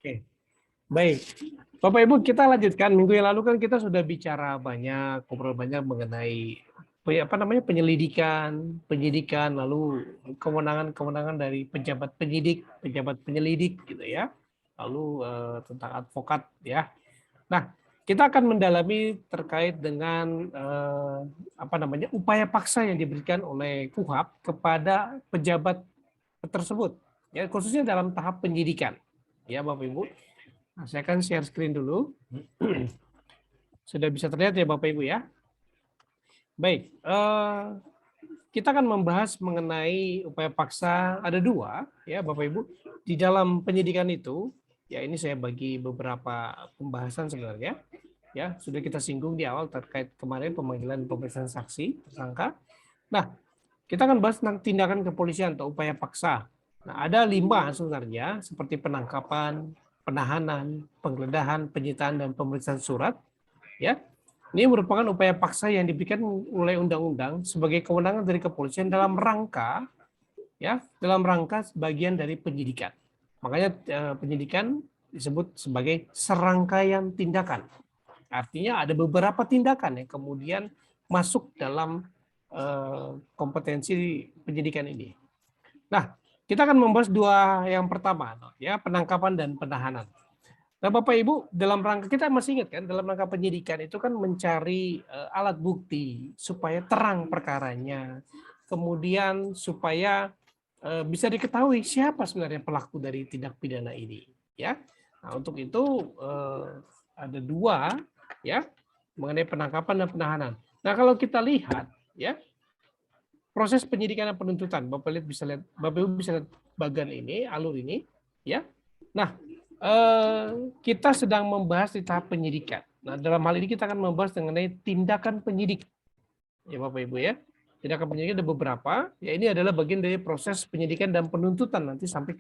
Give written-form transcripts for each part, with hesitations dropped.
Oke, baik. Bapak Ibu, kita lanjutkan. Minggu yang lalu kan kita sudah bicara banyak, ngobrol banyak mengenai penyelidikan, penyidikan, lalu kewenangan-kewenangan dari pejabat penyidik, pejabat penyelidik, gitu ya. Lalu tentang advokat, ya. Nah, kita akan mendalami terkait dengan upaya paksa yang diberikan oleh KUHAP kepada pejabat tersebut, ya khususnya dalam tahap penyidikan, ya Bapak Ibu. Nah, saya akan share screen dulu. Sudah bisa terlihat ya Bapak Ibu ya. Baik, kita akan membahas mengenai upaya paksa ada dua ya Bapak Ibu. Di dalam penyidikan itu, ya ini saya bagi beberapa pembahasan sebenarnya. Ya, sudah kita singgung di awal terkait kemarin pemanggilan pemeriksaan saksi tersangka. Nah, kita akan bahas tentang tindakan kepolisian atau upaya paksa. Nah, ada 5 sebenarnya seperti penangkapan, penahanan, penggeledahan, penyitaan dan pemeriksaan surat. Ya, ini merupakan upaya paksa yang diberikan oleh undang-undang sebagai kewenangan dari kepolisian dalam rangka bagian dari penyidikan. Makanya penyidikan disebut sebagai serangkaian tindakan. Artinya ada beberapa tindakan yang kemudian masuk dalam kompetensi penyidikan ini. Nah, kita akan membahas dua yang pertama, ya penangkapan dan penahanan. Nah, Bapak Ibu, dalam rangka kita masih ingat kan, dalam rangka penyidikan itu kan mencari alat bukti supaya terang perkaranya, kemudian supaya bisa diketahui siapa sebenarnya pelaku dari tindak pidana ini, ya. Nah, untuk itu ada dua, ya, mengenai penangkapan dan penahanan. Nah, kalau kita lihat, ya, proses penyidikan dan penuntutan, Bapak Ibu bisa lihat bagian ini, alur ini, ya. Nah, kita sedang membahas di tahap penyidikan. Nah, dalam hal ini kita akan membahas mengenai tindakan penyidik, ya Bapak Ibu ya. Tindakan penyidik ada beberapa, ya ini adalah bagian dari proses penyidikan dan penuntutan nanti sampai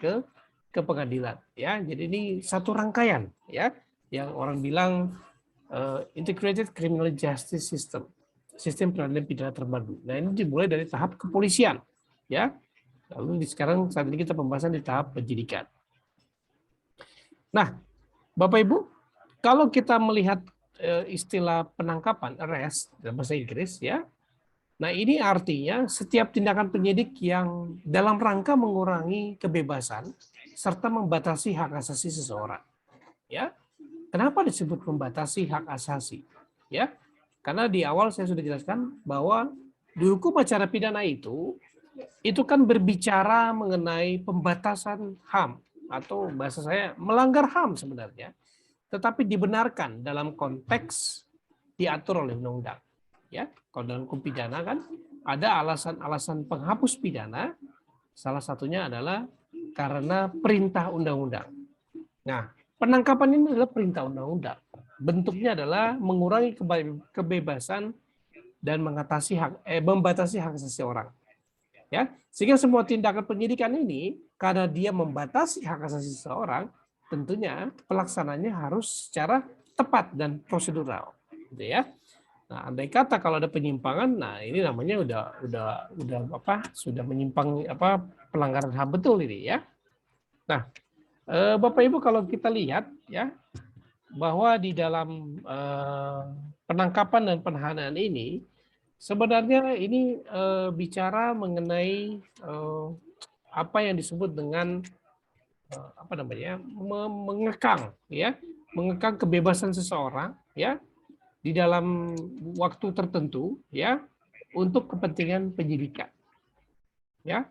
ke pengadilan, ya. Jadi ini satu rangkaian, ya, yang orang bilang integrated criminal justice system, sistem peradilan pidana terpadu. Nah, ini dimulai dari tahap kepolisian, ya. Lalu sekarang saat ini kita pembahasan di tahap penyidikan. Nah, Bapak Ibu, kalau kita melihat istilah penangkapan arrest dalam bahasa Inggris, ya. Nah, ini artinya setiap tindakan penyidik yang dalam rangka mengurangi kebebasan serta membatasi hak asasi seseorang, ya. Kenapa disebut membatasi hak asasi? Ya, karena di awal saya sudah jelaskan bahwa di hukum acara pidana itu kan berbicara mengenai pembatasan HAM atau bahasa saya melanggar HAM sebenarnya, tetapi dibenarkan dalam konteks diatur oleh undang-undang. Ya, kalau dalam hukum pidana kan ada alasan-alasan penghapus pidana, salah satunya adalah karena perintah undang-undang. Nah, penangkapan ini adalah perintah undang-undang. Bentuknya adalah mengurangi kebebasan dan membatasi hak seseorang. Ya, sehingga semua tindakan penyidikan ini karena dia membatasi hak asasi seseorang, tentunya pelaksananya harus secara tepat dan prosedural, gitu ya. Nah, andai kata kalau ada penyimpangan, nah ini namanya sudah menyimpang pelanggaran HAM betul ini ya. Nah, Bapak Ibu kalau kita lihat ya bahwa di dalam penangkapan dan penahanan ini sebenarnya ini bicara mengenai apa yang disebut dengan mengekang kebebasan seseorang ya di dalam waktu tertentu ya untuk kepentingan penyidikan ya.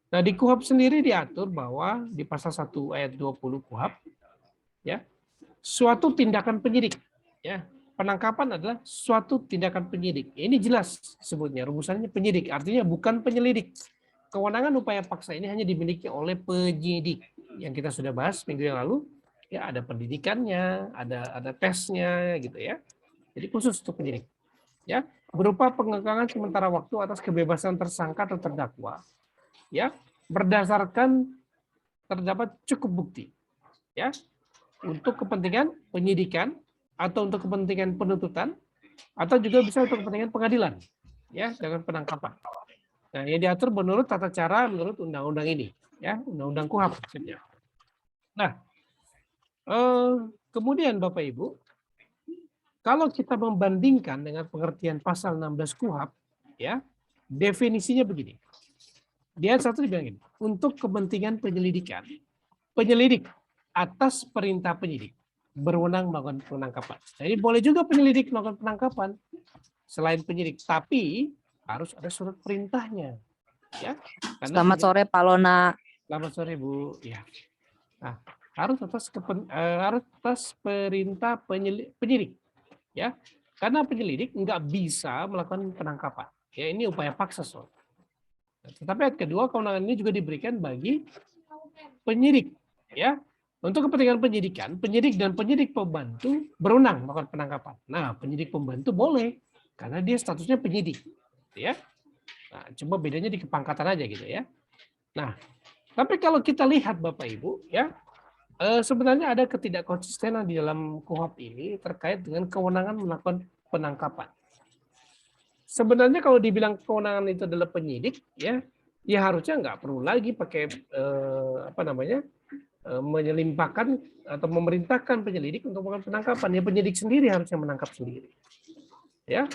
Nah, di KUHAP sendiri diatur bahwa di pasal 1 ayat 20 KUHAP ya, suatu tindakan penyidik ya. Penangkapan adalah suatu tindakan penyidik. Ini jelas sebutnya rumusannya penyidik, artinya bukan penyelidik. Kewenangan upaya paksa ini hanya dimiliki oleh penyidik. Yang kita sudah bahas minggu yang lalu, ya ada pendidikannya, ada tesnya gitu ya. Jadi khusus untuk penyidik. Ya, berupa pengekangan sementara waktu atas kebebasan tersangka atau terdakwa. Ya, berdasarkan terdapat cukup bukti. Ya, untuk kepentingan penyidikan atau untuk kepentingan penuntutan atau juga bisa untuk kepentingan pengadilan ya dengan penangkapan. Nah, yang diatur menurut tata cara menurut undang-undang ini ya, undang-undang KUHAP maksudnya. Nah, Kemudian Bapak Ibu, kalau kita membandingkan dengan pengertian pasal 16 KUHP, ya, definisinya begini. Di ayat 1 dibilang gini, untuk kepentingan penyelidikan, penyelidik atas perintah penyidik berwenang melakukan penangkapan. Jadi boleh juga penyelidik melakukan penangkapan selain penyidik, tapi harus ada surat perintahnya, ya. Karena Selamat sore Pak Lona. selamat sore Bu. Ya. Nah, harus atas perintah penyidik, ya. Karena penyelidik nggak bisa melakukan penangkapan. Ya, ini upaya paksa soal. Tetapi ayat kedua, kewenangan ini juga diberikan bagi penyidik, ya. Untuk kepentingan penyidikan, penyidik dan penyidik pembantu berwenang melakukan penangkapan. Nah, penyidik pembantu boleh karena dia statusnya penyidik, ya. Nah, coba bedanya di kepangkatan aja gitu ya. Nah, tapi kalau kita lihat Bapak Ibu, ya, sebenarnya ada ketidakkonsistenan di dalam KUHP ini terkait dengan kewenangan melakukan penangkapan. Sebenarnya kalau dibilang kewenangan itu adalah penyidik, ya harusnya nggak perlu lagi pakai menyelimpahkan atau memerintahkan penyelidik untuk melakukan penangkapan. Ya penyidik sendiri harusnya menangkap sendiri. Ya,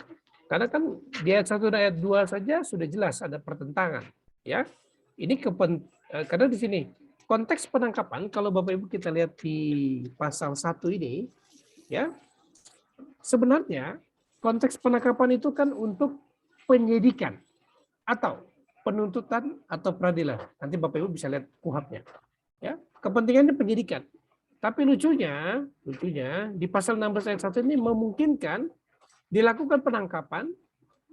karena kan di ayat 1 dan ayat 2 saja sudah jelas ada pertentangan. Ya, ini karena di sini konteks penangkapan kalau Bapak Ibu kita lihat di pasal 1 ini, ya sebenarnya konteks penangkapan itu kan untuk penyidikan atau penuntutan atau peradilan. Nanti Bapak Ibu bisa lihat KUHP-nya. Ya, kepentingannya penyidikan. Tapi lucunya di pasal 16 ayat 1 ini memungkinkan dilakukan penangkapan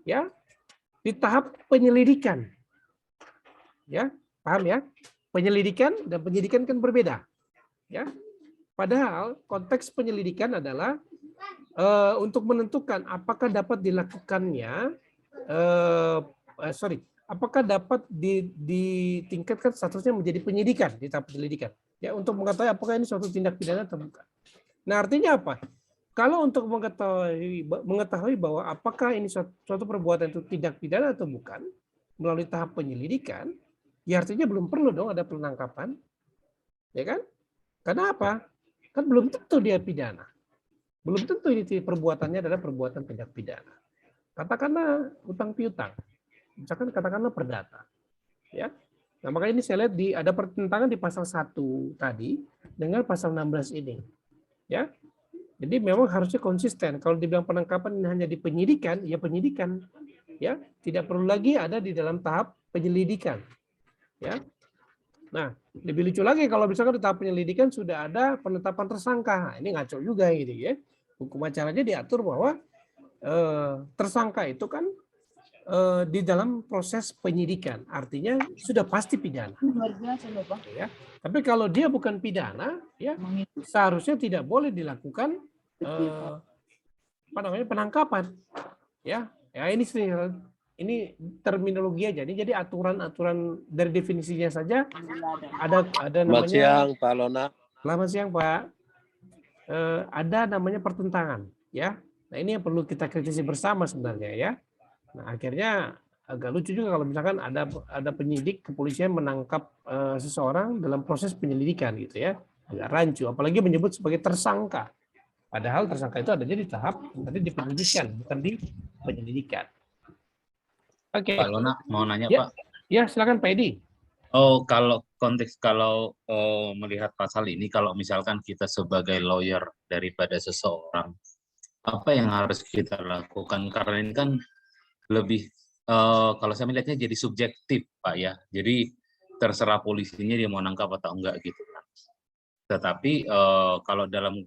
ya di tahap penyelidikan. Ya, paham ya? Penyelidikan dan penyidikan kan berbeda. Ya. Padahal konteks penyelidikan adalah untuk menentukan apakah dapat dilakukannya apakah dapat ditingkatkan statusnya menjadi penyidikan di tahap penyelidikan. Ya, untuk mengetahui apakah ini suatu tindak pidana atau bukan. Nah, artinya apa? Kalau untuk mengetahui bahwa apakah ini suatu perbuatan itu tindak pidana atau bukan melalui tahap penyelidikan, ya artinya belum perlu dong ada penangkapan. Ya kan? Karena apa? Kan belum tentu dia pidana. Belum tentu ini perbuatannya adalah perbuatan tindak pidana. Katakanlah utang piutang. Misalkan katakanlah perdata. Ya. Nah, makanya ini saya lihat ada pertentangan di pasal 1 tadi dengan pasal 16 ini. Ya. Jadi memang harusnya konsisten. Kalau dibilang penangkapan ini hanya di penyidikan, ya penyidikan. Ya, tidak perlu lagi ada di dalam tahap penyelidikan. Ya. Nah, lebih lucu lagi kalau misalkan di tahap penyelidikan sudah ada penetapan tersangka. Nah, ini ngaco juga gitu ya. Hukum acaranya diatur bahwa tersangka itu kan di dalam proses penyidikan, artinya sudah pasti pidana. Ya. Tapi kalau dia bukan pidana, ya seharusnya tidak boleh dilakukan penangkapan. Ya, ini terminologi aja. Jadi aturan-aturan dari definisinya saja ada namanya. Selamat siang Pak Lona. Selamat siang Pak. Ada namanya pertentangan, ya. Nah ini yang perlu kita kritisi bersama sebenarnya ya. Nah akhirnya agak lucu juga kalau misalkan ada penyidik kepolisian menangkap seseorang dalam proses penyelidikan gitu ya, agak rancu. Apalagi menyebut sebagai tersangka. Padahal tersangka itu adanya di tahap tadi di penyidikan, bukan di penyelidikan. Oke. Pak Lona mau nanya ya, Pak. Ya silakan Pak Edi. Oh kalau melihat pasal ini, kalau misalkan kita sebagai lawyer daripada seseorang, apa yang harus kita lakukan? Karena ini kan lebih kalau saya melihatnya jadi subjektif Pak ya. Jadi terserah polisinya dia mau nangkap atau enggak gitu kan. Tetapi kalau dalam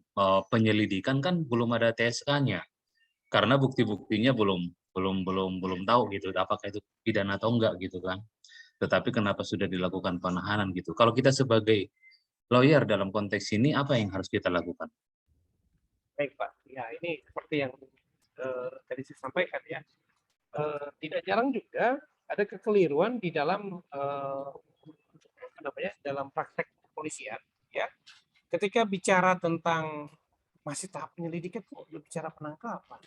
penyelidikan kan belum ada TSK-nya. Karena bukti-buktinya belum tahu gitu apakah itu pidana atau enggak gitu kan. Tetapi kenapa sudah dilakukan penahanan gitu. Kalau kita sebagai lawyer dalam konteks ini, apa yang harus kita lakukan? Baik Pak, ya ini seperti yang tadi saya sampaikan ya. Tidak jarang juga ada kekeliruan di dalam dalam praktek kepolisian ya. Ketika bicara tentang masih tahap penyelidikan kok bicara penangkapan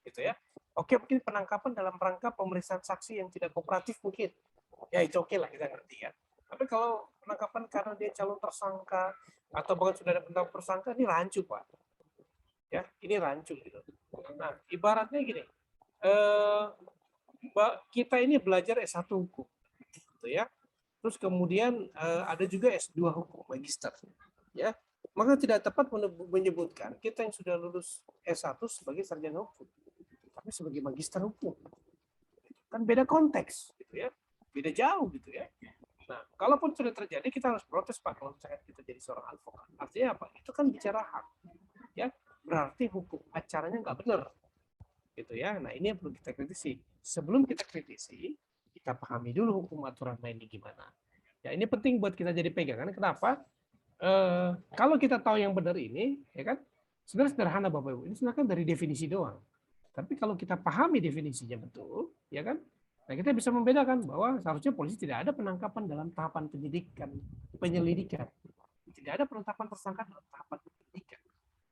gitu ya. Oke, mungkin penangkapan dalam rangka pemeriksaan saksi yang tidak kooperatif mungkin. Ya itu oke lah kita ngerti ya. Tapi kalau penangkapan karena dia calon tersangka atau bahkan sudah ada penetapan tersangka, ini rancu, Pak. Ya, ini rancu gitu. Nah, ibaratnya gini, kita ini belajar S1 hukum, gitu ya. Terus kemudian ada juga S2 hukum magister, ya. Maka tidak tepat menyebutkan kita yang sudah lulus S1 sebagai sarjana hukum, tapi sebagai magister hukum. Kan beda konteks, gitu ya. Beda jauh, gitu ya. Nah, kalaupun sudah terjadi, kita harus protes, Pak, kalau misalnya kita jadi seorang advokat. Artinya apa? Itu kan bicara hak, ya. Berarti hukum acaranya nggak benar, gitu ya. Nah, ini yang perlu kita kritisi. Sebelum kita kritisi, kita pahami dulu hukum aturan main ini gimana. Ya, ini penting buat kita jadi pegangan. Kenapa? Kalau kita tahu yang benar ini, ya kan, sebenarnya sederhana Bapak Ibu. Ini sebenarnya dari definisi doang. Tapi kalau kita pahami definisinya betul, ya kan, nah kita bisa membedakan bahwa seharusnya polisi tidak ada penangkapan dalam tahapan penyelidikan. Tidak ada penetapan tersangka dalam tahapan penyelidikan.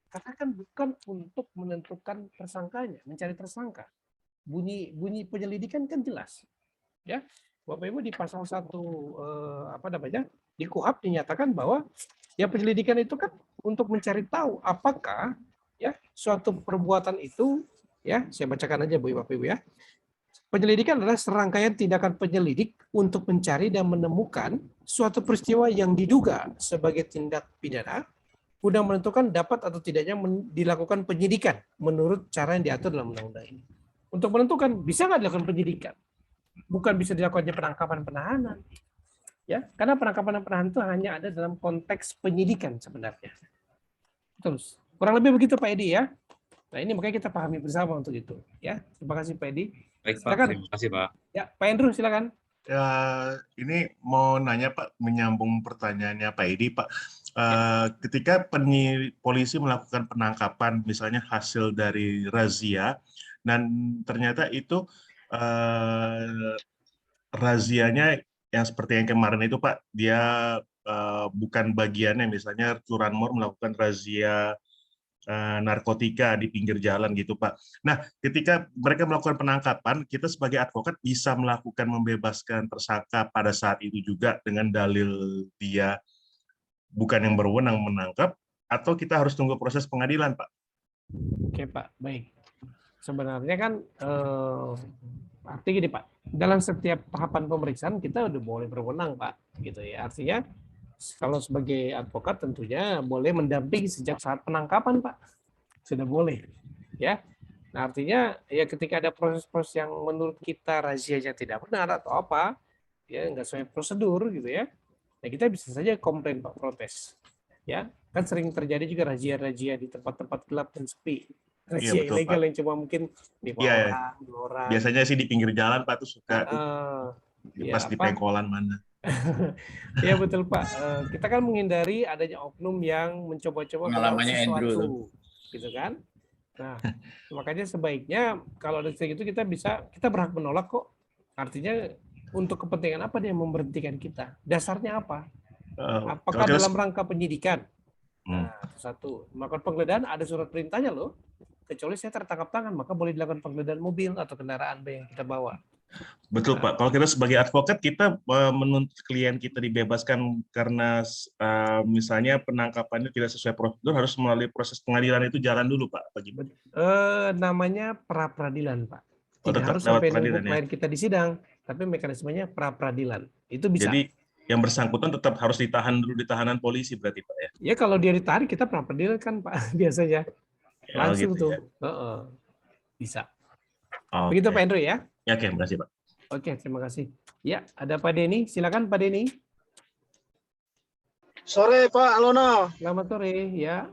Karena kan bukan untuk menentukan tersangkanya, mencari tersangka. Bunyi penyelidikan kan jelas, ya. Bapak Ibu di pasal 1 di KUHP dinyatakan bahwa ya penyelidikan itu kan untuk mencari tahu apakah ya suatu perbuatan itu, ya saya bacakan aja Bu Bapak Ibu ya. Penyelidikan adalah serangkaian tindakan penyelidik untuk mencari dan menemukan suatu peristiwa yang diduga sebagai tindak pidana guna menentukan dapat atau tidaknya dilakukan penyidikan menurut cara yang diatur dalam undang-undang ini. Untuk menentukan bisa nggak dilakukan penyidikan, bukan bisa dilakukannya penangkapan penahanan. Ya, karena penangkapan dan penahanan itu hanya ada dalam konteks penyidikan sebenarnya. Terus, kurang lebih begitu Pak Edi ya. Nah, ini makanya kita pahami bersama untuk itu. Ya, terima kasih Pak Edi. Baik Pak, Silakan. terima kasih Pak. Ya, Pak Andrew silakan. Ya, ini mau nanya Pak, menyambung pertanyaannya Pak Edi, Pak. Ketika polisi melakukan penangkapan, misalnya hasil dari razia, dan ternyata itu razianya yang seperti yang kemarin itu Pak, dia bukan bagiannya, misalnya curanmor melakukan razia narkotika di pinggir jalan gitu Pak. Nah, ketika mereka melakukan penangkapan, kita sebagai advokat bisa melakukan membebaskan tersangka pada saat itu juga dengan dalil dia bukan yang berwenang menangkap, atau kita harus tunggu proses pengadilan Pak? Oke Pak, baik. Sebenarnya kan artinya gini Pak, dalam setiap tahapan pemeriksaan kita udah boleh berwenang Pak, gitu ya. Artinya kalau sebagai advokat tentunya boleh mendampingi sejak saat penangkapan Pak, sudah boleh, ya. Nah, artinya ya ketika ada proses-proses yang menurut kita razianya tidak benar atau apa, ya nggak sesuai prosedur gitu ya, nah kita bisa saja komplain Pak, protes, ya. Kan sering terjadi juga razia-razia di tempat-tempat gelap dan sepi. Razia Iya, betul, ilegal Pak. yang cuma mungkin 5 orang, 2 orang. Biasanya sih di pinggir jalan Pak tuh suka pas di pengkolan mana. Ya betul Pak. Kita kan menghindari adanya oknum yang mencoba-coba Pengalamannya sesuatu, gitu kan? Nah, makanya sebaiknya kalau ada kayak gitu kita berhak menolak kok. Artinya untuk kepentingan apa dia memberhentikan kita? Dasarnya apa? Apakah dalam rangka penyidikan? Nah, satu, melakukan penggeledahan ada surat perintahnya loh. Kecuali saya tertangkap tangan, maka boleh dilakukan penggeledahan mobil atau kendaraan yang kita bawa. Betul Pak, kalau kita sebagai advokat kita menuntut klien kita dibebaskan karena misalnya penangkapannya tidak sesuai prosedur, harus melalui proses pengadilan itu jalan dulu Pak, bagaimana? Namanya pra peradilan Pak. Tidak harus lewat sampai peradilan, nunggu klien kita di sidang, tapi mekanismenya pra peradilan. Itu bisa. Jadi yang bersangkutan tetap harus ditahan dulu di tahanan polisi berarti Pak ya? Ya kalau dia ditarik kita pra peradilan kan Pak biasanya. Langsung gitu, tuh. ya? Bisa. Okay. Begitu Pak Andrew ya? Ya, oke, terima kasih Pak. Oke, terima kasih. Ya, ada Pak Denny. Silakan Pak Denny. Sore Pak Alono. Selamat sore ya.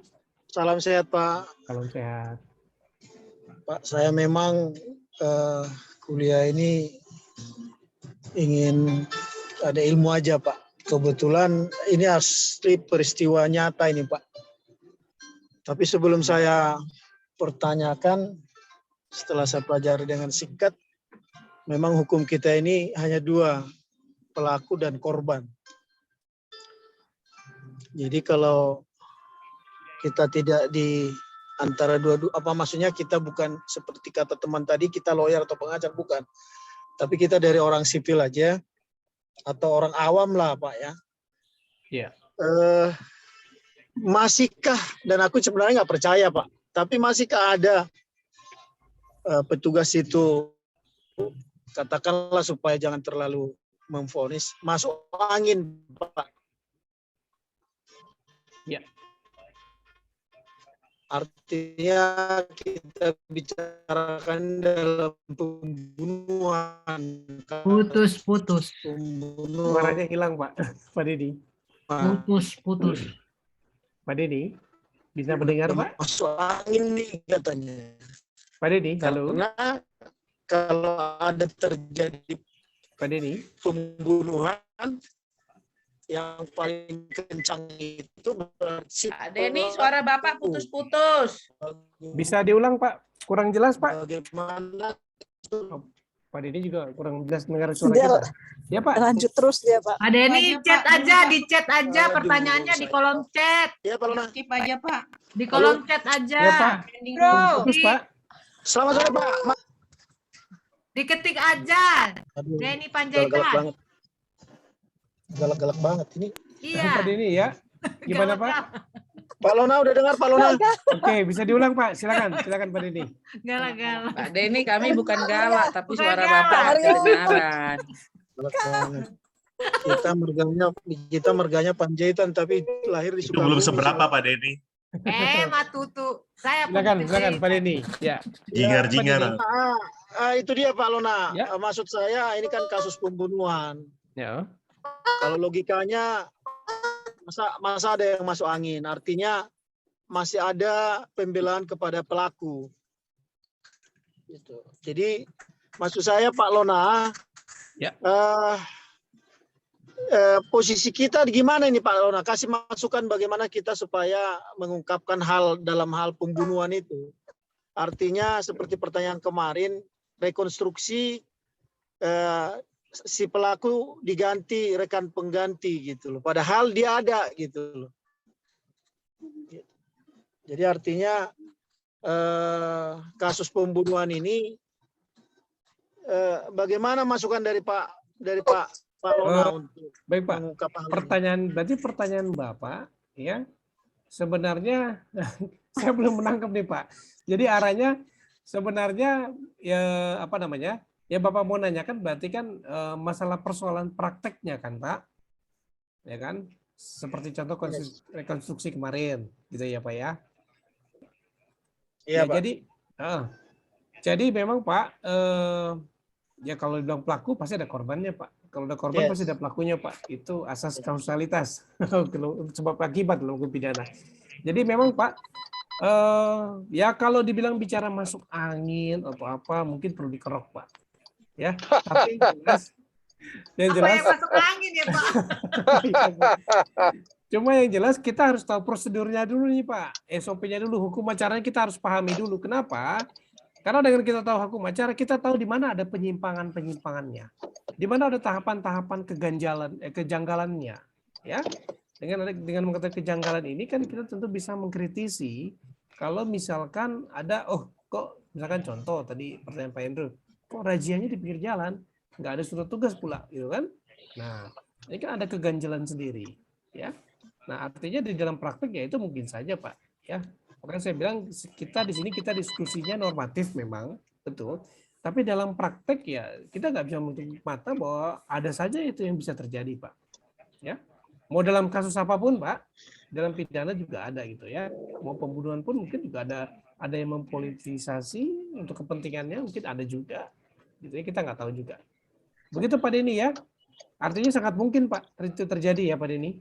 Salam sehat Pak. Salam sehat. Pak, saya memang kuliah ini ingin ada ilmu aja Pak. Kebetulan ini asli peristiwa nyata ini Pak. Tapi sebelum saya pertanyakan, setelah saya pelajari dengan singkat, memang hukum kita ini hanya dua, pelaku dan korban. Jadi kalau kita tidak di antara dua-dua, apa maksudnya kita bukan seperti kata teman tadi, kita lawyer atau pengacara, bukan. Tapi kita dari orang sipil aja, atau orang awam lah Pak ya. Iya. Masihkah, dan aku sebenarnya nggak percaya Pak, tapi masihkah ada petugas itu, katakanlah supaya jangan terlalu memvonis, masuk angin Pak? Ya. Artinya kita bicarakan dalam pembunuhan. Putus. Pembunuhan. Suaranya hilang, Pak. Pak Deddy. Putus. Pak Deddy, bisa mendengar, Pak? Masuk angin nih katanya. Pak Deddy, halo. Karena kalau ada terjadi Pak Deddy. pembunuhan yang paling kencang itu berarti Pak Denny, suara Bapak putus-putus. Bisa diulang, Pak? Kurang jelas, Pak. Bagaimana Pak Deddy juga kurang jelas mendengar suara kita. Ya, Pak. Lanjut terus dia, Pak. Pak Denny, chat aja, di chat aja pertanyaannya di kolom chat. ya Pak Lona? Skip aja, Pak. Di kolom chat aja. Ya, Pak. Bro. Putus, Pak. Selamat sore Pak. Diketik aja. Aduh, Denny galak-galak Panjaitan. banget. Galak-galak banget ini. Iya. Pak Deddy ya. Gimana, Pak? Pak Lona udah dengar Pak Lona? Oke, bisa diulang, Pak. Silakan Pak Deddy. Galak-galak. Pak Denny, kami bukan galak, tapi Bukan suara galak. Bapak kedengaran. Galak banget. Kita merganya Panjaitan tapi lahir di Itu belum Sukabumi. seberapa Pak Denny. Matutu. Saya Silakan Pak Deddy. Ya. Jingar-jingar. Itu dia Pak Lona. Ya. Maksud saya ini kan kasus pembunuhan. Ya. Kalau logikanya masa ada yang masuk angin, artinya masih ada pembelaan kepada pelaku. Gitu. Jadi maksud saya Pak Lona, Ya. posisi kita gimana ini Pak Lona? Kasih masukan bagaimana kita supaya mengungkapkan dalam hal pembunuhan itu. Artinya seperti pertanyaan kemarin, rekonstruksi si pelaku diganti rekan pengganti gitu loh. Padahal dia ada gitu loh. Jadi artinya kasus pembunuhan ini bagaimana masukan dari Pak Lona untuk Baik, Pak. mengungkap hal ini? Berarti pertanyaan Bapak ya. Sebenarnya saya belum menangkap nih, Pak. Jadi arahnya sebenarnya ya apa namanya? Ya Bapak mau nanyakan berarti kan masalah persoalan prakteknya kan Pak, ya kan? Seperti contoh rekonstruksi kemarin, gitu ya Pak ya. Iya, Ya, Pak. jadi memang Pak, ya kalau dibilang pelaku pasti ada korbannya Pak. Kalau ada korban Yes. pasti ada pelakunya Pak. Itu asas kausalitas, sebab akibat dalam hukum pidana. Jadi memang Pak, ya kalau dibilang bicara masuk angin atau apa, mungkin perlu dikerok Pak. Ya, tapi yang Apa jelas, yang masuk angin ya, Pak? cuma yang jelas kita harus tahu prosedurnya dulu nih Pak, SOP-nya dulu, hukum acaranya kita harus pahami dulu. Kenapa? Karena dengan kita tahu hukum acara, kita tahu di mana ada penyimpangan-penyimpangannya, di mana ada tahapan-tahapan kejanggalannya. Ya, dengan mengetahui kejanggalan ini kan kita tentu bisa mengkritisi. Kalau misalkan ada, kok misalkan contoh tadi pertanyaan Pak Hendro, kok rajianya di pinggir jalan, nggak ada surat tugas pula, gitu kan? Nah, ini kan ada keganjalan sendiri, ya. Nah, artinya di dalam praktek ya itu mungkin saja, Pak, ya. Makanya saya bilang kita di sini kita diskusinya normatif memang, betul. Tapi dalam praktek ya kita nggak bisa menutup mata bahwa ada saja itu yang bisa terjadi, Pak. Ya, mau dalam kasus apapun, Pak, dalam pidana juga ada gitu ya. Mau pembunuhan pun mungkin juga ada yang mempolitisasi untuk kepentingannya, mungkin ada juga. Gitu ya, kita nggak tahu juga. Begitu Pak Denny ya. Artinya sangat mungkin Pak itu terjadi ya Pak Denny.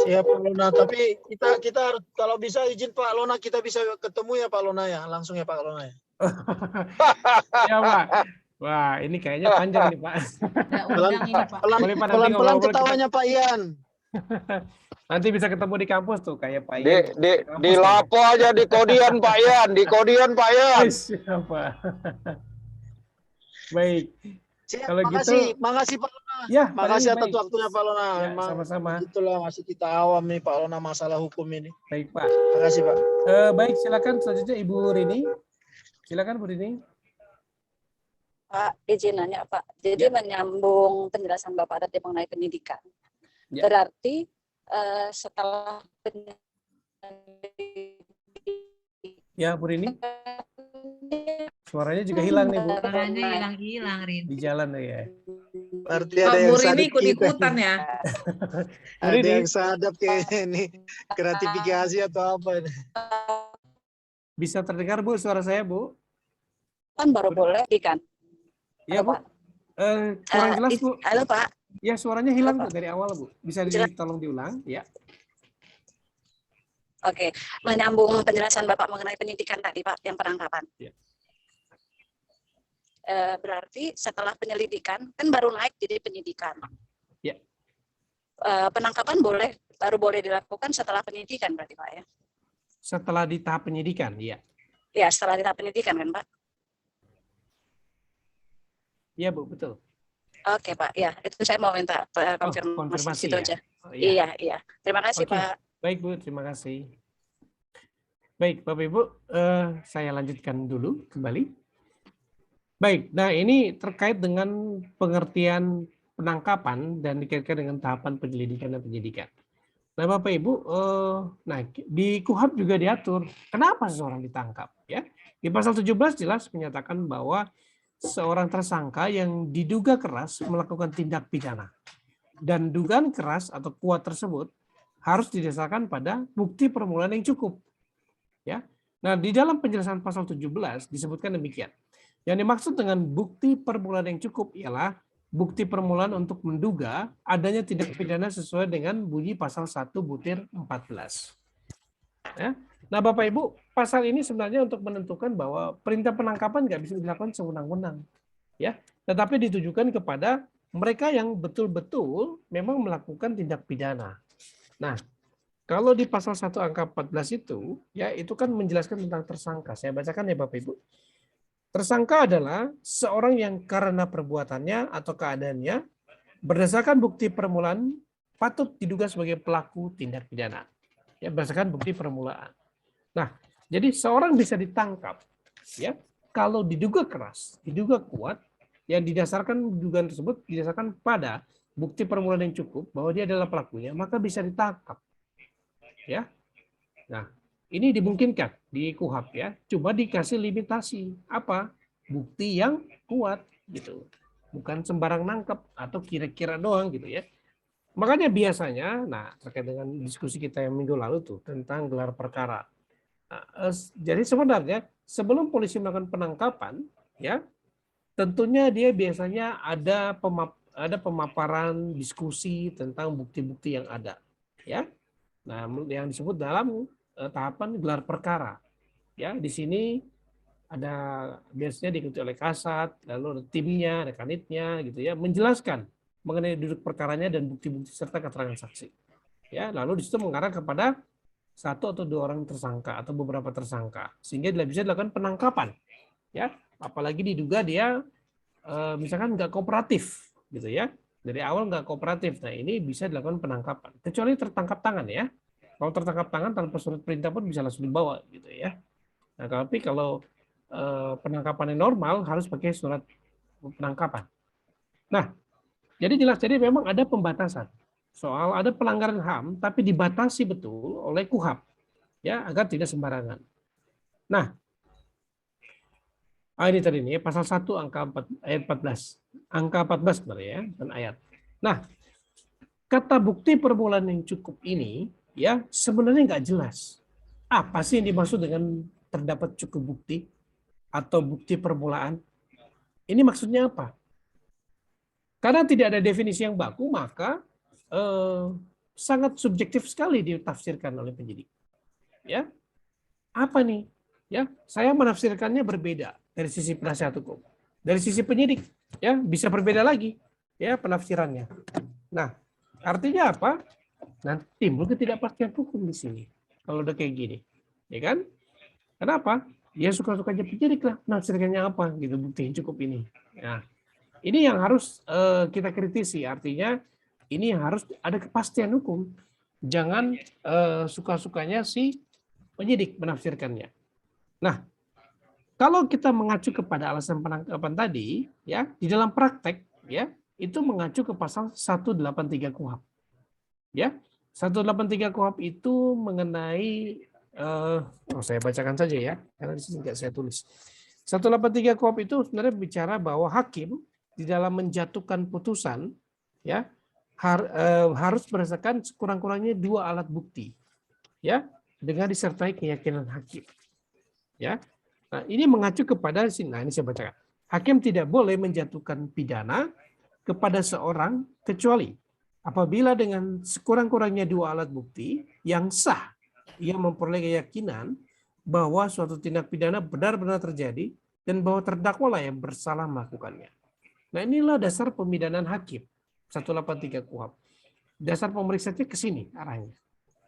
Ya Pak Lona, tapi kita harus kalau bisa izin Pak Lona kita bisa ketemu ya Pak Lona ya, langsung ya Pak Lona ya. Ya Pak. Wah ini kayaknya panjang nih Pak. Nah, undang ini, Pak. Boleh, Pak, nanti Pelan-pelan ngobrol-ngobrol ketawanya Pak Ian. Nanti bisa ketemu di kampus tuh kayak Pak Ian. Di lapo aja di Kodian Pak Ian, di Kodian Pak Ian. Siapa? Baik. Siap, Kalau makasih Pak Lona. Ya, Makasih Pak Denny, atas waktunya Pak Lona. Ya, Memang sama-sama. itulah masih kita awam nih Pak Lona masalah hukum ini. Baik Pak. Makasih Pak. Baik silakan selanjutnya Ibu Rini. Silakan Bu Rini. Pak, izin nanya Pak. Jadi menyambung penjelasan Bapak tadi mengenai penyidikan. Ya. Berarti setelah Ya, Bu Rini. Suaranya juga hilang nih, Bu. Suaranya hilang-hilang, Rin. Di jalan ya. Berarti Pak ada yang Mur ini sadap kita. ikut-ikutan ya. Ada Ini. yang sadap kayaknya ini. Gratifikasi atau apa ini? Bisa terdengar, Bu, suara saya, Bu? kan baru boleh kan? Ya, Bu. Kurang jelas, Bu. Halo Pak. Ya, suaranya hilang, Halo, Bu, dari awal, Bu. Bisa tolong diulang? Ya. Oke, menyambung penjelasan Bapak mengenai penyidikan tadi Pak, yang penangkapan. Ya. Berarti setelah penyelidikan kan baru naik jadi penyidikan. Ya. Penangkapan baru boleh dilakukan setelah penyidikan berarti Pak ya? Setelah di tahap penyidikan, ya. Ya, setelah di tahap penyidikan kan Pak? Iya, Bu, betul. Oke Pak, ya itu saya mau minta konfirmasi itu ya? aja. Oh, iya. Iya. Terima kasih Oke. Pak. Baik, Bu, terima kasih. Baik, Bapak Ibu, saya lanjutkan dulu kembali. Baik, nah ini terkait dengan pengertian penangkapan dan dikaitkan dengan tahapan penyelidikan dan penyidikan. Nah, Bapak Ibu, nah di KUHP juga diatur kenapa seseorang ditangkap, ya. Di pasal 17 jelas menyatakan bahwa seorang tersangka yang diduga keras melakukan tindak pidana dan dugaan keras atau kuat tersebut harus didasarkan pada bukti permulaan yang cukup. Ya. Nah, di dalam penjelasan pasal 17 disebutkan demikian. Yang dimaksud dengan bukti permulaan yang cukup ialah bukti permulaan untuk menduga adanya tindak pidana sesuai dengan bunyi pasal 1 butir 14. Ya. Nah, Bapak Ibu, pasal ini sebenarnya untuk menentukan bahwa perintah penangkapan nggak bisa dilakukan sewenang-wenang, ya. Tetapi ditujukan kepada mereka yang betul-betul memang melakukan tindak pidana. Nah, kalau di pasal 1 angka 14 itu, ya itu kan menjelaskan tentang tersangka. Saya bacakan ya Bapak Ibu. Tersangka adalah seorang yang karena perbuatannya atau keadaannya berdasarkan bukti permulaan patut diduga sebagai pelaku tindak pidana. Ya, berdasarkan bukti permulaan. Nah, jadi seorang bisa ditangkap ya kalau diduga keras, diduga kuat, yang didasarkan dugaan tersebut didasarkan pada bukti permulaan yang cukup bahwa dia adalah pelakunya, maka bisa ditangkap. Ya. Nah, ini dimungkinkan di KUHP ya, cuma dikasih limitasi apa? Bukti yang kuat gitu. Bukan sembarang nangkep atau kira-kira doang gitu ya. Makanya biasanya, nah terkait dengan diskusi kita yang minggu lalu tuh tentang gelar perkara. Nah, jadi sebenarnya sebelum polisi melakukan penangkapan, ya tentunya dia biasanya ada pemaparan diskusi tentang bukti-bukti yang ada, ya. Nah, yang disebut dalam tahapan gelar perkara, ya di sini ada biasanya diikuti oleh kasat, lalu ada timnya, ada kanitnya, gitu ya, menjelaskan mengenai duduk perkaranya dan bukti-bukti serta keterangan saksi. Ya, lalu di situ mengarah kepada 1 atau 2 orang tersangka atau beberapa tersangka sehingga bisa dilakukan penangkapan. Ya, apalagi diduga dia misalkan nggak kooperatif gitu ya. Dari awal nggak kooperatif. Nah, ini bisa dilakukan penangkapan. Kecuali tertangkap tangan ya. Kalau tertangkap tangan tanpa surat perintah pun bisa langsung dibawa gitu ya. Nah, tapi kalau penangkapannya normal harus pakai surat penangkapan. Nah, jadi jelas jadi memang ada pembatasan soal ada pelanggaran HAM tapi dibatasi betul oleh KUHP ya agar tidak sembarangan. Nah, ini tadi nih pasal 1 angka 4 ayat 14. Angka 14 sebenarnya ya, dan ayat. Nah, kata bukti permulaan yang cukup ini ya sebenarnya nggak jelas. Apa sih yang dimaksud dengan terdapat cukup bukti atau bukti permulaan? Ini maksudnya apa? Karena tidak ada definisi yang baku, maka sangat subjektif sekali ditafsirkan oleh penyidik. Ya, apa nih? Ya, saya menafsirkannya berbeda dari sisi penasihat hukum. Dari sisi penyidik, ya bisa berbeda lagi, ya penafsirannya. Nah, artinya apa? Nanti timbul ketidakpastian hukum di sini. Kalau udah kayak gini, ya kan? Kenapa? Ya suka-suka aja penyidik lah, penafsirkannya apa gitu bukti yang cukup ini. Nah, ini yang harus kita kritisi. Artinya ini yang harus ada kepastian hukum. Jangan suka-sukanya si penyidik menafsirkannya. Nah, kalau kita mengacu kepada alasan penangkapan tadi, ya di dalam praktek, ya itu mengacu ke pasal 183 KUHP. Ya, 183 KUHP itu mengenai saya bacakan saja ya, karena di sini nggak saya tulis. 183 KUHP itu sebenarnya bicara bahwa hakim di dalam menjatuhkan putusan ya harus berdasarkan sekurang-kurangnya 2 alat bukti ya, dengan disertai keyakinan hakim. Ya. Nah, ini mengacu kepada sini. Nah, ini saya bacakan. Hakim tidak boleh menjatuhkan pidana kepada seorang kecuali apabila dengan sekurang-kurangnya 2 alat bukti yang sah ia memperoleh keyakinan bahwa suatu tindak pidana benar-benar terjadi dan bahwa terdakwa lah yang bersalah melakukannya. Nah, inilah dasar pemidanaan hakim 183 KUHP. Dasar pemeriksaannya ke sini arahnya.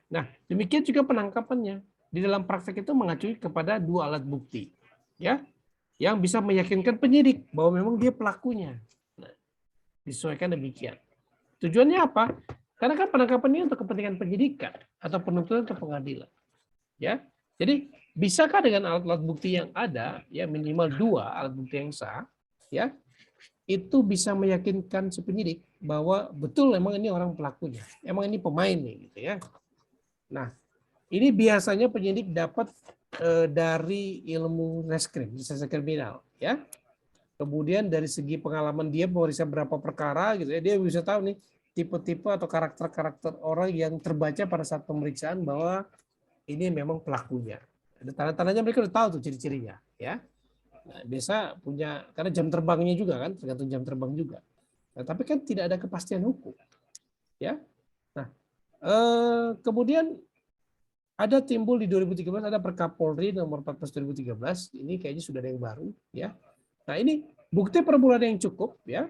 Nah, demikian juga penangkapannya. Di dalam praktek itu mengacu kepada 2 alat bukti, ya, yang bisa meyakinkan penyidik bahwa memang dia pelakunya. Nah, disesuaikan demikian. Tujuannya apa? Karena kan penangkapan ini untuk kepentingan penyidikan atau penuntutan atau pengadilan. Ya, jadi bisakah dengan alat-alat bukti yang ada, ya minimal 2 alat bukti yang sah, ya, itu bisa meyakinkan si penyidik bahwa betul memang ini orang pelakunya, emang ini pemain nih, gitu ya. Nah, ini biasanya penyidik dapat dari ilmu reskrim, reserse kriminal, ya. Kemudian dari segi pengalaman dia memeriksa berapa perkara, gitu ya, dia bisa tahu nih tipe-tipe atau karakter-karakter orang yang terbaca pada saat pemeriksaan bahwa ini memang pelakunya. Ada tanda-tandanya, mereka udah tahu tuh ciri-cirinya, ya. Nah, biasa punya, karena jam terbangnya juga kan, tergantung jam terbang juga. Nah, tapi kan tidak ada kepastian hukum, ya. Nah, kemudian ada timbul di 2013 ada Perkapolri nomor 14 2013. Ini kayaknya sudah ada yang baru, ya. Nah, ini bukti permulaan yang cukup, ya.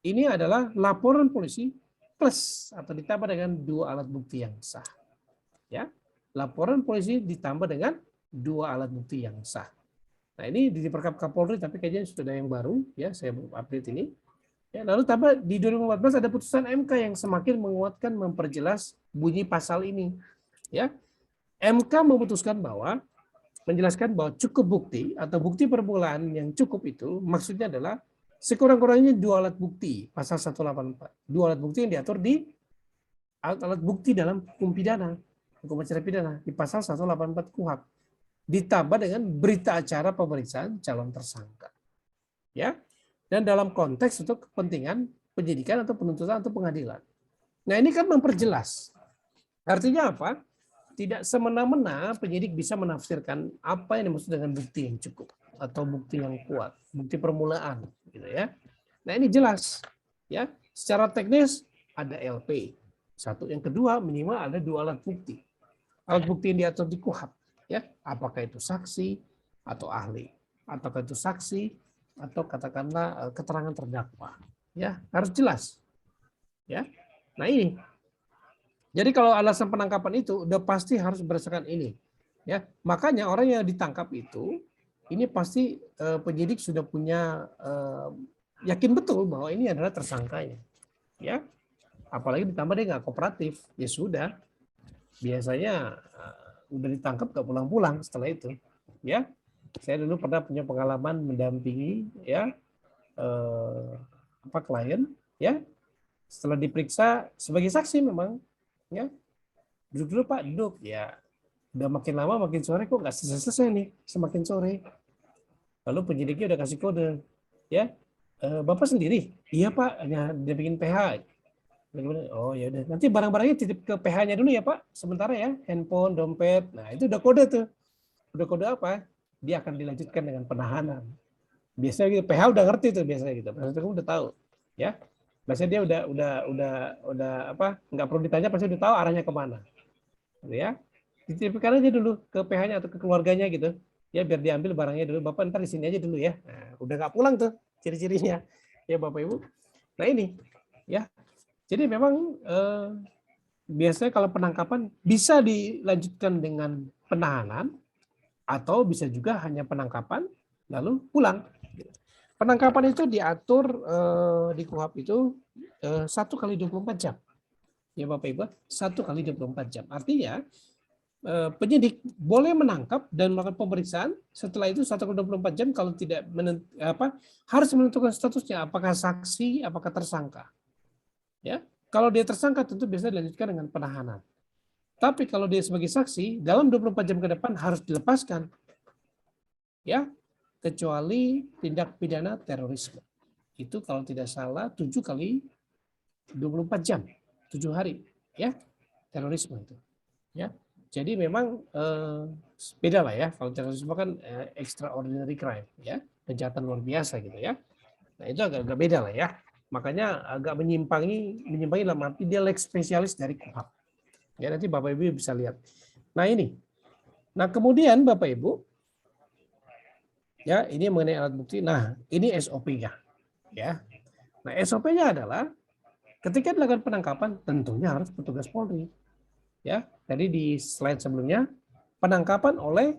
Ini adalah laporan polisi plus atau ditambah dengan 2 alat bukti yang sah. Ya, laporan polisi ditambah dengan 2 alat bukti yang sah. Nah, ini di Perkap Kapolri tapi kayaknya sudah ada yang baru, ya, saya update ini. Ya, lalu tambah di 2014 ada putusan MK yang semakin menguatkan memperjelas bunyi pasal ini. Ya, MK memutuskan bahwa menjelaskan bahwa cukup bukti atau bukti permulaan yang cukup itu maksudnya adalah sekurang-kurangnya 2 alat bukti pasal 184. 2 alat bukti yang diatur di alat bukti dalam hukum pidana, hukum acara pidana di pasal 184 KUHP. Ditambah dengan berita acara pemeriksaan calon tersangka. Ya. Dan dalam konteks untuk kepentingan penyidikan atau penuntutan atau pengadilan. Nah, ini kan memperjelas. Artinya apa? Tidak semena-mena penyidik bisa menafsirkan apa yang dimaksud dengan bukti yang cukup atau bukti yang kuat, bukti permulaan, gitu ya. Nah, ini jelas, ya. Secara teknis ada LP. Satu, yang kedua minimal ada 2 alat bukti. Alat bukti yang diatur di KUHP, ya. Apakah itu saksi atau ahli, ataukah itu saksi atau katakanlah keterangan terdakwa, ya, harus jelas, ya. Nah, ini. Jadi kalau alasan penangkapan itu udah pasti harus berdasarkan ini, ya. Makanya orang yang ditangkap itu ini pasti penyidik sudah punya yakin betul bahwa ini adalah tersangkanya, ya. Apalagi ditambah dia nggak kooperatif, ya sudah. Biasanya udah ditangkap nggak pulang-pulang setelah itu, ya. Saya dulu pernah punya pengalaman mendampingi, ya, klien, ya. Setelah diperiksa sebagai saksi memang, ya. Duduk dulu Pak, duduk, ya. Udah makin lama makin sore kok nggak selesai nih, semakin sore. Lalu penyidiknya udah kasih kode, ya, Bapak sendiri? Iya Pak, hanya dia bikin PH. Oh ya udah, nanti barang-barangnya titip ke PH-nya dulu ya Pak, sementara ya, handphone, dompet. Nah itu udah kode tuh, udah kode apa? Dia akan dilanjutkan dengan penahanan. Biasanya gitu, PH udah ngerti tuh biasanya gitu, maksudnya kamu udah tahu, ya. Biasanya dia udah apa? Nggak perlu ditanya, pasti udah tahu arahnya kemana, ya. Dititipkan aja dulu ke PH-nya atau ke keluarganya gitu. Ya biar diambil barangnya dulu, Bapak ntar di sini aja dulu ya. Nah, udah nggak pulang tuh ciri-cirinya, ya Bapak Ibu. Nah ini, ya. Jadi memang biasanya kalau penangkapan bisa dilanjutkan dengan penahanan atau bisa juga hanya penangkapan lalu pulang. Penangkapan itu diatur di KUHP itu 1 kali 24 jam, ya Bapak Ibu, 1 kali 24 jam. Artinya penyidik boleh menangkap dan melakukan pemeriksaan setelah itu 1 kali 24 jam kalau tidak harus menentukan statusnya apakah saksi apakah tersangka, ya. Kalau dia tersangka tentu biasa dilanjutkan dengan penahanan. Tapi kalau dia sebagai saksi, dalam 24 jam ke depan harus dilepaskan. Ya, kecuali tindak pidana terorisme. Itu kalau tidak salah 7 kali 24 jam, 7 hari, ya, terorisme itu. Ya, jadi memang beda lah ya. Kalau terorisme kan extraordinary crime, ya, kejahatan luar biasa gitu ya. Nah itu agak beda lah ya. Makanya agak menyimpangi dalam arti dia leg spesialis dari KUHP. Ya nanti Bapak Ibu bisa lihat. Nah ini. Nah kemudian Bapak Ibu, ya ini mengenai alat bukti. Nah ini SOP-nya. Ya. Nah SOP-nya adalah ketika dilakukan penangkapan tentunya harus petugas Polri. Ya. Tadi di slide sebelumnya penangkapan oleh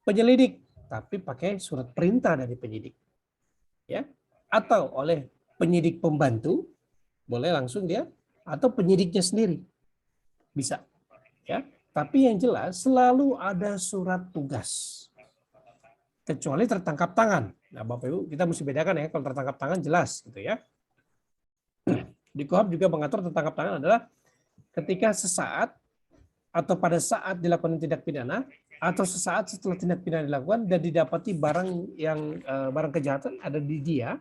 penyelidik, tapi pakai surat perintah dari penyidik. Ya. Atau oleh penyidik pembantu, boleh langsung dia, atau penyidiknya sendiri. Bisa. Ya. Tapi yang jelas selalu ada surat tugas. Kecuali tertangkap tangan. Nah, Bapak Ibu, kita mesti bedakan ya, kalau tertangkap tangan jelas gitu ya. Di KUHP juga mengatur tertangkap tangan adalah ketika sesaat atau pada saat dilakukan tindak pidana atau sesaat setelah tindak pidana dilakukan dan didapati barang yang barang kejahatan ada di dia,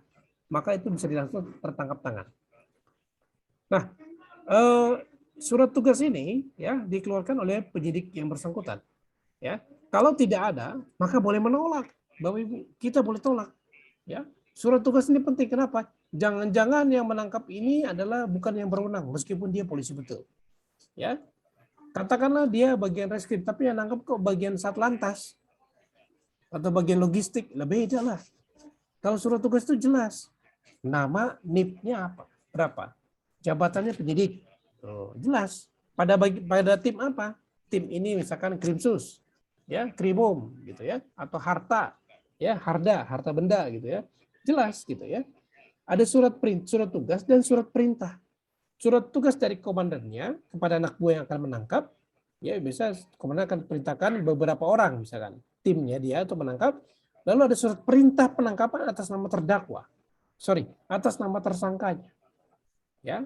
maka itu bisa langsung tertangkap tangan. Nah, surat tugas ini ya dikeluarkan oleh penyidik yang bersangkutan. Ya, kalau tidak ada, maka boleh menolak. Bapak Ibu, kita boleh tolak. Ya, surat tugas ini penting. Kenapa? Jangan-jangan yang menangkap ini adalah bukan yang berwenang, meskipun dia polisi betul. Ya, katakanlah dia bagian reskrim, tapi yang nangkap kok bagian Satlantas atau bagian logistik, lebih beda lah. Kalau surat tugas itu jelas. Nama, NIP-nya apa? Berapa? Jabatannya penyidik. Oh, jelas. Pada tim apa? Tim ini misalkan Krimsus, ya, Krimum gitu ya, atau harta, ya, harta benda gitu ya. Jelas gitu ya. Ada surat tugas dan surat perintah. Surat tugas dari komandannya kepada anak buah yang akan menangkap, ya bisa komandan akan perintahkan beberapa orang misalkan timnya dia untuk menangkap. Lalu ada surat perintah penangkapan atas nama terdakwa. Atas nama tersangkanya. Ya.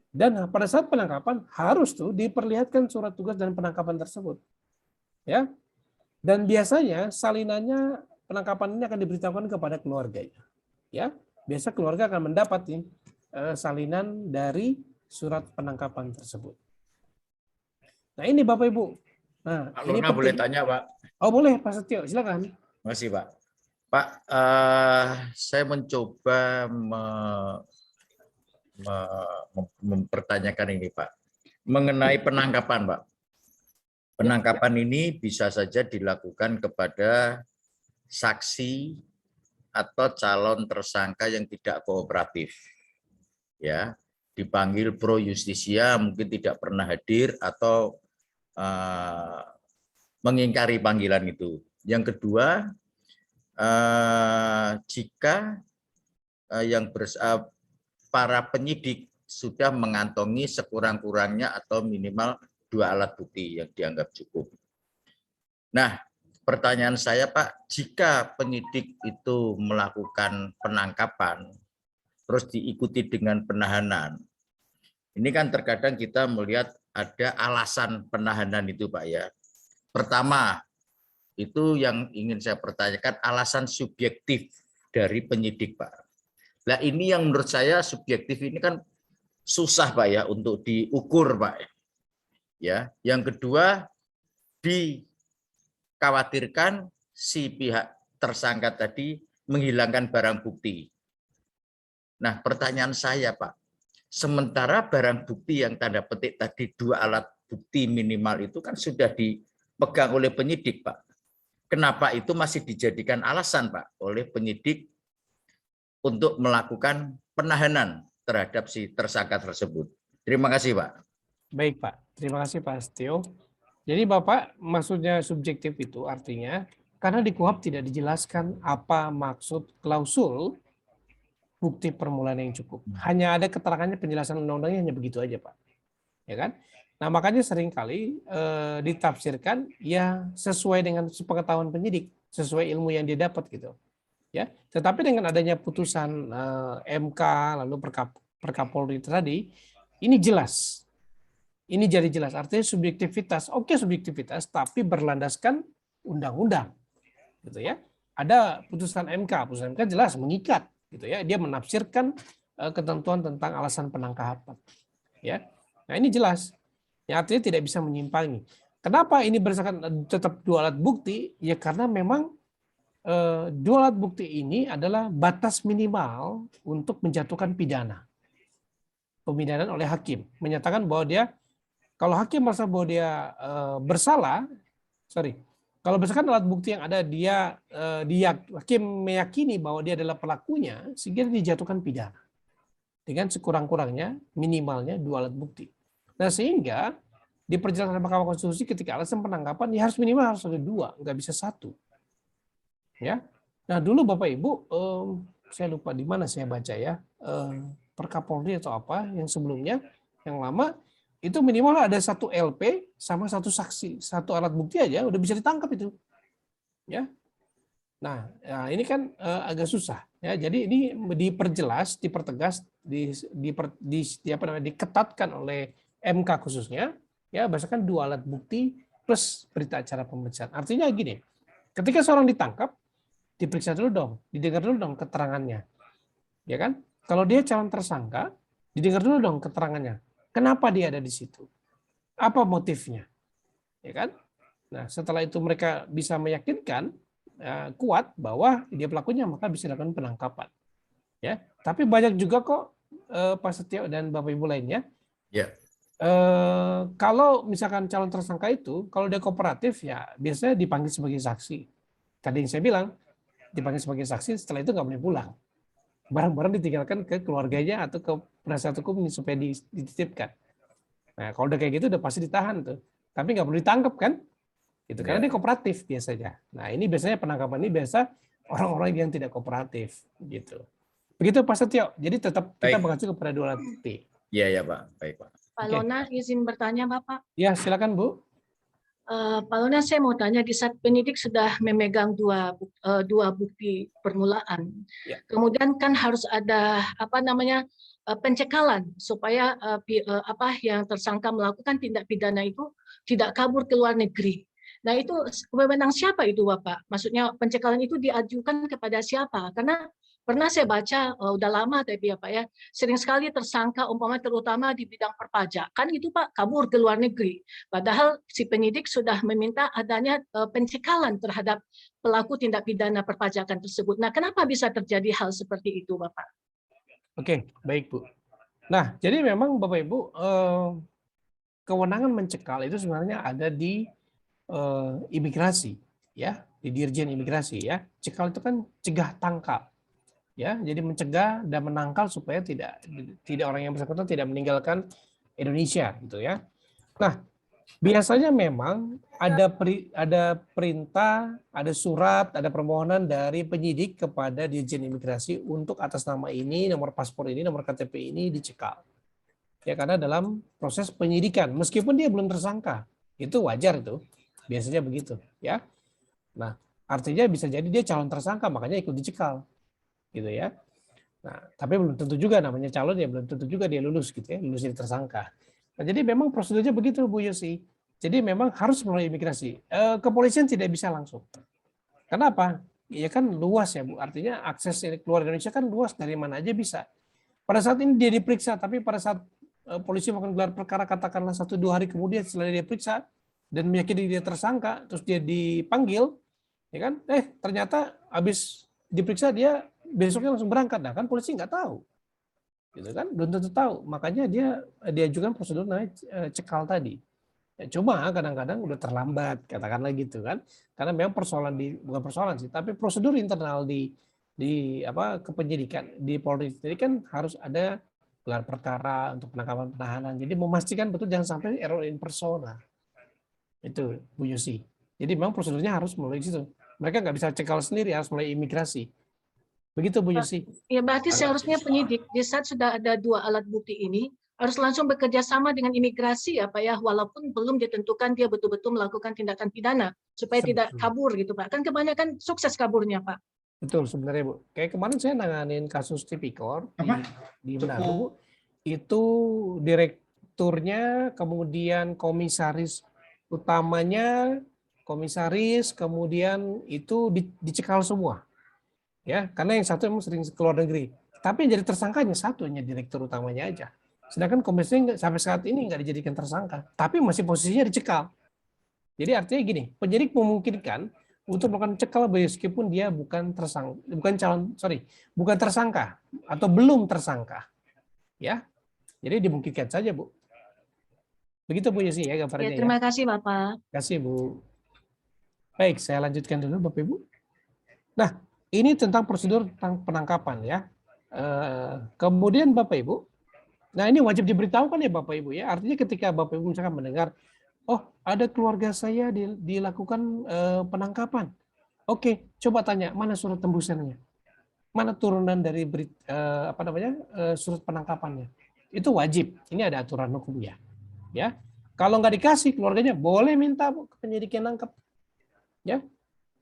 Dan pada saat penangkapan harus tuh diperlihatkan surat tugas dan penangkapan tersebut. Ya. Dan biasanya salinannya penangkapan ini akan diberitahukan kepada keluarganya. Ya. Biasa keluarga akan mendapat salinan dari surat penangkapan tersebut. Nah, ini Bapak Ibu. Nah, Pak ini Lurna boleh tanya, Pak? Oh, boleh, Pak Setio. Silakan. Terima kasih, Pak. Pak, saya mencoba mempertanyakan ini, Pak. Mengenai penangkapan, Pak. Penangkapan ini bisa saja dilakukan kepada saksi atau calon tersangka yang tidak kooperatif. Ya, dipanggil pro justisia, mungkin tidak pernah hadir atau mengingkari panggilan itu. Yang kedua, jika para penyidik sudah mengantongi sekurang-kurangnya atau minimal 2 alat bukti yang dianggap cukup. Nah, pertanyaan saya, Pak, jika penyidik itu melakukan penangkapan, terus diikuti dengan penahanan, ini kan terkadang kita melihat ada alasan penahanan itu, Pak ya. Pertama, itu yang ingin saya pertanyakan, alasan subjektif dari penyidik, Pak. Nah, ini yang menurut saya subjektif ini kan susah, Pak ya, untuk diukur, Pak. Ya, yang kedua, dikhawatirkan si pihak tersangka tadi menghilangkan barang bukti. Nah, pertanyaan saya, Pak, sementara barang bukti yang tanda petik tadi 2 alat bukti minimal itu kan sudah dipegang oleh penyidik, Pak. Kenapa itu masih dijadikan alasan, Pak, oleh penyidik untuk melakukan penahanan terhadap si tersangka tersebut? Terima kasih, Pak. Baik, Pak. Terima kasih, Pak Setio. Jadi, Bapak, maksudnya subjektif itu artinya karena di KUHP tidak dijelaskan apa maksud klausul bukti permulaan yang cukup. Hanya ada keterangannya, penjelasan undang-undangnya hanya begitu aja, Pak. Ya kan? Nah, makanya seringkali ditafsirkan ya sesuai dengan sepengetahuan penyidik, sesuai ilmu yang dia dapat gitu. Ya. Tetapi dengan adanya putusan MK lalu Perkapolri tadi, ini jelas. Ini jadi jelas, artinya subjektivitas, oke subjektivitas, tapi berlandaskan undang-undang, gitu ya. Ada putusan putusan MK jelas mengikat, gitu ya. Dia menafsirkan ketentuan tentang alasan penangkapan, ya. Nah ini jelas, ya, artinya tidak bisa menyimpangi. Kenapa ini berdasarkan tetap 2 alat bukti? Ya karena memang 2 alat bukti ini adalah batas minimal untuk menjatuhkan pidana. Pemindahan oleh hakim, menyatakan bahwa dia, kalau hakim merasa bahwa dia kalau berdasarkan alat bukti yang ada, hakim meyakini bahwa dia adalah pelakunya, sehingga dijatuhkan pidana dengan sekurang-kurangnya minimalnya 2 alat bukti. Nah sehingga di perjalanan Mahkamah Konstitusi ketika alasan penangkapan ya harus minimal harus ada 2, nggak bisa 1. Ya. Nah dulu Bapak Ibu, saya lupa di mana saya baca ya, Perkapolri atau apa yang sebelumnya, yang lama, itu minimal ada 1 LP sama 1 saksi, 1 alat bukti aja udah bisa ditangkap itu, ya. Nah, ya ini kan agak susah, ya. Jadi ini diperjelas, dipertegas, diketatkan oleh MK khususnya, ya, berdasarkan 2 alat bukti plus berita acara pemeriksaan. Artinya gini, ketika seorang ditangkap, diperiksa dulu dong, didengar dulu dong keterangannya, ya kan? Kalau dia calon tersangka, didengar dulu dong keterangannya. Kenapa dia ada di situ? Apa motifnya? Ya kan? Nah, setelah itu mereka bisa meyakinkan kuat bahwa dia pelakunya, maka bisa dilakukan penangkapan. Ya, tapi banyak juga kok Pak Setio dan Bapak Ibu lainnya. Ya. Kalau misalkan calon tersangka itu, kalau dia kooperatif ya biasanya dipanggil sebagai saksi. Tadi yang saya bilang, dipanggil sebagai saksi, setelah itu nggak boleh pulang. Barang-barang ditinggalkan ke keluarganya atau ke penasihat hukum supaya dititipkan. Nah, kalau udah kayak gitu udah pasti ditahan tuh. Tapi nggak perlu ditangkap kan? Gitu. Karena dia kooperatif biasanya. Nah, ini biasanya penangkapan ini biasa orang-orang yang tidak kooperatif gitu. Begitu Pak Setio. Jadi tetap kita mengacu kepada 2 alat bukti. Iya ya Pak. Baik Pak. Pak Lona izin bertanya Bapak. Ya, silakan Bu. Pak Lona, saya mau tanya, di saat penyidik sudah memegang dua bukti permulaan, Ya. kemudian kan harus ada pencekalan supaya yang tersangka melakukan tindak pidana itu tidak kabur ke luar negeri. Nah itu wewenang siapa itu Bapak? Maksudnya pencekalan itu diajukan kepada siapa? Karena pernah saya baca, udah lama tapi ya Pak ya, sering sekali tersangka umpama terutama di bidang perpajakan itu Pak kabur ke luar negeri. Padahal si penyidik sudah meminta adanya pencekalan terhadap pelaku tindak pidana perpajakan tersebut. Nah kenapa bisa terjadi hal seperti itu Bapak? Oke, baik Bu. Nah jadi memang Bapak Ibu, kewenangan mencekal itu sebenarnya ada di imigrasi, ya, di Dirjen Imigrasi ya. Cekal itu kan cegah tangkal. Ya, jadi mencegah dan menangkal supaya tidak orang yang bersangkutan tidak meninggalkan Indonesia gitu ya. Nah, biasanya memang ada perintah, ada surat, ada permohonan dari penyidik kepada Dirjen Imigrasi untuk atas nama ini, nomor paspor ini, nomor KTP ini dicekal. Ya, karena dalam proses penyidikan, meskipun dia belum tersangka, itu wajar itu, biasanya begitu ya. Nah, artinya bisa jadi dia calon tersangka, makanya ikut dicekal. Gitu ya. Nah, tapi belum tentu juga namanya calon ya, belum tentu juga dia lulus gitu ya, lulus jadi tersangka. Nah, jadi memang prosedurnya begitu Bu Yosi. Jadi memang harus melalui imigrasi. Kepolisian tidak bisa langsung. Kenapa? Ya kan luas ya Bu. Artinya akses keluar Indonesia kan luas, dari mana aja bisa. Pada saat ini dia diperiksa, tapi pada saat polisi melakukan gelar perkara katakanlah 1-2 hari kemudian setelah dia diperiksa dan meyakini dia tersangka, terus dia dipanggil, ya kan? Ternyata habis diperiksa dia besoknya langsung berangkat, nah kan polisi nggak tahu, gitu kan, belum tentu tahu, makanya dia diajukan prosedur namanya cekal tadi. Ya, cuma kadang-kadang udah terlambat, katakanlah gitu kan, karena memang bukan persoalan sih, tapi prosedur internal di kepenyidikan di Polri jadi kan harus ada gelar perkara untuk penangkapan penahanan, jadi memastikan betul jangan sampai error in persona, itu Bu Yusi. Jadi memang prosedurnya harus melalui situ. Mereka nggak bisa cekal sendiri, harus melalui imigrasi. Begitu Bu Yusi. Ya berarti seharusnya penyidik di saat sudah ada 2 alat bukti ini harus langsung bekerja sama dengan imigrasi ya Pak ya, walaupun belum ditentukan dia betul-betul melakukan tindakan pidana supaya tidak kabur gitu Pak. Kan kebanyakan sukses kaburnya Pak. Betul sebenarnya Bu. Kayak kemarin saya nanganin kasus tipikor di Manado Bu. itu direkturnya, kemudian komisaris utamanya, komisaris, kemudian itu dicekal semua. Ya, karena yang satu emang sering keluar negeri. Tapi yang jadi tersangkanya satu, hanya direktur utamanya aja. Sedangkan komisaris sampai saat ini nggak dijadikan tersangka, tapi masih posisinya dicekal. Jadi artinya gini, penyidik memungkinkan untuk melakukan cekal meskipun dia bukan tersangka, bukan tersangka atau belum tersangka. Ya. Jadi dimungkinkan saja, Bu. Begitu Bu Yesi ya gambarnya. Terima kasih Bapak. Terima kasih Bu. Baik, saya lanjutkan dulu Bapak Ibu. Nah, ini tentang prosedur tentang penangkapan ya. Kemudian Bapak Ibu, nah ini wajib diberitahukan ya Bapak Ibu ya. Artinya ketika Bapak Ibu misalkan mendengar, oh ada keluarga saya dilakukan penangkapan. Oke, coba tanya mana surat tembusannya, mana turunan dari surat penangkapannya. Itu wajib. Ini ada aturan hukumnya. Ya, kalau nggak dikasih keluarganya boleh minta ke penyidik yang nangkep. Ya,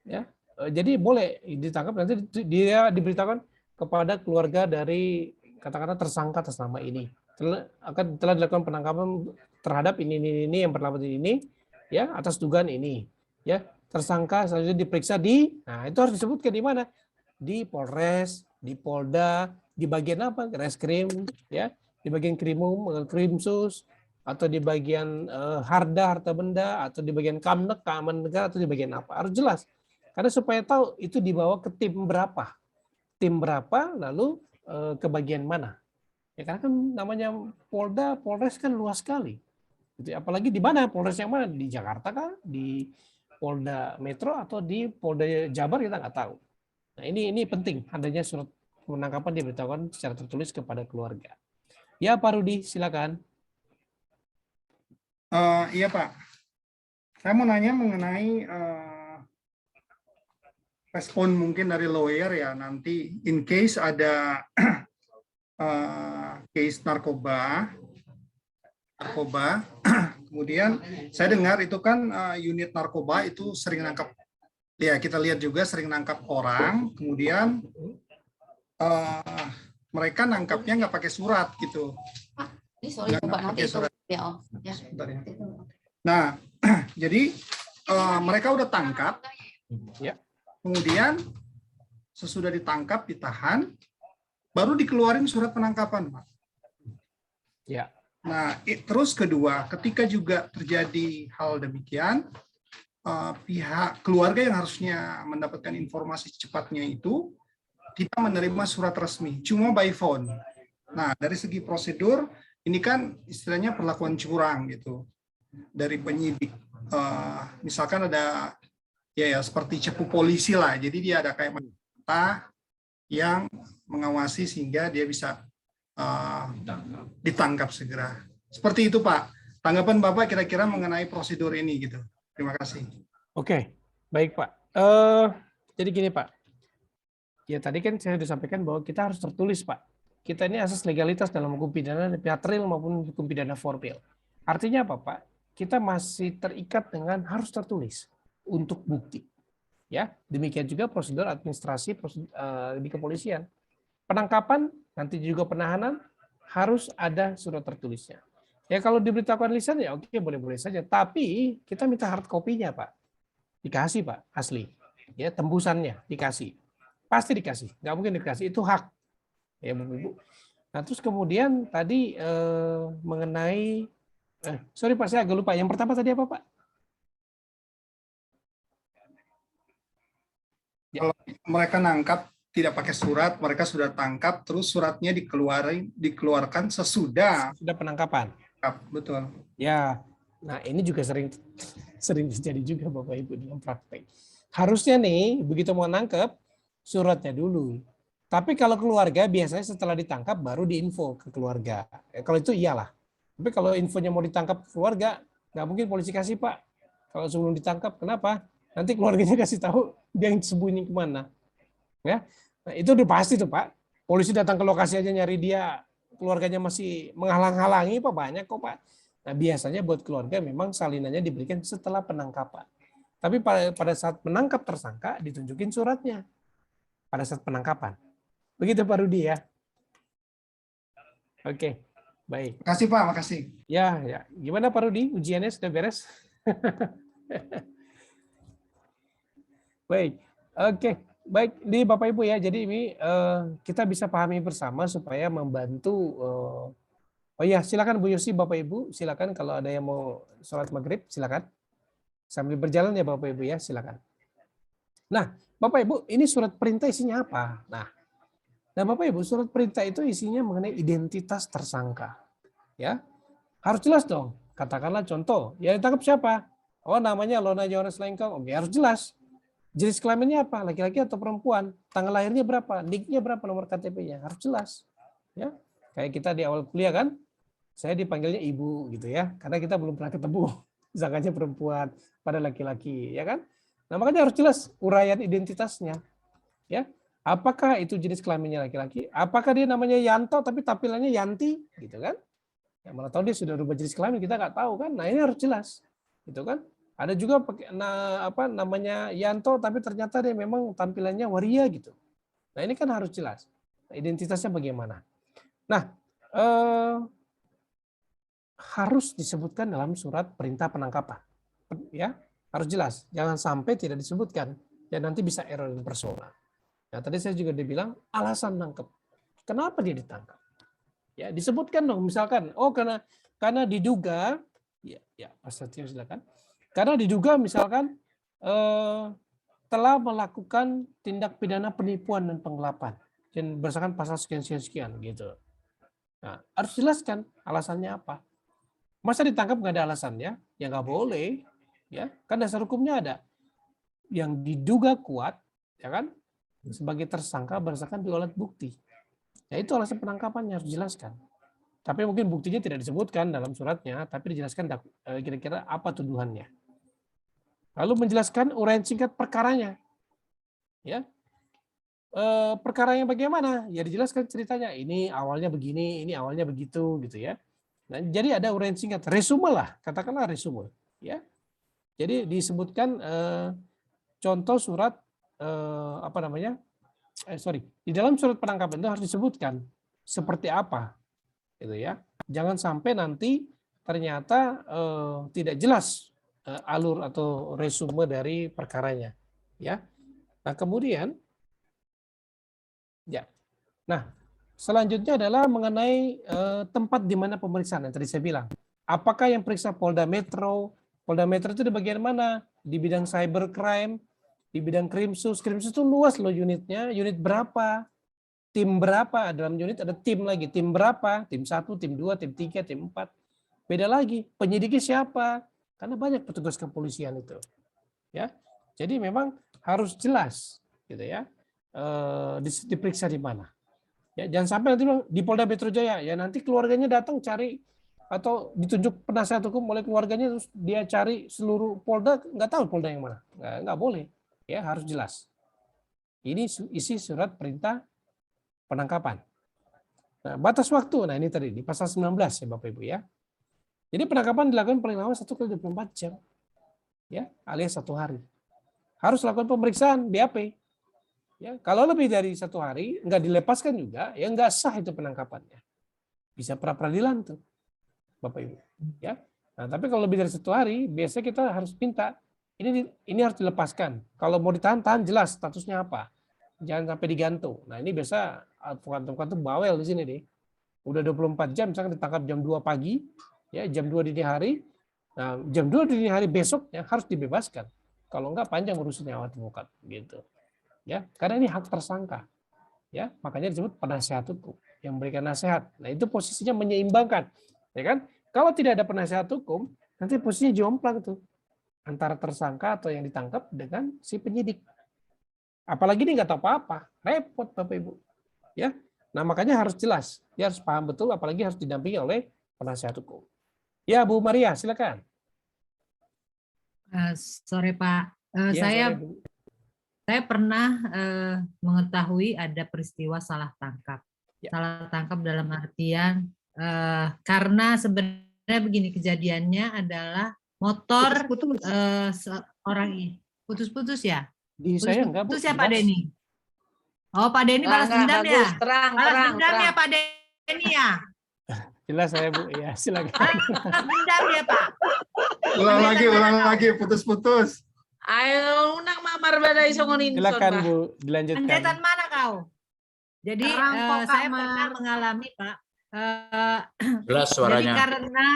ya. Jadi boleh ditangkap, nanti dia diberitakan kepada keluarga dari katakanlah tersangka atas nama ini. Telah dilakukan penangkapan terhadap ini yang bernama ini, ya atas dugaan ini. Ya, tersangka selanjutnya diperiksa nah itu harus disebutkan di mana? Di Polres, di Polda, di bagian apa? Reskrim, ya. Di bagian Krimsus, atau di bagian harta benda, atau di bagian Kamnek, keamanan negara, atau di bagian apa. Harus jelas. Karena supaya tahu itu dibawa ke tim berapa. Tim berapa, lalu ke bagian mana. Ya karena kan namanya Polda, Polres kan luas sekali. Apalagi di mana, Polres yang mana? Di Jakarta kah? Di Polda Metro, atau di Polda Jabar, kita nggak tahu. Nah ini penting, adanya surat penangkapan diberitahukan secara tertulis kepada keluarga. Ya Pak Rudi, silakan. Iya Pak, saya mau nanya mengenai respon mungkin dari lawyer ya nanti in case ada case narkoba, kemudian saya dengar itu kan unit narkoba itu sering nangkap, ya kita lihat juga sering nangkap orang, kemudian mereka nangkapnya nggak pakai surat gitu. Nah, jadi mereka udah tangkap, kemudian sesudah ditangkap, ditahan, baru dikeluarin surat penangkapan, Pak. Ya. Nah, terus kedua, ketika juga terjadi hal demikian, pihak keluarga yang harusnya mendapatkan informasi secepatnya itu tidak menerima surat resmi, cuma by phone. Nah, dari segi prosedur, ini kan istilahnya perlakuan curang gitu dari penyidik. Misalkan ada ya seperti cepu polisi lah, jadi dia ada kayak mata yang mengawasi sehingga dia bisa ditangkap segera. Seperti itu Pak. Tanggapan Bapak kira-kira mengenai prosedur ini gitu. Terima kasih. Oke, baik Pak. Jadi gini Pak. Ya tadi kan saya sudah sampaikan bahwa kita harus tertulis Pak. Kita ini asas legalitas dalam hukum pidana material maupun hukum pidana formil. Artinya apa Pak? Kita masih terikat dengan harus tertulis untuk bukti. Ya, demikian juga prosedur administrasi di kepolisian. Penangkapan nanti juga penahanan harus ada surat tertulisnya. Ya kalau diberitahukan lisan ya oke boleh-boleh saja. Tapi kita minta hard copy-nya Pak. Dikasih Pak asli. Ya tembusannya dikasih. Pasti dikasih. Nggak mungkin dikasih, itu hak. Ya Bapak Ibu. Nah terus kemudian tadi mengenai sorry Pak saya agak lupa. Yang pertama tadi apa Pak? Ya. Kalau mereka nangkap tidak pakai surat, mereka sudah tangkap, terus suratnya dikeluarkan sesudah penangkapan. Betul. Ya, nah ini juga sering terjadi juga Bapak Ibu dalam praktek. Harusnya nih begitu mau nangkep suratnya dulu. Tapi kalau keluarga biasanya setelah ditangkap baru diinfo ke keluarga. Kalau itu iyalah. Tapi kalau infonya mau ditangkap keluarga, nggak mungkin polisi kasih Pak. Kalau sebelum ditangkap, kenapa? Nanti keluarganya kasih tahu dia yang sembunyi kemana. Ya, nah, itu udah pasti tuh Pak. Polisi datang ke lokasi aja nyari dia, keluarganya masih menghalang-halangi Pak, banyak kok Pak. Nah biasanya buat keluarga memang salinannya diberikan setelah penangkapan. Tapi pada saat menangkap tersangka ditunjukin suratnya pada saat penangkapan. Begitu Pak Rudi ya. Oke. Baik. Makasih Pak, makasih. Ya, ya. Gimana Pak Rudi? Ujiannya sudah beres? Baik. Oke. Baik, di Bapak Ibu ya. Jadi ini kita bisa pahami bersama supaya membantu. Oh ya, silakan Bu Yusi, Bapak Ibu, silakan kalau ada yang mau sholat maghrib, silakan. Sambil berjalan ya Bapak Ibu ya, silakan. Nah, Bapak Ibu, ini surat perintah isinya apa? Nah, Bapak Ibu, surat perintah itu isinya mengenai identitas tersangka. Ya, harus jelas dong. Katakanlah contoh, ya ditangkap siapa? Oh, namanya Lona Johannes Lengkong. Oke, harus jelas. Jenis kelaminnya apa? Laki-laki atau perempuan? Tanggal lahirnya berapa? NIK-nya berapa? Nomor KTP-nya? Harus jelas. Ya, kayak kita di awal kuliah kan, saya dipanggilnya ibu gitu ya, karena kita belum pernah ketemu. Misalkannya perempuan pada laki-laki, ya kan? Nah, makanya harus jelas uraian identitasnya. Ya, apakah itu jenis kelaminnya laki-laki? Apakah dia namanya Yanto tapi tampilannya Yanti, gitu kan? Ya, malah tahu dia sudah berubah jenis kelamin, kita nggak tahu kan? Nah, ini harus jelas, gitu kan? Ada juga namanya Yanto tapi ternyata dia memang tampilannya waria gitu. Nah, ini kan harus jelas. Nah, identitasnya bagaimana? Nah, harus disebutkan dalam surat perintah penangkapan. Ya, harus jelas. Jangan sampai tidak disebutkan. Ya nanti bisa error personal. Nah, tadi saya juga dibilang alasan tangkap. Kenapa dia ditangkap? Ya, disebutkan dong, misalkan, oh karena diduga, ya Pak Satrio silakan. Karena diduga misalkan telah melakukan tindak pidana penipuan dan penggelapan dan berdasarkan pasal sekian gitu. Nah, harus jelaskan alasannya apa. Masa ditangkap nggak ada alasannya? Ya nggak boleh, ya kan dasar hukumnya ada. Yang diduga kuat, ya kan, sebagai tersangka berdasarkan dua alat bukti. Ya itu alasan penangkapannya harus dijelaskan. Tapi mungkin buktinya tidak disebutkan dalam suratnya, tapi dijelaskan kira-kira apa tuduhannya. Lalu menjelaskan uraian singkat perkaranya. Ya. Perkaranya bagaimana? Ya dijelaskan ceritanya. Ini awalnya begini, ini awalnya begitu gitu ya. Nah, jadi ada uraian singkat, resume lah, katakanlah resume, ya. Jadi disebutkan contoh surat di dalam surat penangkapan itu harus disebutkan seperti apa, gitu ya. Jangan sampai nanti ternyata tidak jelas alur atau resume dari perkaranya, ya. Nah kemudian, ya, nah selanjutnya adalah mengenai tempat di mana pemeriksaan yang tadi saya bilang. Apakah yang periksa Polda Metro? Polda Metro itu di bagian mana? Di bidang cybercrime, di bidang Krimsus. Krimsus itu luas loh unitnya. Unit berapa? Tim berapa? Dalam unit ada tim lagi. Tim berapa? Tim 1, tim 2, tim 3, tim 4. Beda lagi. Penyidiknya siapa? Karena banyak petugas kepolisian itu. Ya. Jadi memang harus jelas gitu ya. Diperiksa di mana. Ya, jangan sampai nanti di Polda Metro Jaya ya nanti keluarganya datang cari atau ditunjuk penasihat hukum oleh keluarganya terus dia cari seluruh Polda nggak tahu Polda yang mana, nggak boleh ya, harus jelas. Ini isi surat perintah penangkapan. Nah, batas waktu, nah ini tadi di pasal 19 ya Bapak Ibu ya. Jadi penangkapan dilakukan paling lama 1 kali 24 jam ya alias 1 hari. Harus lakukan pemeriksaan BAP. Ya, kalau lebih dari 1 hari nggak dilepaskan juga, ya nggak sah itu penangkapannya. Bisa pra peradilan tuh, Bapak Ibu. Ya, nah tapi kalau lebih dari 1 hari, biasanya kita harus minta ini harus dilepaskan. Kalau mau ditahan, tahan jelas statusnya apa. Jangan sampai digantung. Nah ini biasa advokat-advokat tuh bawel di sini deh. Udah 24 jam, misalkan ditangkap jam 2 pagi, ya jam 2 dini hari. Nah jam 2 dini hari besok ya harus dibebaskan. Kalau enggak panjang urusannya advokat gitu. Ya, karena ini hak tersangka. Ya, makanya disebut penasihat hukum yang memberikan nasihat. Nah, itu posisinya menyeimbangkan, ya kan? Kalau tidak ada penasihat hukum, nanti posisinya jomplang tuh antara tersangka atau yang ditangkap dengan si penyidik. Apalagi ini nggak tahu apa-apa, repot Bapak Ibu. Ya, nah makanya harus jelas, dia harus paham betul, apalagi harus didampingi oleh penasihat hukum. Ya, Bu Maria, silakan. Sore Pak, Ya, saya pernah mengetahui ada peristiwa salah tangkap. Ya. Salah tangkap dalam artian karena sebenarnya begini kejadiannya adalah motor seorang ini putus-putus ya. Di saya enggak, Bu. Putus ya Pak Denny. Oh Pak Denny balas dendam ya. Terang. Balas dendam ya Pak Denny ya. Jelas saya Bu, ya silakan. Dendam ya Pak. Ulang lagi, putus-putus. Ayo unang mamar badai songonin. Silakan Bu, dilanjutkan. Pendetan mana kau? Jadi saya pernah mengalami Pak. Jelas Jadi suaranya. karena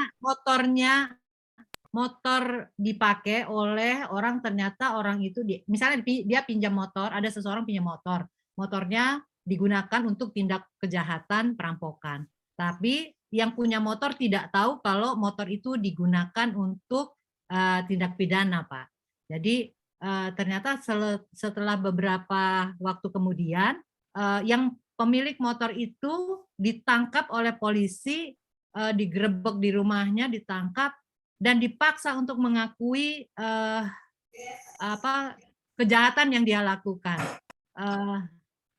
motor dipakai oleh orang, ternyata orang itu misalnya dia pinjam motor, ada seseorang pinjam motor, motornya digunakan untuk tindak kejahatan perampokan. Tapi yang punya motor tidak tahu kalau motor itu digunakan untuk tindak pidana, Pak. Jadi ternyata setelah beberapa waktu kemudian yang pemilik motor itu ditangkap oleh polisi, digerebek di rumahnya, ditangkap dan dipaksa untuk mengakui kejahatan yang dia lakukan.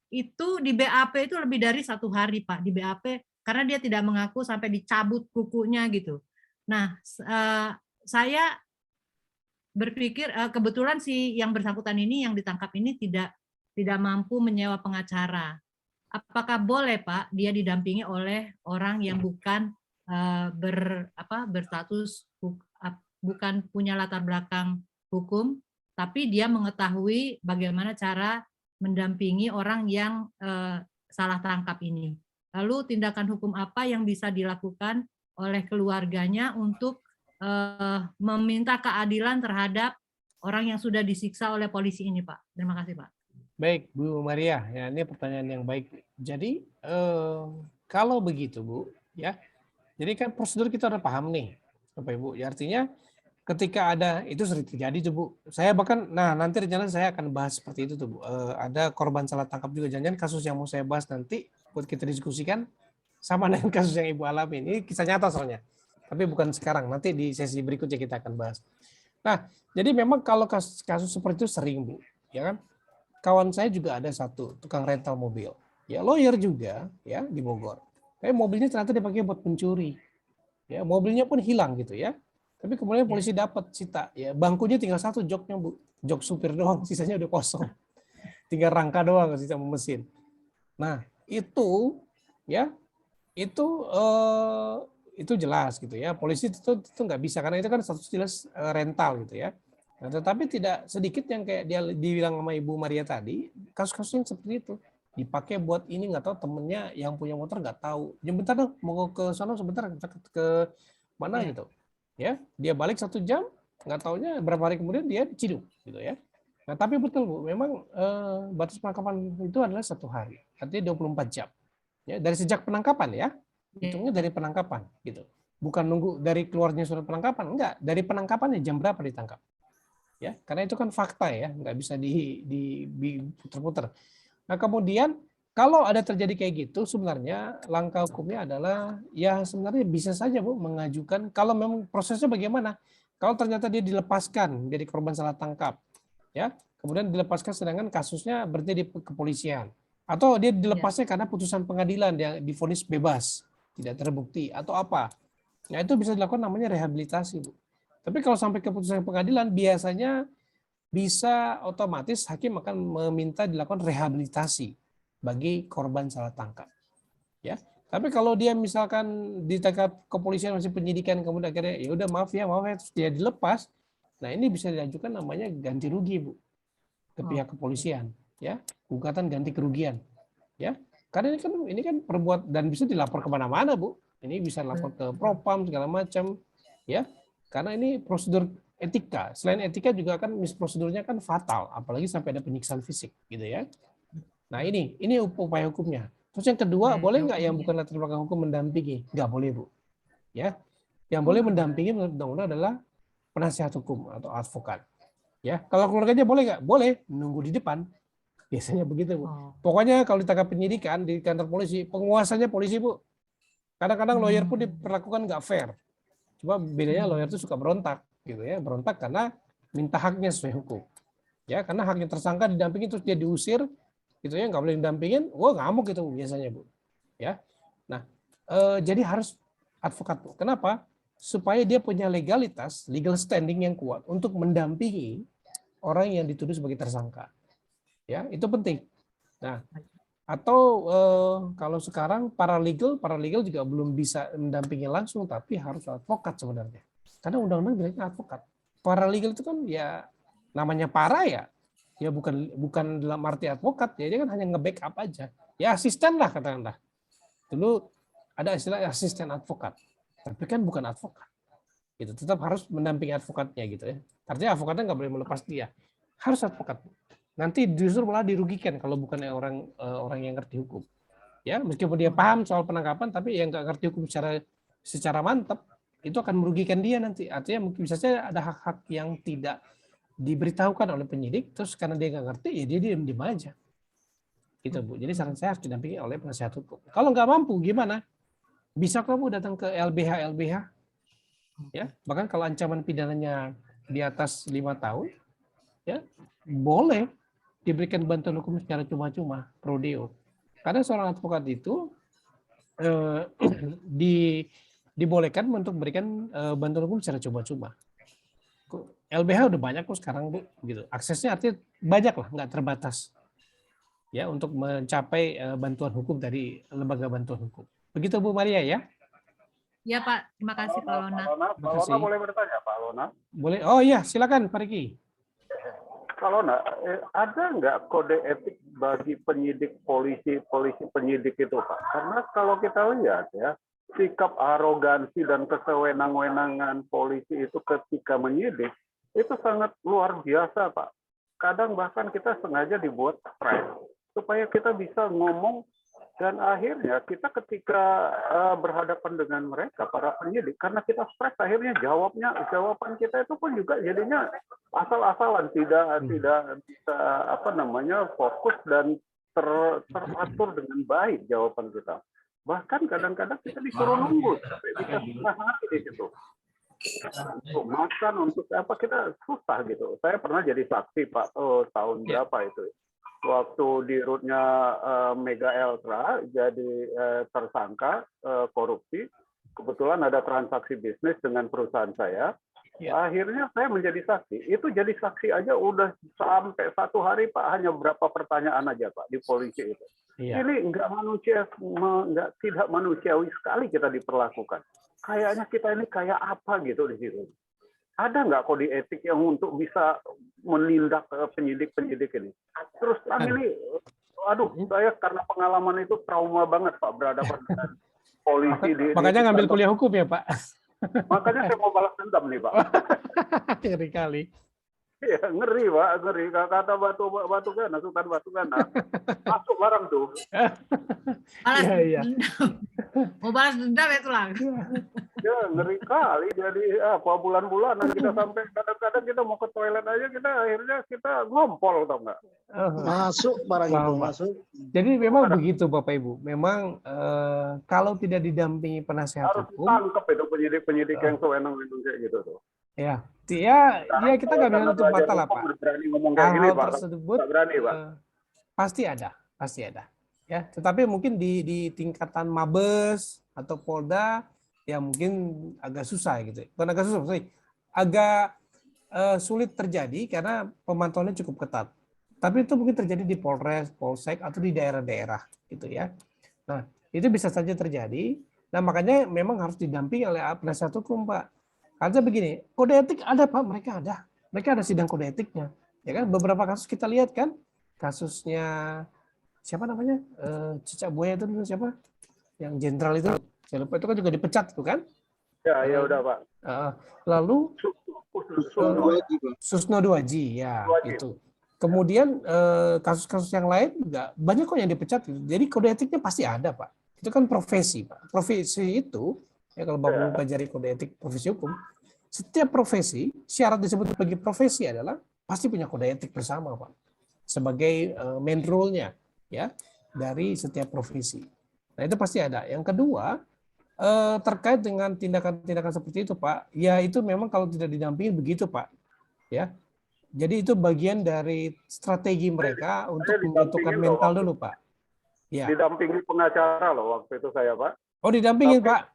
Itu di BAP itu lebih dari 1 hari Pak, di BAP, karena dia tidak mengaku sampai dicabut kukunya gitu. Nah, saya berpikir kebetulan si yang bersangkutan ini, yang ditangkap ini tidak mampu menyewa pengacara. Apakah boleh Pak dia didampingi oleh orang yang bukan berstatus, bukan punya latar belakang hukum, tapi dia mengetahui bagaimana cara mendampingi orang yang salah tangkap ini. Lalu tindakan hukum apa yang bisa dilakukan oleh keluarganya untuk meminta keadilan terhadap orang yang sudah disiksa oleh polisi ini, Pak? Terima kasih, Pak. Baik, Bu Maria, ya ini pertanyaan yang baik. Jadi kalau begitu, Bu, ya, jadi kan prosedur kita udah paham nih, Bapak Ibu. Ya, artinya ketika ada, itu sering terjadi tuh Bu. Saya bahkan, nanti rencana saya akan bahas seperti itu tuh Bu. Ada korban salah tangkap juga, jangan kasus yang mau saya bahas nanti buat kita diskusikan sama dengan kasus yang Ibu alami. Ini kisah nyata soalnya, tapi bukan sekarang. Nanti di sesi berikutnya kita akan bahas. Nah, jadi memang kalau kasus seperti itu sering Bu, ya kan? Kawan saya juga ada satu tukang rental mobil, ya lawyer juga, ya di Bogor. Tapi mobilnya ternyata dipakai buat pencuri, ya mobilnya pun hilang gitu ya. Tapi kemudian polisi dapat sita, ya bangkunya tinggal 1 joknya Bu, jok supir doang, sisanya udah kosong, tinggal rangka doang sisa mesin. Nah itu, ya itu jelas gitu ya. Polisi itu nggak bisa karena itu kan status jelas rental gitu ya. Nah, tetapi tidak sedikit yang kayak dia dibilang sama Ibu Maria tadi, kasus-kasus yang seperti itu dipakai buat ini, nggak tahu temennya yang punya motor nggak tahu, bentar dong mau ke sana sebentar ke mana gitu ya, dia balik 1 jam nggak taunya berapa hari kemudian dia diciduk gitu ya. Nah tapi betul Bu, memang batas penangkapan itu adalah 1 hari, artinya 24 jam ya, dari sejak penangkapan ya, hitungnya dari penangkapan gitu, bukan nunggu dari keluarnya surat penangkapan, enggak, dari penangkapannya jam berapa ditangkap. Ya, karena itu kan fakta ya, nggak bisa diputer-puter. Nah kemudian kalau ada terjadi kayak gitu, sebenarnya langkah hukumnya adalah ya sebenarnya bisa saja Bu mengajukan, kalau memang prosesnya bagaimana. Kalau ternyata dia dilepaskan dari korban salah tangkap, ya kemudian dilepaskan sedangkan kasusnya berarti di kepolisian, atau dia dilepasnya karena putusan pengadilan yang divonis bebas, tidak terbukti atau apa. Nah itu bisa dilakukan namanya rehabilitasi Bu. Tapi kalau sampai keputusan pengadilan, biasanya bisa otomatis hakim akan meminta dilakukan rehabilitasi bagi korban salah tangkap. Ya, tapi kalau dia misalkan ditangkap kepolisian masih penyidikan, kemudian akhirnya ya udah maaf ya, terus dia dilepas. Nah ini bisa diajukan namanya ganti rugi Bu ke pihak kepolisian, ya gugatan ganti kerugian, ya karena ini kan perbuat dan bisa dilapor kemana-mana Bu. Ini bisa lapor ke Propam segala macam, ya. Karena ini prosedur etika. Selain etika juga kan prosedurnya kan fatal, apalagi sampai ada penyiksaan fisik, gitu ya. Nah ini upaya hukumnya. Terus yang kedua, boleh nggak yang bukan latar belakang hukum mendampingi? Nggak boleh Bu. Ya, yang boleh mendampingi menurut undang-undang adalah penasihat hukum atau advokat. Ya, kalau keluarganya boleh nggak? Boleh, nunggu di depan. Biasanya begitu Bu. Pokoknya kalau ditangkap penyidikan di kantor polisi, penguasanya polisi Bu. Kadang-kadang lawyer pun diperlakukan nggak fair. Cuma bedanya lawyer itu suka berontak gitu ya, berontak karena minta haknya sesuai hukum. Ya, karena haknya tersangka didampingi terus dia diusir gitu ya, nggak boleh didampingin, ngamuk gitu biasanya Bu. Ya. Nah, jadi harus advokat Bu. Kenapa? Supaya dia punya legalitas, legal standing yang kuat untuk mendampingi orang yang dituduh sebagai tersangka. Ya, itu penting. Nah, Atau kalau sekarang paralegal juga belum bisa mendampingi langsung, tapi harus advokat sebenarnya. Karena undang-undang bilangnya advokat. Paralegal itu kan ya namanya para ya bukan dalam arti advokat, ya dia kan hanya nge-backup aja. Ya asisten lah katakanlah. Dulu ada istilah asisten advokat, tapi kan bukan advokat. Gitu, tetap harus mendampingi advokatnya gitu ya. Artinya advokatnya nggak boleh melepas dia, harus advokat. Nanti justru malah dirugikan kalau bukan orang yang ngerti hukum. Ya, meskipun dia paham soal penangkapan, tapi yang nggak ngerti hukum secara mantap, itu akan merugikan dia nanti. Artinya mungkin bisa saja ada hak-hak yang tidak diberitahukan oleh penyidik, terus karena dia nggak ngerti, ya dia diam aja. Gitu, Bu. Jadi saran saya harus didampingi oleh penasihat hukum. Kalau nggak mampu, gimana? Bisa kamu datang ke LBH, ya. Bahkan kalau ancaman pidananya di atas 5 tahun, ya boleh diberikan bantuan hukum secara cuma-cuma, pro deo. Karena seorang advokat itu dibolehkan untuk memberikan bantuan hukum secara cuma-cuma. LBH udah banyak kok sekarang, Bu, gitu. Aksesnya artinya banyak lah, nggak terbatas. Ya, untuk mencapai bantuan hukum dari lembaga bantuan hukum. Begitu Bu Maria ya? Ya Pak, terima kasih Pak Lona. Pak Lona boleh bertanya, Pak Lona? Boleh. Oh iya, silakan Pak Riki. Pak Lona, ada nggak kode etik bagi penyidik polisi penyidik itu, Pak? Karena kalau kita lihat ya, sikap arogansi dan kesewenang-wenangan polisi itu ketika menyidik itu sangat luar biasa, Pak. Kadang bahkan kita sengaja dibuat stres supaya kita bisa ngomong, dan akhirnya kita ketika berhadapan dengan mereka para penyidik, karena kita stres akhirnya jawaban kita itu pun juga jadinya asal-asalan, tidak bisa fokus dan teratur dengan baik jawaban kita. Bahkan kadang-kadang kita disuruh nunggu sampai bisa setengah hari di situ. Untuk makan, untuk apa, kita susah gitu. Saya pernah jadi saksi, Pak, tahun berapa itu? Waktu di rootnya Mega Eltra jadi tersangka korupsi, kebetulan ada transaksi bisnis dengan perusahaan saya. Akhirnya saya menjadi saksi. Itu jadi saksi aja udah sampai 1 hari, Pak, hanya berapa pertanyaan aja, Pak, di polisi itu. Ini tidak manusiawi sekali kita diperlakukan. Kayaknya kita ini kayak apa gitu di situ. Ada nggak kode etik yang untuk bisa menindak penyidik-penyidik ini? Terus ini, saya karena pengalaman itu trauma banget, Pak, berhadapan dengan polisi. Makanya ngambil kuliah hukum ya, Pak? Makanya saya mau balas dendam nih, Pak. Ngeri kali. Iya, ngeri, Pak, ngeri. Kata Batu Gana, Sultan Batu Gana, masuk barang tuh. Balas dendam. Mau balas dendam ya tulang. Ya, ngeri kali. Jadi bulan-bulanan kita sampai kadang-kadang kita mau ke toilet aja, akhirnya kita ngompol, tau nggak? Masuk barang itu, masuk. Jadi memang begitu, Bapak Ibu. Memang kalau tidak didampingi penasihat hukum, harus ditangkap itu penyidik-penyidik yang sewenang-wenang kayak gitu tuh. Ya, kita nggak bisa nutup mata lah, Pak. Hal tersebut pasti ada. Ya, tetapi mungkin di tingkatan Mabes atau Polda ya mungkin agak susah gitu. Bukan agak susah, agak sulit terjadi karena pemantauannya cukup ketat. Tapi itu mungkin terjadi di Polres, Polsek atau di daerah-daerah gitu ya. Nah, itu bisa saja terjadi. Nah, makanya memang harus didampingi oleh penasihat hukum, Pak. Karena begini, kode etik ada, Pak, mereka ada sidang kode etiknya, ya kan? Beberapa kasus kita lihat kan, kasusnya siapa namanya, Cicak Buaya itu dulu siapa, yang jenderal itu, saya lupa, itu kan juga dipecat tuh kan? Ya udah, Pak. Lalu Susno Duaji, ya itu. Kemudian kasus-kasus yang lain juga banyak kok yang dipecat. Jadi kode etiknya pasti ada, Pak. Itu kan profesi, Pak. Profesi itu ya, kalau Bapak mempelajari kode etik profesi hukum, setiap profesi, syarat disebut sebagai profesi adalah pasti punya kode etik bersama, Pak. Sebagai main rule-nya ya dari setiap profesi. Nah, itu pasti ada. Yang kedua, terkait dengan tindakan-tindakan seperti itu, Pak, ya itu memang kalau tidak didampingi begitu, Pak. Ya. Jadi itu bagian dari strategi mereka untuk membentukkan mental dulu, Pak. Ya. Didampingi pengacara loh waktu itu saya, Pak. Oh, didampingin, Pak.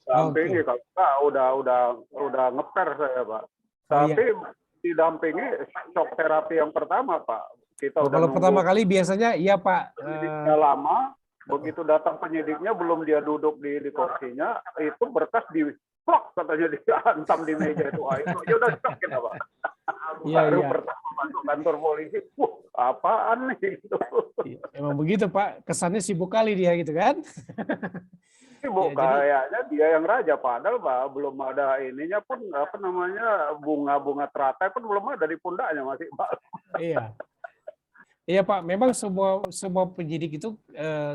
Dampingi, kalau udah ngeper saya, Pak. Tapi didampingi shock terapi yang pertama, Pak. Kita udah Kalau pertama nunggu kali biasanya iya Pak. penyidiknya lama, begitu datang penyidiknya belum dia duduk di kursinya, itu berkas di plok katanya dihantam di meja itu. Itu aja udah shock kita, Pak. Iya, Baru iya. pertama masuk kantor polisi, apaan nih itu? Emang begitu Pak, kesannya sibuk kali dia gitu kan. Sibuk, Ya, jadi kayaknya dia yang raja, padahal Pak belum ada ininya pun apa namanya bunga-bunga teratai pun belum ada di pundaknya masih Pak. iya. Iya Pak, memang semua penyidik itu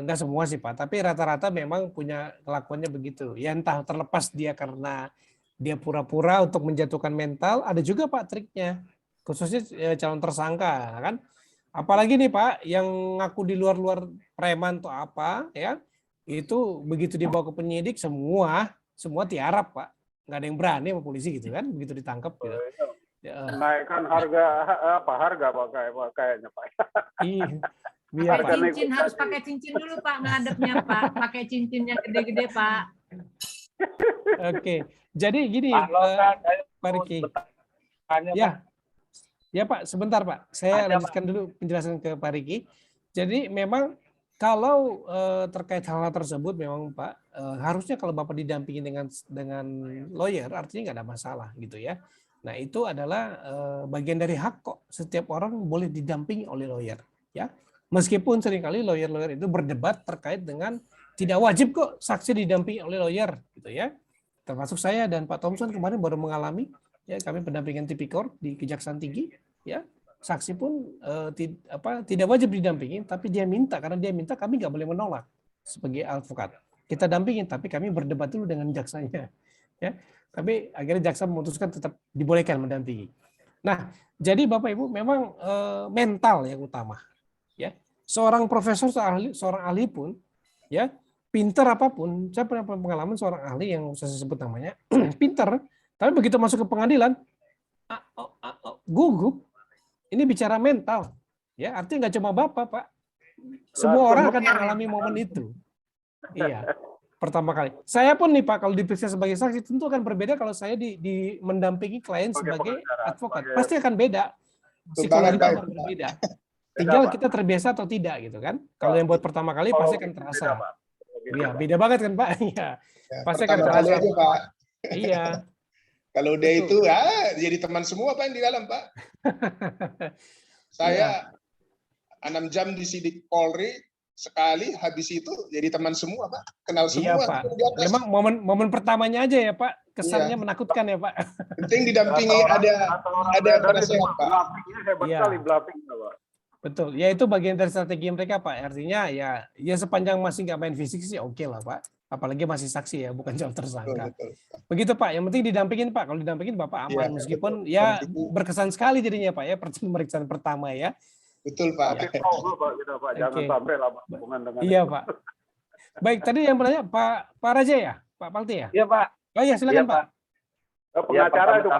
nggak semua sih Pak, tapi rata-rata memang punya kelakuannya begitu. Ya entah terlepas dia karena dia pura-pura untuk menjatuhkan mental, ada juga Pak triknya, khususnya calon tersangka kan. Apalagi nih Pak, yang ngaku di luar-luar preman atau apa ya, itu begitu dibawa ke penyidik semua tiarap Pak, nggak ada yang berani sama polisi gitu kan, begitu ditangkap gitu. Ya, Naikkan harga Pak kayaknya Pak. iya, iya Pakai Pak. cincin, harus pakai cincin dulu Pak ngadepnya Pak. Pakai cincin yang gede-gede Pak. Oke, jadi gini Pak Riki. Ya, ya Pak, sebentar Pak. Saya lanjutkan dulu penjelasan ke Pak Riki. Jadi memang kalau terkait hal-hal tersebut memang Pak harusnya kalau Bapak didampingi dengan lawyer artinya nggak ada masalah gitu ya. Nah itu adalah bagian dari hak kok, setiap orang boleh didampingi oleh lawyer ya. Meskipun seringkali lawyer-lawyer itu berdebat terkait dengan tidak wajib kok saksi didampingi oleh lawyer gitu ya. Termasuk saya dan Pak Thompson kemarin baru mengalami ya, kami pendampingan tipikor di Kejaksaan Tinggi ya. Saksi pun tidak wajib didampingi, tapi dia minta, karena dia minta kami nggak boleh menolak sebagai advokat. Kita dampingin, tapi kami berdebat dulu dengan jaksanya. Ya, tapi akhirnya jaksa memutuskan tetap dibolehkan mendampingi. Nah, jadi Bapak Ibu memang mental yang utama. Ya, seorang profesor, seorang ahli pun, ya pinter apapun, saya pernah pengalaman seorang ahli yang saya sebut namanya, pinter, tapi begitu masuk ke pengadilan, gugup. Ini bicara mental, ya artinya nggak cuma Bapak, Pak. Semua orang akan mengalami momen itu. Iya, pertama kali. Saya pun nih Pak, kalau diperiksa sebagai saksi tentu akan berbeda kalau saya di mendampingi klien sebagai advokat. Pasti akan beda. Psikologi itu akan berbeda. Tinggal kita terbiasa atau tidak gitu kan. Kalau yang buat pertama kali pasti akan terasa. Iya, beda banget kan Pak. Iya, pasti akan terasa. Iya. Kalau udah itu jadi teman semua Pak yang di dalam Pak. Saya 6 jam di sidik Polri, sekali habis itu jadi teman semua Pak. Kenal semua. Iya Pak. Memang momen pertamanya aja ya Pak, kesannya menakutkan ya Pak. Penting didampingi ada penasehat Pak. Iya. Betul. Ya itu bagian dari strategi mereka Pak. Artinya ya sepanjang masih nggak main fisik sih oke lah Pak. Apalagi masih saksi ya, bukan calon tersangka. Begitu Pak, yang penting didampingin Pak. Kalau didampingin Bapak aman, meskipun ya berkesan sekali jadinya Pak ya, pemeriksaan pertama ya. Betul Pak. Jangan sampai lama hubungan dengan iya Pak. Baik, tadi yang bertanya Pak Raja ya, Pak Palti ya. Iya Pak. Oh iya silakan Pak. Pengacara itu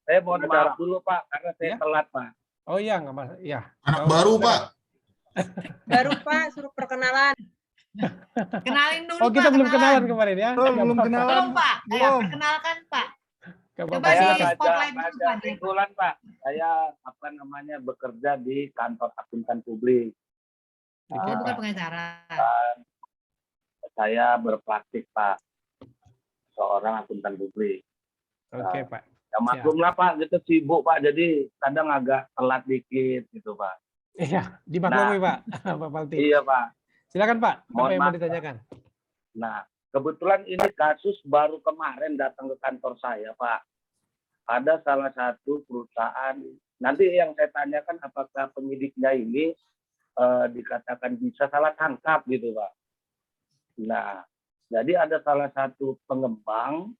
saya mohon maaf dulu Pak karena saya telat Pak. Oh iya nggak masalah. Ya. Anak baru Pak. Baru Pak, suruh perkenalan. Kenalin dulu Oh kita Pak, belum kenalan kemarin ya. Belum kenalan. Belum Pak. Ayo perkenalkan Pak. Coba Saya di spotlight dulu Pak. Kebetulan Pak, saya bekerja di kantor akuntan publik. Oh bukan pengacara. Saya berpraktik Pak, seorang akuntan publik. Oke Pak. Ya maklum lah Pak, gitu sibuk Pak, jadi kadang agak telat dikit gitu Pak. Iya, dimaklumi Pak, Pak Palti. Iya Pak. Silakan Pak, apa yang mau maaf. ditanyakan? Nah, kebetulan ini kasus baru kemarin datang ke kantor saya Pak. Ada salah satu perusahaan, nanti yang saya tanyakan apakah penyidiknya ini dikatakan bisa salah tangkap gitu Pak. Nah, jadi ada salah satu pengembang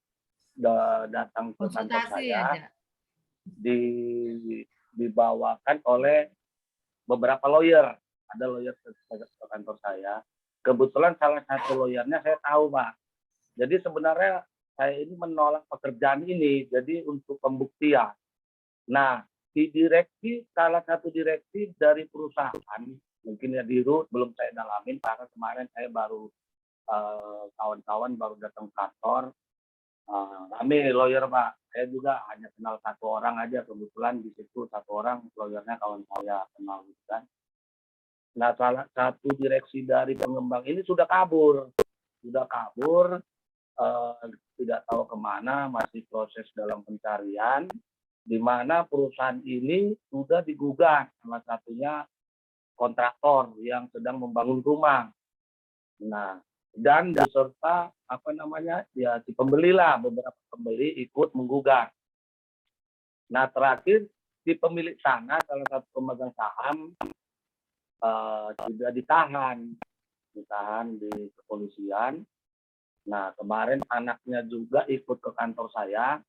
datang ke kantor saya, dibawakan oleh beberapa lawyer. Ada lawyer ke kantor saya. Kebetulan salah satu lawyernya saya tahu Pak. Jadi sebenarnya saya ini menolak pekerjaan ini, jadi untuk pembuktian. Nah, di direksi, salah satu direksi dari perusahaan, mungkin ya di root, belum saya dalamin karena kemarin saya baru kawan-kawan baru datang kantor. Kami lawyer Pak, saya juga hanya kenal satu orang aja, kebetulan di situ satu orang lawyernya kawan saya kenal gitu kan. Nah, salah satu direksi dari pengembang ini sudah kabur, tidak tahu kemana, masih proses dalam pencarian, di mana perusahaan ini sudah digugat, salah satunya kontraktor yang sedang membangun rumah. Nah, dan beserta si pembeli lah, beberapa pembeli ikut menggugat. Nah, terakhir si pemilik tanah, salah satu pemegang saham, sudah ditahan di kepolisian. Nah, kemarin anaknya juga ikut ke kantor saya,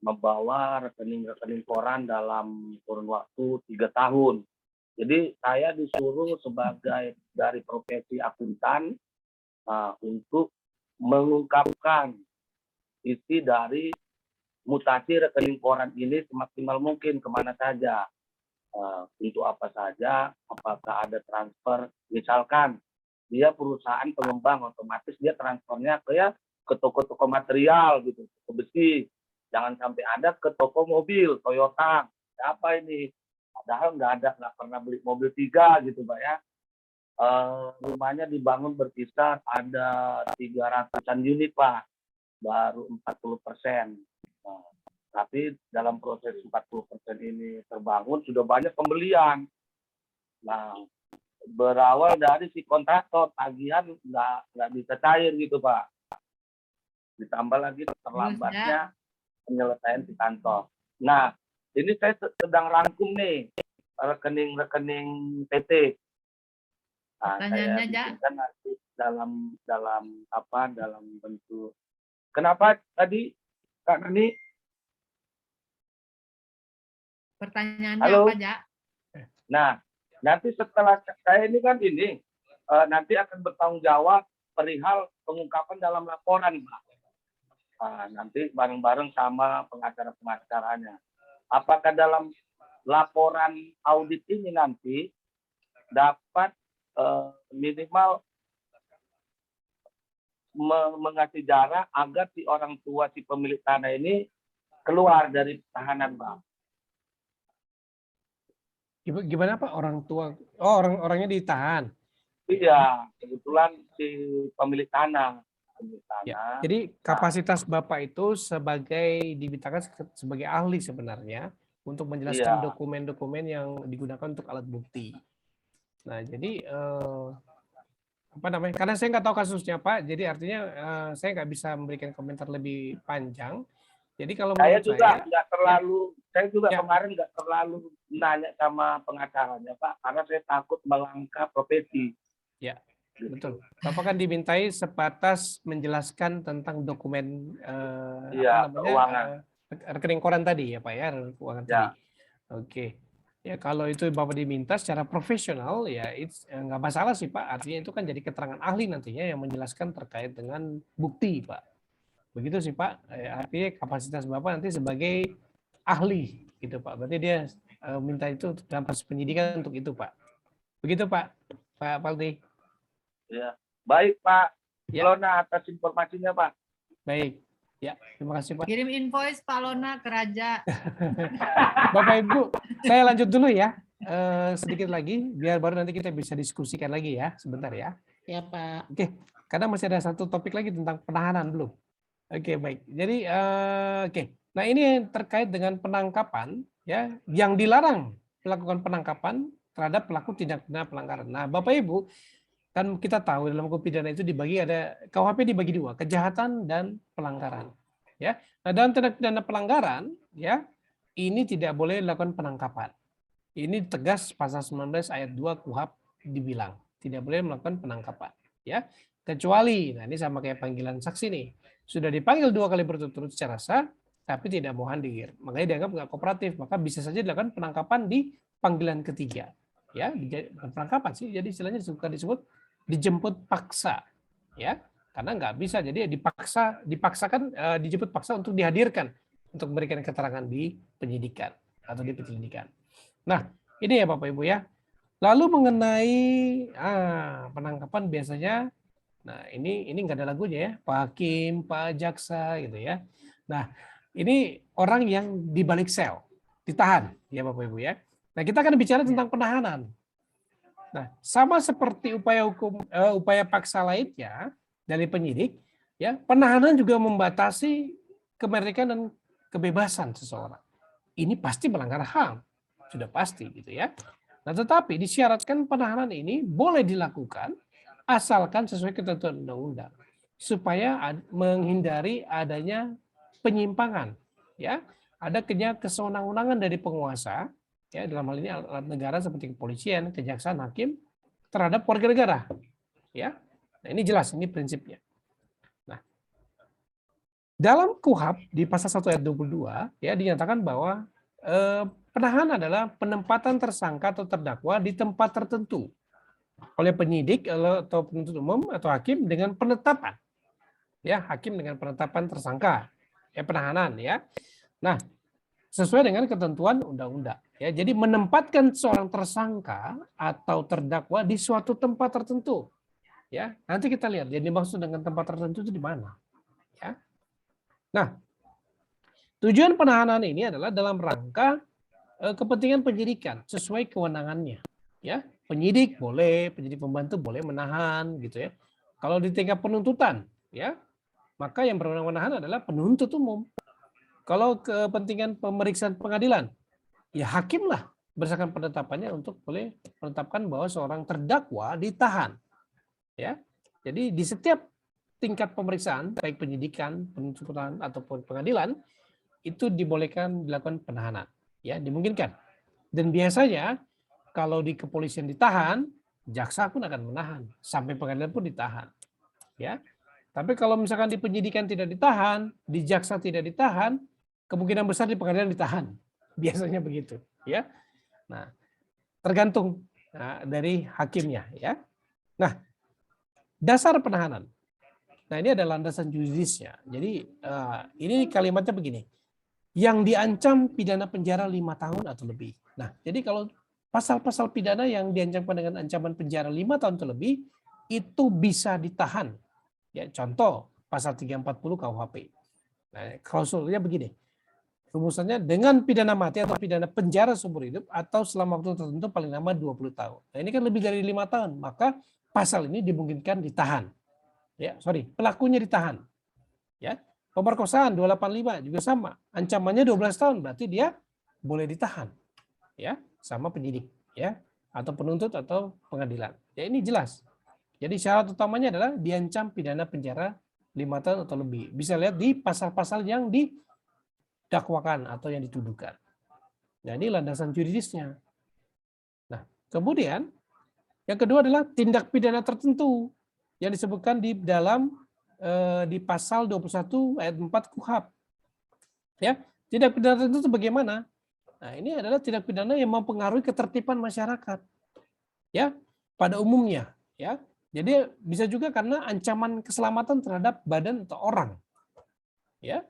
membawa rekening-rekening koran dalam kurun waktu 3 tahun. Jadi saya disuruh sebagai dari profesi akuntan untuk mengungkapkan isi dari mutasi rekening koran ini semaksimal mungkin kemana saja, untuk apa saja, apakah ada transfer, misalkan dia perusahaan pengembang, otomatis dia transfernya ke toko-toko material gitu, ke besi, jangan sampai ada ke toko mobil Toyota, apa ini? Padahal nggak pernah beli mobil 3 gitu Pak ya. Rumahnya dibangun berkisar ada 300-an unit Pak, baru 40%. Tapi dalam proses 40% ini terbangun sudah banyak pembelian. Nah, berawal dari si kontraktor tagihan nggak bisa cair gitu Pak. Ditambah lagi terlambatnya penyelesaian di kantor. Nah, ini saya sedang rangkum nih rekening-rekening PT. Nah, saya bikinkan nanti dalam bentuk. Kenapa tadi Kak Nani? Pertanyaannya Halo? apa, Jak? Nah, nanti setelah saya ini kan nanti akan bertanggung jawab perihal pengungkapan dalam laporan, Pak. Nanti bareng-bareng sama pengacara-pengacaranya. Apakah dalam laporan audit ini nanti dapat minimal mengasih jarak agar si orang tua si pemilik tanah ini keluar dari tahanan, Bang? Gimana Pak orang tua? Oh, orangnya ditahan. Iya, kebetulan si pemilik tanah. Ya, jadi kapasitas Bapak itu dimintakan sebagai ahli sebenarnya untuk menjelaskan dokumen-dokumen yang digunakan untuk alat bukti. Nah, jadi karena saya nggak tahu kasusnya Pak, jadi artinya saya nggak bisa memberikan komentar lebih panjang. Jadi kalau saya menurut juga nggak terlalu, ya. Kemarin nggak terlalu nanya sama pengacaranya Pak, karena saya takut melangkah profesi. Ya, betul. Bapak kan dimintai sebatas menjelaskan tentang dokumen keuangan. Rekening koran tadi ya Pak ya, keuangan tadi. Oke. Ya kalau itu Bapak diminta secara profesional ya nggak masalah sih Pak. Artinya itu kan jadi keterangan ahli nantinya yang menjelaskan terkait dengan bukti Pak. Begitu sih Pak. Artinya kapasitas Bapak nanti sebagai ahli gitu Pak. Berarti dia minta itu dalam proses penyidikan untuk itu Pak. Begitu Pak Paldi. Ya, baik Pak Lona atas informasinya Pak. Baik, ya terima kasih Pak. Kirim invoice Pak Lona ke Raja. Bapak Ibu, saya lanjut dulu ya, sedikit lagi, biar baru nanti kita bisa diskusikan lagi ya, sebentar ya. Ya Pak. Oke, karena masih ada satu topik lagi tentang penahanan belum. Oke baik, jadi nah ini yang terkait dengan penangkapan ya, yang dilarang melakukan penangkapan terhadap pelaku tindak pidana pelanggaran. Nah Bapak Ibu, kan kita tahu dalam hukum pidana itu KUHP dibagi 2, kejahatan dan pelanggaran. Ya, nah dalam tindak pidana pelanggaran, ya ini tidak boleh dilakukan penangkapan. Ini tegas pasal 19 ayat 2 KUHP dibilang tidak boleh melakukan penangkapan. Ya, kecuali, nah ini sama kayak panggilan saksi nih, sudah dipanggil 2 kali berturut-turut secara sah, tapi tidak mau hadir, makanya dianggap nggak kooperatif, maka bisa saja dilakukan penangkapan di panggilan ketiga. Ya, penangkapan sih, jadi istilahnya suka disebut dijemput paksa, ya, karena nggak bisa, jadi dipaksakan dijemput paksa untuk dihadirkan untuk memberikan keterangan di penyidikan atau di penyelidikan. Nah, ini ya Bapak Ibu ya. Lalu mengenai penangkapan biasanya Nah, ini nggak ada lagunya ya, Pak Hakim, Pak Jaksa gitu ya. Nah, ini orang yang di balik sel, ditahan ya Bapak Ibu ya. Nah, kita akan bicara tentang penahanan. Nah, sama seperti upaya paksa lainnya dari penyidik, ya, penahanan juga membatasi kemerdekaan dan kebebasan seseorang. Ini pasti melanggar HAM, sudah pasti gitu ya. Nah, tetapi disyaratkan penahanan ini boleh dilakukan asalkan sesuai ketentuan undang-undang supaya menghindari adanya penyimpangan, ya. Ada kesewenang-wenangan dari penguasa, ya, dalam hal ini alat negara seperti kepolisian, kejaksaan, hakim terhadap warga negara, ya. Nah, ini jelas, ini prinsipnya. Nah, dalam KUHP di pasal 1 ayat 22 ya dinyatakan bahwa penahanan adalah penempatan tersangka atau terdakwa di tempat tertentu oleh penyidik atau penuntut umum atau hakim dengan penetapan, ya, hakim dengan penetapan tersangka, ya, penahanan, ya. Nah, sesuai dengan ketentuan undang-undang, ya. Jadi menempatkan seorang tersangka atau terdakwa di suatu tempat tertentu, ya. Nanti kita lihat yang dimaksud dengan tempat tertentu itu di mana, ya. Nah, tujuan penahanan ini adalah dalam rangka kepentingan penyidikan sesuai kewenangannya, ya. Penyidik boleh, penyidik pembantu boleh menahan gitu ya. Kalau di tingkat penuntutan, ya, maka yang berwenang menahan adalah penuntut umum. Kalau kepentingan pemeriksaan pengadilan, ya hakim lah berdasarkan penetapannya untuk boleh menetapkan bahwa seorang terdakwa ditahan, ya. Jadi di setiap tingkat pemeriksaan, baik penyidikan, penuntutan ataupun pengadilan, itu dibolehkan dilakukan penahanan, ya, dimungkinkan. Dan biasanya kalau di kepolisian ditahan, jaksa pun akan menahan, sampai pengadilan pun ditahan, ya. Tapi kalau misalkan di penyidikan tidak ditahan, di jaksa tidak ditahan, kemungkinan besar di pengadilan ditahan, biasanya begitu, ya. Nah, tergantung dari hakimnya, ya. Nah, dasar penahanan. Nah, ini ada landasan yuridisnya. Jadi ini kalimatnya begini, yang diancam pidana penjara 5 tahun atau lebih. Nah, jadi kalau pasal-pasal pidana yang diancamkan dengan ancaman penjara 5 tahun atau lebih itu bisa ditahan. Ya, contoh pasal 340 KUHP. Nah, klausulnya begini. Rumusannya dengan pidana mati atau pidana penjara seumur hidup atau selama waktu tertentu paling lama 20 tahun. Nah, ini kan lebih dari 5 tahun, maka pasal ini dimungkinkan ditahan. Ya, pelakunya ditahan. Ya. Pemerkosaan 285 juga sama. Ancamannya 12 tahun, berarti dia boleh ditahan. Ya, sama penyidik, ya, atau penuntut atau pengadilan. Ya, ini jelas. Jadi syarat utamanya adalah diancam pidana penjara 5 tahun atau lebih. Bisa lihat di pasal-pasal yang didakwakan atau yang dituduhkan. Nah, ini landasan yuridisnya. Nah, kemudian yang kedua adalah tindak pidana tertentu yang disebutkan di dalam di pasal 21 ayat 4 KUHP. Ya, tindak pidana tertentu itu bagaimana? Nah, ini adalah tindak pidana yang mempengaruhi ketertiban masyarakat, ya, pada umumnya, ya. Jadi bisa juga karena ancaman keselamatan terhadap badan atau orang, ya.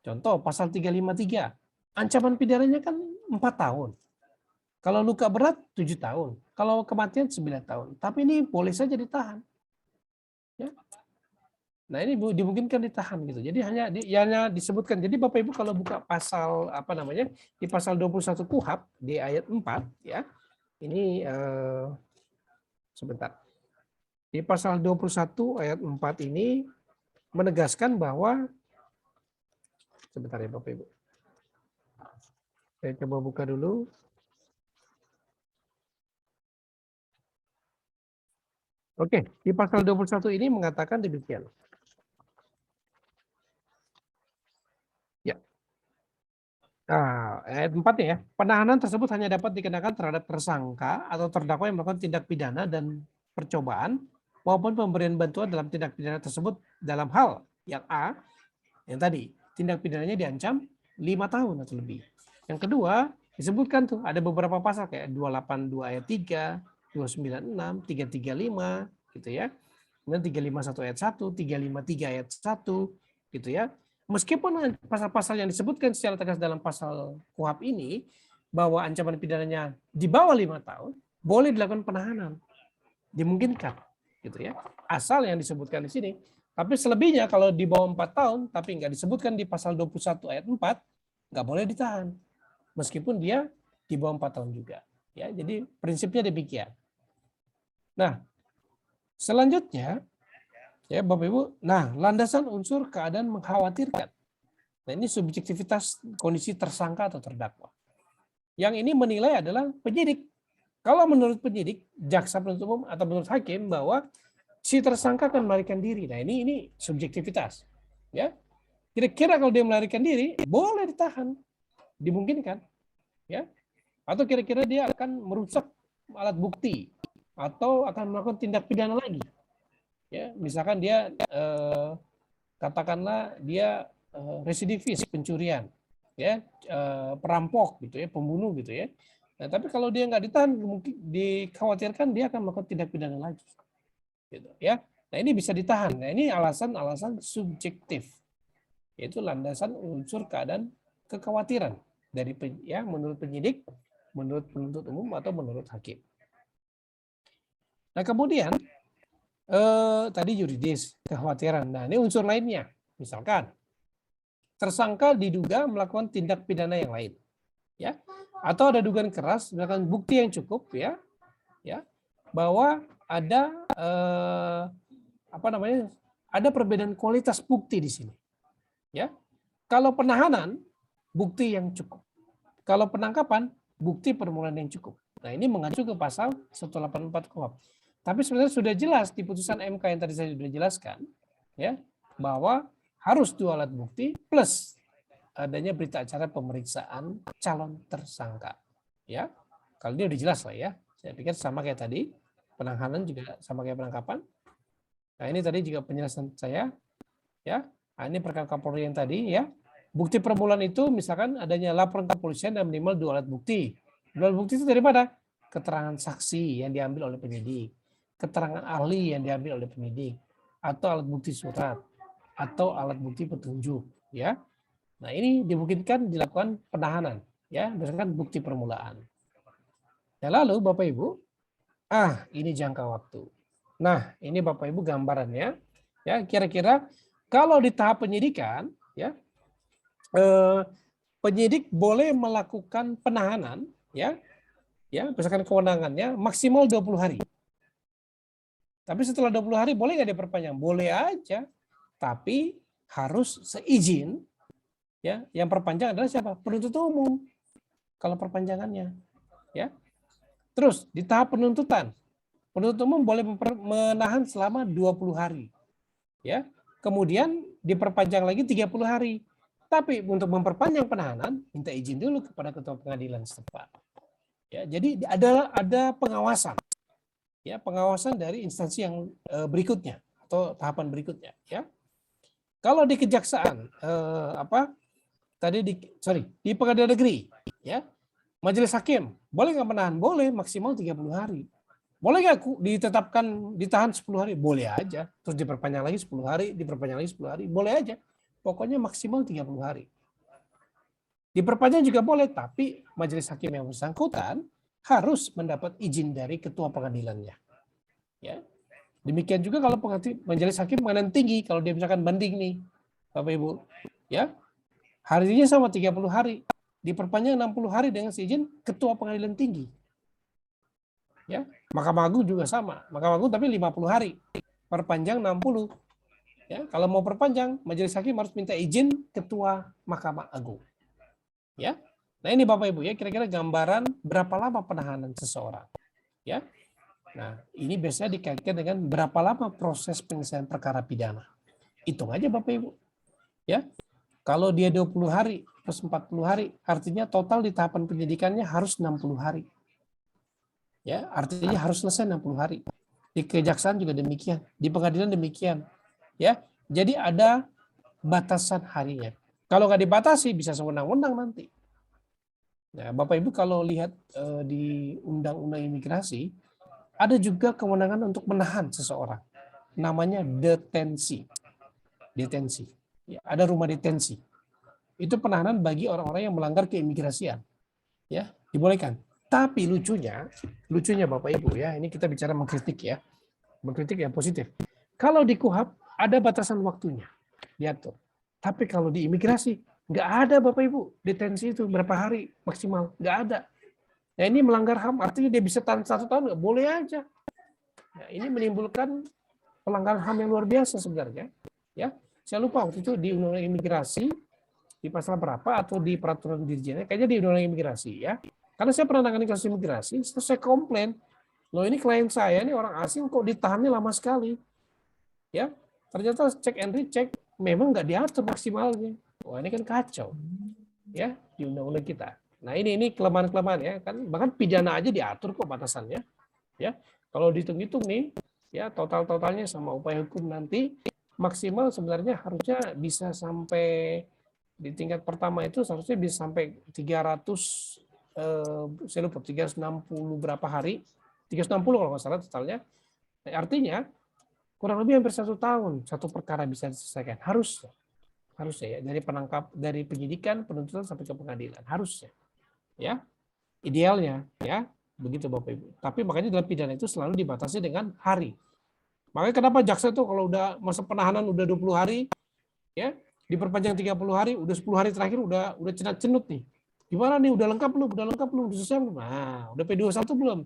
Contoh pasal 353, ancaman pidananya kan 4 tahun. Kalau luka berat 7 tahun, kalau kematian 9 tahun. Tapi ini boleh saja ditahan, ya. Nah, ini dimungkinkan ditahan gitu. Jadi hanya disebutkan. Jadi Bapak Ibu kalau buka pasal di pasal 21 KUHP di ayat 4, ya. Ini sebentar. Di pasal 21 ayat 4 ini menegaskan bahwa sebentar ya Bapak Ibu. Saya coba buka dulu. Oke, di pasal 21 ini mengatakan demikian. Nah, ayat 4 ya, penahanan tersebut hanya dapat dikenakan terhadap tersangka atau terdakwa yang melakukan tindak pidana dan percobaan maupun pemberian bantuan dalam tindak pidana tersebut dalam hal yang A, yang tadi, tindak pidananya diancam 5 tahun atau lebih. Yang kedua, disebutkan tuh ada beberapa pasal kayak 282 ayat 3, 296, 335 gitu ya. Kemudian 351 ayat 1, 353 ayat 1 gitu ya. Meskipun pasal-pasal yang disebutkan secara tegas dalam pasal KUHP ini bahwa ancaman pidananya di bawah 5 tahun, boleh dilakukan penahanan. Dimungkinkan. gitu ya. Asal yang disebutkan di sini. Tapi selebihnya kalau di bawah 4 tahun, tapi nggak disebutkan di pasal 21 ayat 4, nggak boleh ditahan. Meskipun dia di bawah 4 tahun juga. Ya, jadi prinsipnya demikian. Nah, selanjutnya, ya Bapak Ibu, nah landasan unsur keadaan mengkhawatirkan. Nah ini subjektivitas kondisi tersangka atau terdakwa. Yang ini menilai adalah penyidik. Kalau menurut penyidik, jaksa penuntut umum atau menurut hakim bahwa si tersangka akan melarikan diri. Nah ini subjektivitas. Ya, kira-kira kalau dia melarikan diri, boleh ditahan, dimungkinkan. Ya, atau kira-kira dia akan merusak alat bukti atau akan melakukan tindak pidana lagi. Ya, misalkan dia katakanlah dia residivis pencurian, ya, perampok gitu ya, pembunuh gitu ya. Nah, tapi kalau dia nggak ditahan, mungkin dikhawatirkan dia akan melakukan tindak pidana lagi. Gitu ya. Nah, ini bisa ditahan. Nah, ini alasan-alasan subjektif. Yaitu landasan unsur keadaan kekhawatiran dari ya menurut penyidik, menurut penuntut umum atau menurut hakim. Nah, kemudian tadi yuridis, kekhawatiran. Nah, ini unsur lainnya. Misalkan tersangka diduga melakukan tindak pidana yang lain, ya, atau ada dugaan keras, misalkan bukti yang cukup, ya, bahwa ada ada perbedaan kualitas bukti di sini, ya. Kalau penahanan, bukti yang cukup. Kalau penangkapan, bukti permulaan yang cukup. Nah, ini mengacu ke pasal 184 KUHP. Tapi sebenarnya sudah jelas di putusan MK yang tadi saya sudah jelaskan, ya, bahwa harus 2 alat bukti plus adanya berita acara pemeriksaan calon tersangka. Ya, kalau dia udah jelas lah ya. Saya pikir sama kayak tadi, penahanan juga sama kayak penangkapan. Nah ini tadi juga penjelasan saya. Ya, nah, ini perkara Kapolri yang tadi ya. Bukti permulaan itu misalkan adanya laporan kepolisian dan minimal 2 alat bukti. 2 alat bukti itu dari mana? Keterangan saksi yang diambil oleh penyidik, keterangan ahli yang diambil oleh penyidik, atau alat bukti surat, atau alat bukti petunjuk, ya. Nah, ini dimungkinkan dilakukan penahanan, ya, berdasarkan bukti permulaan. Nah, lalu Bapak Ibu, ini jangka waktu. Nah, ini Bapak Ibu gambarannya, ya, kira-kira kalau di tahap penyidikan, ya, penyidik boleh melakukan penahanan, ya, berdasarkan kewenangannya maksimal 20 hari. Tapi setelah 20 hari boleh nggak diperpanjang? Boleh aja. Tapi harus seizin, ya. Yang perpanjang adalah siapa? Penuntut umum. Kalau perpanjangannya, ya. Terus di tahap penuntutan, penuntut umum boleh menahan selama 20 hari, ya. Kemudian diperpanjang lagi 30 hari. Tapi untuk memperpanjang penahanan, minta izin dulu kepada ketua pengadilan setempat. Ya, jadi ada pengawasan, ya, pengawasan dari instansi yang berikutnya atau tahapan berikutnya, ya. Kalau di kejaksaan, di pengadilan negeri, ya, majelis hakim, boleh nggak menahan? Boleh, maksimal 30 hari. Boleh nggak ditahan 10 hari? Boleh aja. Terus diperpanjang lagi 10 hari, diperpanjang lagi 10 hari, boleh aja. Pokoknya maksimal 30 hari. Diperpanjang juga boleh, tapi majelis hakim yang bersangkutan harus mendapat izin dari ketua pengadilannya. Ya. Demikian juga kalau majelis hakim pengadilan tinggi, kalau dia misalkan banding nih, Bapak Ibu, ya, harinya sama 30 hari, diperpanjang 60 hari dengan seizin ketua pengadilan tinggi. Ya, Mahkamah Agung juga sama, Mahkamah Agung tapi 50 hari, perpanjang 60. Ya, kalau mau perpanjang, majelis hakim harus minta izin ketua Mahkamah Agung. Ya, nah ini Bapak Ibu ya, kira-kira gambaran berapa lama penahanan seseorang. Ya. Nah, ini biasanya dikaitkan dengan berapa lama proses penyelesaian perkara pidana. Hitung aja Bapak Ibu. Ya. Kalau dia 20 hari plus 40 hari, artinya total di tahapan penyidikannya harus 60 hari. Ya, artinya harus selesai 60 hari. Di kejaksaan juga demikian, di pengadilan demikian. Ya. Jadi ada batasan harinya. Kalau nggak dibatasi bisa sewenang-wenang nanti. Nah, Bapak Ibu kalau lihat di Undang-Undang Imigrasi, ada juga kewenangan untuk menahan seseorang. Namanya detensi. Detensi. Ya, ada rumah detensi. Itu penahanan bagi orang-orang yang melanggar keimigrasian. Ya, dibolehkan. Tapi lucunya Bapak Ibu ya, ini kita bicara mengkritik ya. mengkritik yang positif. Kalau di KUHP ada batasan waktunya diatur. Tapi kalau di imigrasi nggak ada Bapak Ibu detensi itu berapa hari maksimal, nggak ada. Nah ini melanggar HAM, artinya dia bisa tahan 1 tahun, nggak boleh aja. Nah, ini menimbulkan pelanggaran HAM yang luar biasa sebenarnya. Ya, saya lupa waktu itu di Undang-Undang Imigrasi di pasal berapa atau di peraturan dirjennya, kayaknya di Undang-Undang Imigrasi ya. Karena saya pernah nangani kasus imigrasi, terus saya komplain, loh ini klien saya ini orang asing kok ditahannya lama sekali. Ya, ternyata cek and recheck memang nggak diatur maksimalnya. Wah ini kan kacau ya di undang-undang kita. Nah ini kelemahan-kelemahan ya kan, bahkan pidana aja diatur kok batasannya. Ya, kalau dihitung-hitung nih ya total-totalnya sama upaya hukum nanti maksimal sebenarnya harusnya bisa sampai di tingkat pertama itu seharusnya bisa sampai 300 saya lupa 360 berapa hari, 360 kalau nggak salah totalnya. Artinya kurang lebih hampir 1 tahun satu perkara bisa diselesaikan, harusnya ya, dari penyidikan, penuntutan sampai ke pengadilan, harusnya ya, idealnya ya begitu Bapak Ibu. Tapi makanya dalam pidana itu selalu dibatasi dengan hari. Makanya kenapa jaksa itu kalau udah masa penahanan udah 20 hari ya diperpanjang 30 hari, udah 10 hari terakhir udah cenut-cenut nih. Gimana nih, udah lengkap belum, udah selesai belum? Nah, udah P21 belum?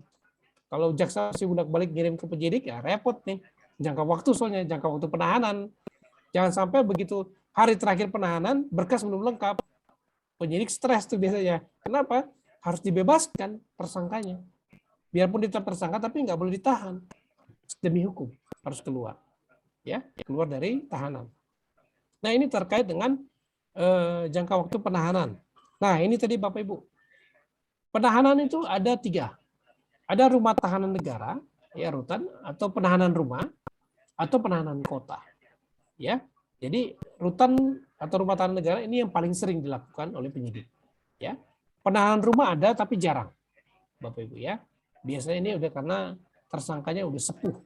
Kalau jaksa masih bolak-balik ngirim ke penyidik, ya repot nih. Jangka waktu soalnya, jangka waktu penahanan. Jangan sampai begitu hari terakhir penahanan, berkas belum lengkap. Penyidik stres tuh biasanya. Kenapa? Harus dibebaskan tersangkanya. Biarpun tetap tersangka, tapi nggak boleh ditahan. Demi hukum, harus keluar. Ya, keluar dari tahanan. Nah, ini terkait dengan jangka waktu penahanan. Nah, ini tadi Bapak Ibu. Penahanan itu ada 3. Ada rumah tahanan negara, ya rutan, atau penahanan rumah, atau penahanan kota. Ya. Jadi rutan atau rumah tahanan negara ini yang paling sering dilakukan oleh penyidik. Ya. Penahanan rumah ada tapi jarang. Bapak Ibu ya. Biasanya ini udah karena tersangkanya udah sepuh,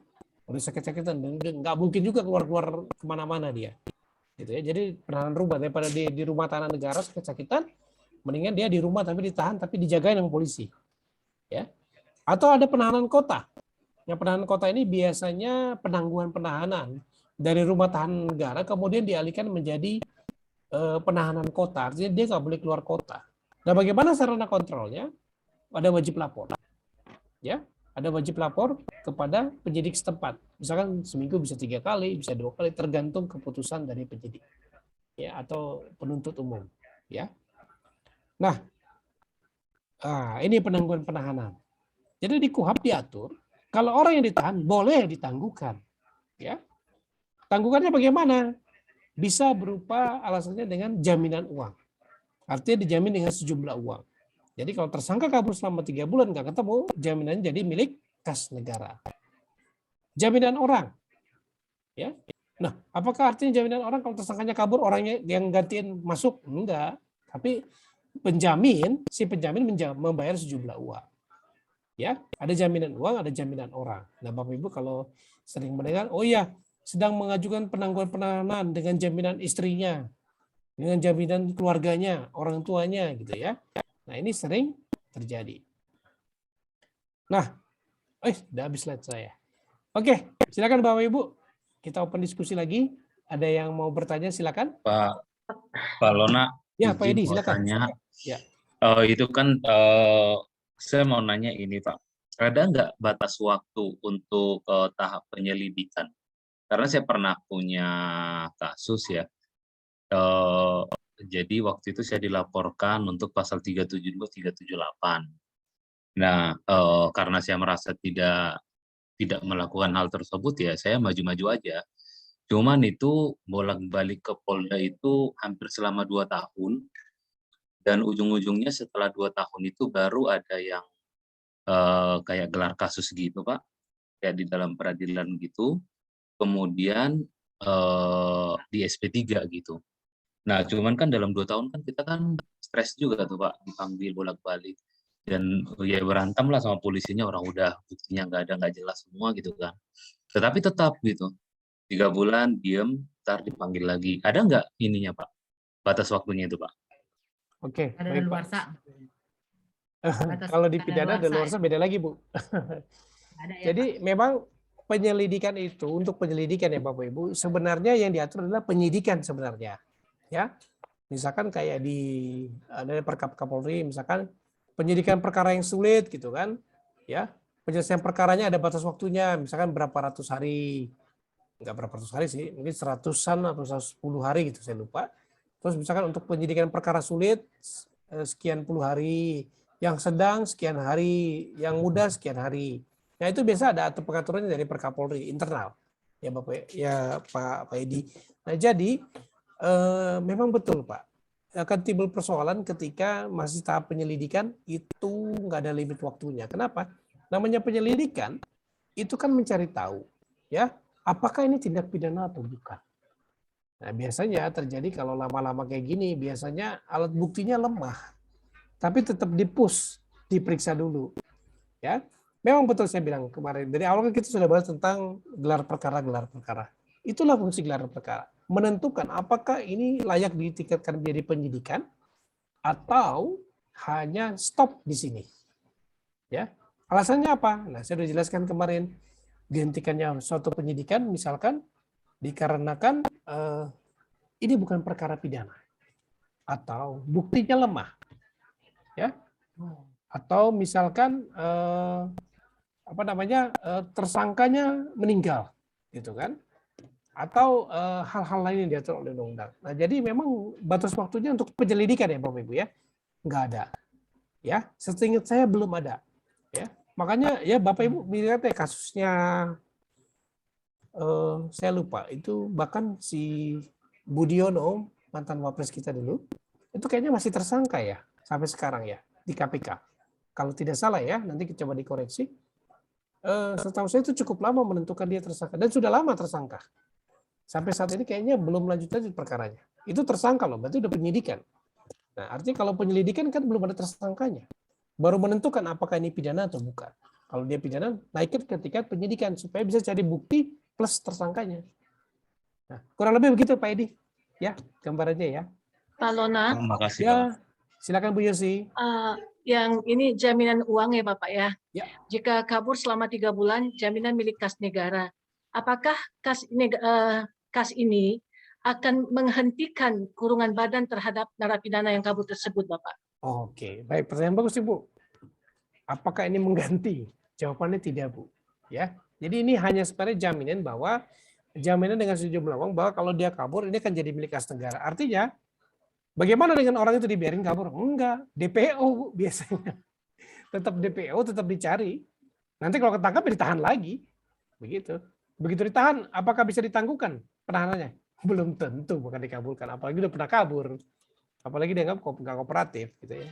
udah sakit-sakitan, dan nggak mungkin juga keluar-keluar kemana-mana dia. Gitu ya. Jadi penahanan rumah daripada di rumah tahanan negara sakit-sakitan, mendingan dia di rumah tapi ditahan tapi dijagain sama polisi. Ya. Atau ada penahanan kota. Yang penahanan kota ini biasanya penangguhan penahanan dari rumah tahanan negara kemudian dialihkan menjadi penahanan kota. Artinya dia nggak boleh keluar kota. Nah, bagaimana sarana kontrolnya? Ada wajib lapor. Ya, ada wajib lapor kepada penyidik setempat. Misalkan seminggu bisa 3 kali, bisa 2 kali, tergantung keputusan dari penyidik. Ya, atau penuntut umum. Ya. Nah, ini penangguhan penahanan. Jadi di KUHP diatur, kalau orang yang ditahan boleh ditangguhkan. Ya. Tangguhkannya bagaimana? Bisa berupa alasannya dengan jaminan uang. Artinya dijamin dengan sejumlah uang. Jadi kalau tersangka kabur selama 3 bulan nggak ketemu, jaminannya jadi milik kas negara. Jaminan orang. Ya. Nah, apakah artinya jaminan orang kalau tersangkanya kabur, orangnya yang gantiin masuk? Enggak. Tapi si penjamin membayar sejumlah uang. Ya, ada jaminan uang, ada jaminan orang. Nah, Bapak Ibu kalau sering mendengar, oh iya, sedang mengajukan penangguhan penahanan dengan jaminan istrinya, dengan jaminan keluarganya, orang tuanya, gitu ya. Nah, ini sering terjadi. Nah, udah habis slide saya. Oke, silakan Bapak Ibu, kita open diskusi lagi. Ada yang mau bertanya, silakan. Pak Lona, ya, Pak Edi, silakan. Tanya. Ya. Itu kan saya mau nanya ini Pak, ada nggak batas waktu untuk tahap penyelidikan? Karena saya pernah punya kasus ya, jadi waktu itu saya dilaporkan untuk pasal 372, 378. Nah, karena saya merasa tidak melakukan hal tersebut ya, saya maju-maju aja. Cuman itu bolak-balik ke Polda itu hampir selama 2 tahun. Dan ujung-ujungnya setelah 2 tahun itu baru ada yang kayak gelar kasus gitu Pak, kayak di dalam peradilan gitu, kemudian di SP3 gitu. Nah cuman kan dalam 2 tahun kan kita kan stres juga tuh Pak, dipanggil bolak-balik, dan ya berantem lah sama polisinya, orang udah buktinya nggak jelas semua gitu kan. Tetapi tetap gitu, 3 bulan diem, ntar dipanggil lagi. Ada nggak ininya Pak, batas waktunya itu Pak? Oke, ada baik, daluarsa. Kalau di pidana daluarsa beda lagi Bu. Ada, ya, Jadi Pak. memang penyelidikan itu untuk penyelidikan ya Bapak Ibu, sebenarnya yang diatur adalah penyidikan sebenarnya. Ya. Misalkan kayak dari Perkap Kapolri, misalkan penyidikan perkara yang sulit gitu kan. Ya. Penyelesaian perkaranya ada batas waktunya, misalkan berapa ratus hari. Enggak berapa ratus hari sih, mungkin 100-an atau 110 hari gitu, saya lupa. Terus misalkan untuk penyidikan perkara sulit sekian puluh hari, yang sedang sekian hari, yang mudah sekian hari. Nah itu biasa ada pengaturannya dari Perkapolri internal, ya Bapak, ya Pak Edi. Nah jadi memang betul Pak, akan timbul persoalan ketika masih tahap penyelidikan itu nggak ada limit waktunya. Kenapa? Namanya penyelidikan itu kan mencari tahu, ya apakah ini tindak pidana atau bukan. Nah biasanya terjadi kalau lama-lama kayak gini, biasanya alat buktinya lemah, tapi tetap dipush, diperiksa dulu, ya. Memang betul saya bilang kemarin, dari awal kan kita sudah bahas tentang gelar perkara. Itulah fungsi gelar perkara. Menentukan apakah ini layak ditingkatkan menjadi penyidikan atau hanya stop di sini. Ya, alasannya apa? Nah, saya sudah jelaskan kemarin. Dihentikannya suatu penyidikan misalkan dikarenakan ini bukan perkara pidana atau buktinya lemah. Ya. Atau misalkan tersangkanya meninggal, gitu kan? Atau hal-hal lain yang diatur oleh undang-undang. Nah, jadi memang batas waktunya untuk penyelidikan ya Bapak Ibu ya, nggak ada. Ya, seingat saya belum ada. Ya, makanya ya Bapak Ibu lihat ya kasusnya, saya lupa itu bahkan si Budiono mantan wapres kita dulu, itu kayaknya masih tersangka ya sampai sekarang ya di KPK. Kalau tidak salah ya, nanti coba dikoreksi. Setahu saya itu cukup lama menentukan dia tersangka dan sudah lama tersangka. Sampai saat ini kayaknya belum lanjut perkaranya. Itu tersangka loh, berarti udah penyidikan. Nah, artinya kalau penyelidikan kan belum ada tersangkanya. Baru menentukan apakah ini pidana atau bukan. Kalau dia pidana, naikkan ke tingkat penyidikan supaya bisa cari bukti plus tersangkanya. Nah, kurang lebih begitu Pak Edi. Ya, gambarannya ya. Pak Lona. Terima kasih. Ya, silakan Bu Yosi. Yang ini jaminan uang ya Bapak ya. Ya. Jika kabur selama 3 bulan, jaminan milik kas negara. Apakah kas ini akan menghentikan kurungan badan terhadap narapidana yang kabur tersebut, Bapak? Oke, baik, pertanyaan bagus Ibu. Apakah ini mengganti? Jawabannya tidak, Bu. Ya, jadi ini hanya sebenarnya jaminan dengan sejumlah uang bahwa kalau dia kabur ini akan jadi milik kas negara. Artinya bagaimana dengan orang itu dibiarin kabur? Enggak, DPO biasanya. Tetap DPO, tetap dicari. Nanti kalau ketangkap ya ditahan lagi. Begitu. Begitu ditahan, apakah bisa ditangguhkan penahanannya? Belum tentu, bukan dikabulkan. Apalagi udah pernah kabur. Apalagi dianggap nggak kooperatif gitu ya.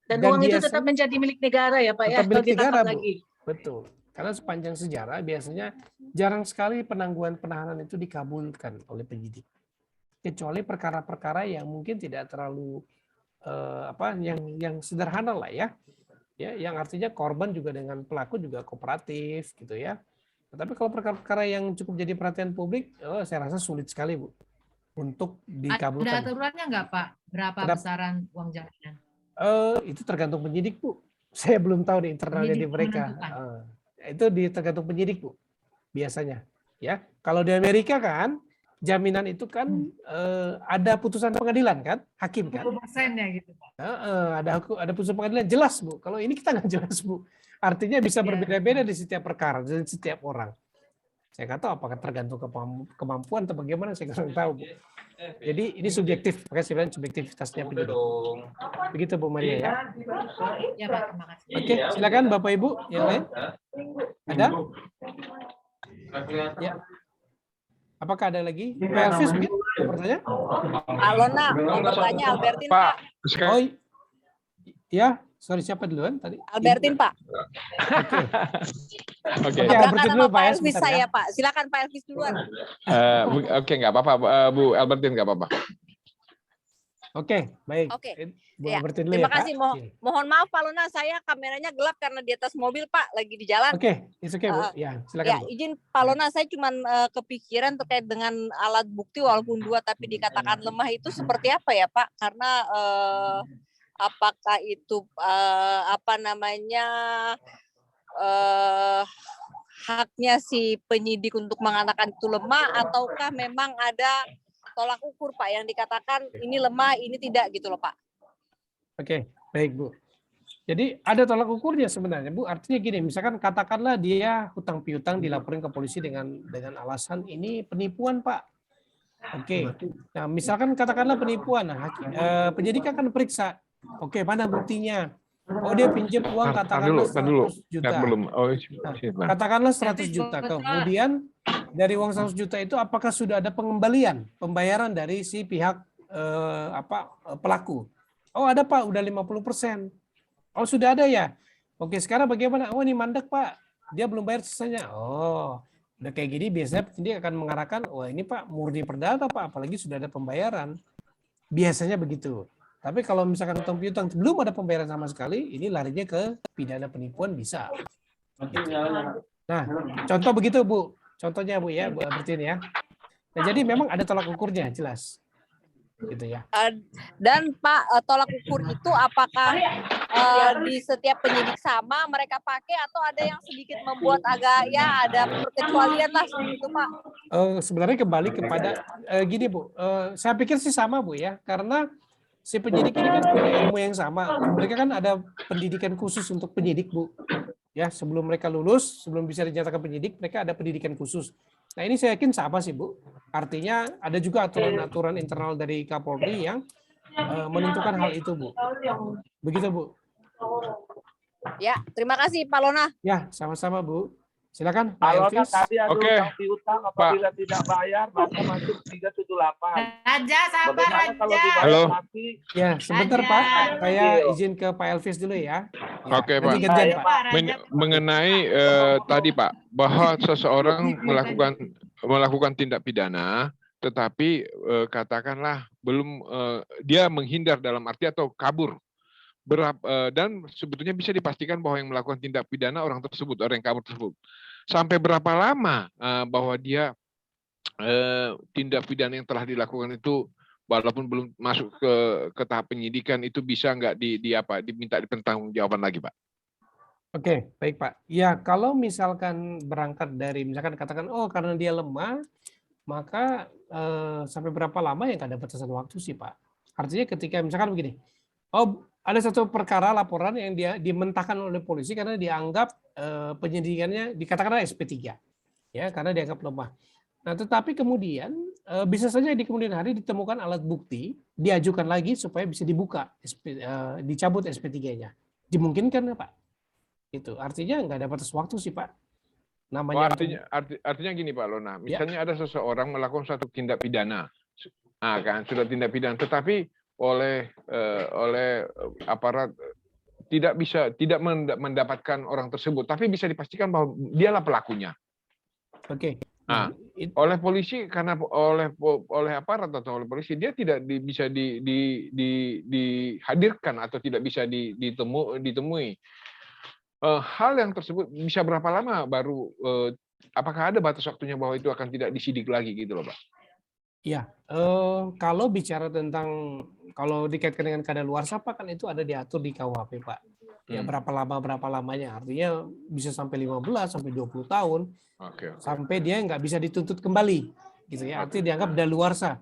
Dan uang itu tetap menjadi milik negara ya Pak ya, kalau ditangkap lagi. Betul. Karena sepanjang sejarah biasanya jarang sekali penangguhan penahanan itu dikabulkan oleh penyidik. Kecuali perkara-perkara yang mungkin tidak terlalu yang sederhana lah ya, yang artinya korban juga dengan pelaku juga kooperatif gitu ya. Tetapi kalau perkara-perkara yang cukup jadi perhatian publik, saya rasa sulit sekali Bu untuk dikabulkan. Ada aturannya nggak Pak? Berapa besaran uang jaminan? Itu tergantung penyidik Bu. Saya belum tahu di internalnya di mereka. Itu tergantung penyidik Bu. Biasanya, ya. Kalau di Amerika kan jaminan itu kan ada putusan pengadilan kan, hakim kan. 20% ya gitu Pak. Ada putusan pengadilan jelas Bu. Kalau ini kita nggak jelas Bu. Artinya bisa berbeda-beda di setiap perkara dan setiap orang. Saya nggak tahu apakah tergantung kemampuan atau bagaimana, saya kurang tahu Bu. Jadi ini subjektif, makanya saya bilang subjektivitasnya penyidik. Begitu Bu Maria ya. Ya Pak, terima kasih. Oke, silakan Bapak Ibu yang lain. Ada? Ya. Apakah ada lagi? Pak Elvis mungkin pertanyaan? Pak Lona, mau bertanya Albertin Pak. Oh, ya, sorry siapa duluan tadi? Albertin Pak. Oke. Albertin dulu Pak Elvis saya Pak. Silakan Pak Elvis duluan. Oke, nggak apa-apa, Bu Albertin nggak apa-apa. Oke, baik. Oke. Ya, terima kasih. Mohon maaf Pak Lona, saya kameranya gelap karena di atas mobil Pak, lagi di jalan. Oke, it's okay Bu. Ya, silakan. Ya, izin Pak Lona, saya cuma kepikiran terkait dengan alat bukti walaupun 2 tapi dikatakan lemah itu seperti apa ya Pak? Karena apakah itu haknya si penyidik untuk mengatakan itu lemah, ataukah memang ada tolak ukur Pak yang dikatakan ini lemah, ini tidak gitu loh Pak? Oke, baik Bu. Jadi ada tolak ukurnya sebenarnya Bu. Artinya gini, misalkan katakanlah dia hutang piutang dilaporin ke polisi dengan alasan ini penipuan Pak. Oke. Nah, misalkan katakanlah penipuan, nah, penyidik akan periksa. Oke, mana buktinya? Oh, dia pinjam uang katakanlah 100 juta. Nah, katakanlah 100 juta. Kemudian dari uang 100 juta itu apakah sudah ada pembayaran dari si pihak pelaku? Oh, ada Pak, udah 50%. Oh, sudah ada ya? Oke, sekarang bagaimana? Oh, ini mandek Pak. Dia belum bayar sisanya. Oh, udah kayak gini biasanya penyidik akan mengarahkan, wah ini Pak murni perdata Pak, apalagi sudah ada pembayaran. Biasanya begitu. Tapi kalau misalkan hutang piutang belum ada pembayaran sama sekali, ini larinya ke pidana penipuan bisa. Nah, contoh begitu Bu. Contohnya Bu ya, Bu Albertin ya. Nah, jadi memang ada tolak ukurnya jelas. Gitu ya. Dan Pak, tolak ukur itu apakah di setiap penyidik sama mereka pakai, atau ada yang sedikit membuat agak ya ada perkecualian lah gitu Pak? Sebenarnya kembali kepada gini Bu, saya pikir sih sama Bu ya, karena si penyidik ini kan punya ilmu yang sama. Mereka kan ada pendidikan khusus untuk penyidik Bu. Ya, sebelum mereka lulus, sebelum bisa dinyatakan penyidik, mereka ada pendidikan khusus. Nah, ini saya yakin sama sih Bu. Artinya ada juga aturan-aturan internal dari Kapolri yang menentukan hal itu Bu. Begitu Bu. Ya, terima kasih Pak Lona. Ya, sama-sama Bu. Silakan Pak Kalau Elvis. tadi ada hutang piutang apabila tidak bayar maka masuk 378. Raja, sabar Bagaimana kalau Raja. dibayar Halo. mati? Ya, sebentar Pak. Saya izin ke Pak Elvis dulu ya. Oke, nanti Pak. gantian, Pak. Mengenai tadi Pak, bahwa seseorang melakukan tindak pidana, tetapi katakanlah belum dia menghindar dalam arti atau kabur. Dan sebetulnya bisa dipastikan bahwa yang melakukan tindak pidana orang tersebut, orang yang kabur tersebut. Sampai berapa lama bahwa dia tindak pidana yang telah dilakukan itu walaupun belum masuk ke tahap penyidikan itu bisa nggak diminta dipertanggungjawaban lagi, Pak? Oke, baik Pak. Ya, kalau misalkan berangkat dari misalkan katakan karena dia lemah, maka sampai berapa lama ya nggak ada batasan waktu sih Pak. Artinya ketika misalkan begini, ada satu perkara laporan yang dia dimentahkan oleh polisi karena dianggap penyidikannya dikatakan SP3, ya karena dianggap lemah. Nah, tetapi kemudian bisa saja di kemudian hari ditemukan alat bukti, diajukan lagi supaya bisa dibuka, dicabut SP3-nya. Dimungkinkan nggak Pak? Itu artinya nggak ada batas waktu sih Pak. Namanya artinya gini Pak Lona, misalnya ada seseorang melakukan suatu tindak pidana, sudah tindak pidana, tetapi oleh aparat tidak mendapatkan orang tersebut, tapi bisa dipastikan bahwa dialah pelakunya. Oke. Oleh polisi karena oleh aparat atau oleh polisi dia tidak bisa dihadirkan atau tidak bisa ditemui. Hal yang tersebut bisa berapa lama baru apakah ada batas waktunya bahwa itu akan tidak disidik lagi gitu loh Pak? Iya, kalau bicara tentang kalau dikaitkan dengan kadaluarsa Pak kan itu ada diatur di KUHP Pak. Ya berapa lamanya, artinya bisa sampai 15 sampai 20 tahun. Sampai dia nggak bisa dituntut kembali gitu ya. Artinya dianggap daluarsa.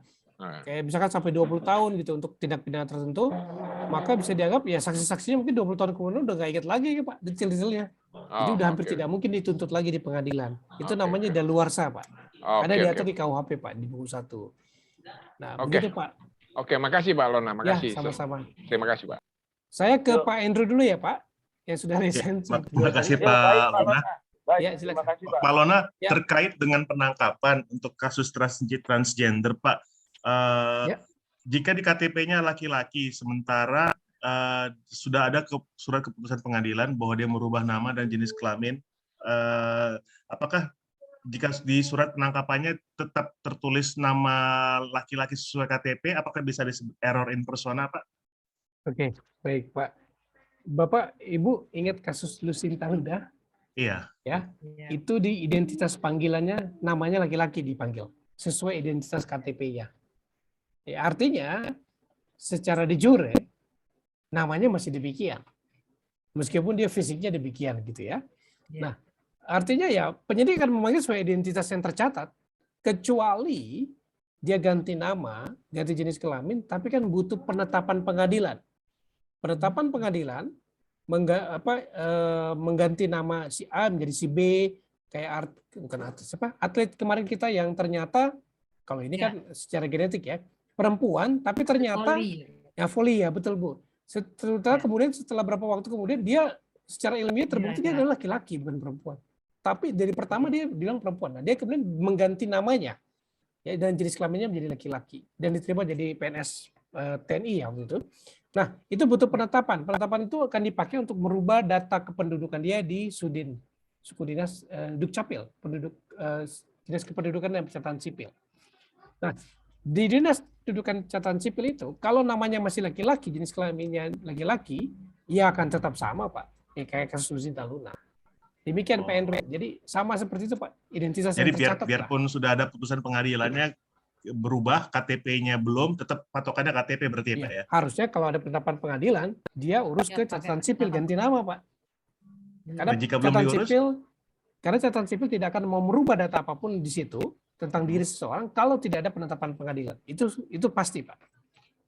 Kayak misalkan sampai 20 tahun gitu untuk tindak pidana tertentu, maka bisa dianggap ya saksi-saksinya mungkin 20 tahun kemudian udah nggak ingat lagi Pak detail-detailnya. Jadi udah hampir tidak mungkin dituntut lagi di pengadilan. Itu namanya daluarsa Pak. Ada diatur di KUHP Pak di buku 1. Nah, begitu Pak. Oke, makasih Pak Lona, makasih. Ya, sama-sama. Terima kasih Pak. Saya ke Pak Andrew dulu ya Pak, yang sudah lisensi. Terima kasih Pak Lona. Ya, silakan. Pak Lona, terkait dengan penangkapan untuk kasus transgender Pak, jika di KTP-nya laki-laki, sementara sudah ada surat keputusan pengadilan bahwa dia merubah nama dan jenis kelamin, apakah jika di surat penangkapannya tetap tertulis nama laki-laki sesuai KTP, apakah bisa disebut error in persona, Pak? Oke, baik Pak. Bapak, Ibu ingat kasus Lucinta Huda? Iya. Ya, itu di identitas panggilannya namanya laki-laki dipanggil sesuai identitas KTP-nya. Ya, artinya secara de jure namanya masih demikian, meskipun dia fisiknya demikian gitu ya. Nah, artinya ya penyidik akan memanggil sesuai identitas yang tercatat, kecuali dia ganti nama, ganti jenis kelamin, tapi kan butuh penetapan pengadilan. Penetapan pengadilan mengganti nama si A menjadi si B, kayak atlet kemarin kita yang ternyata kalau ini kan secara genetik ya perempuan, tapi ternyata voli ya betul Bu. Setelah kemudian setelah berapa waktu kemudian dia secara ilmiah terbukti dia adalah laki-laki bukan perempuan. Tapi dari pertama dia bilang perempuan. Nah, dia kemudian mengganti namanya ya dan jenis kelaminnya menjadi laki-laki dan diterima jadi PNS TNI ya waktu itu. Nah, itu butuh penetapan. Penetapan itu akan dipakai untuk merubah data kependudukan dia di Sudin, suku dinas Dukcapil, dinas kependudukan dan pencatatan sipil. Nah, di dinas kependudukan catatan sipil itu, kalau namanya masih laki-laki, jenis kelaminnya laki-laki, ya akan tetap sama Pak. Kayak kasus Lucinta Luna. Demikian Pak Andrew. Jadi sama seperti itu Pak, identitas jadi yang tercatat. Biarpun sudah ada putusan pengadilannya berubah, KTP-nya belum, tetap patokannya KTP berarti ya Pak ya? Harusnya kalau ada penetapan pengadilan, dia urus ke catatan sipil ganti nama Pak. Karena jika belum diurus, catatan sipil tidak akan mau merubah data apapun di situ tentang diri seseorang kalau tidak ada penetapan pengadilan. Itu pasti Pak.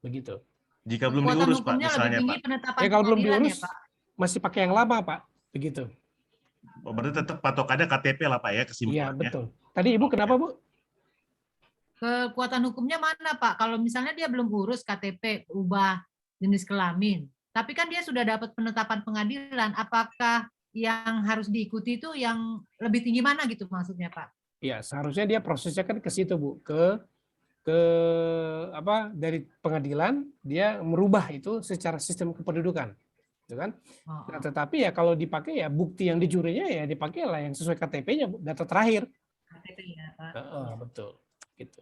Begitu. Jika belum diurus Pak, misalnya Pak. Ya kalau belum diurus, masih pakai yang lama Pak. Begitu. Berarti tetap patokannya KTP lah Pak ya, kesimpulannya. Iya betul. Tadi Ibu kenapa Bu? Kekuatan hukumnya mana Pak? Kalau misalnya dia belum urus KTP, ubah jenis kelamin, tapi kan dia sudah dapat penetapan pengadilan, apakah yang harus diikuti itu yang lebih tinggi mana gitu maksudnya Pak? Iya, seharusnya dia prosesnya kan ke situ Bu, ke dari pengadilan dia merubah itu secara sistem kependudukan. Gitu kan? Nah, tetapi ya kalau dipakai ya bukti yang dicurinya ya dipakai lah yang sesuai KTP-nya data terakhir. KTP ya Pak. Betul. Gitu.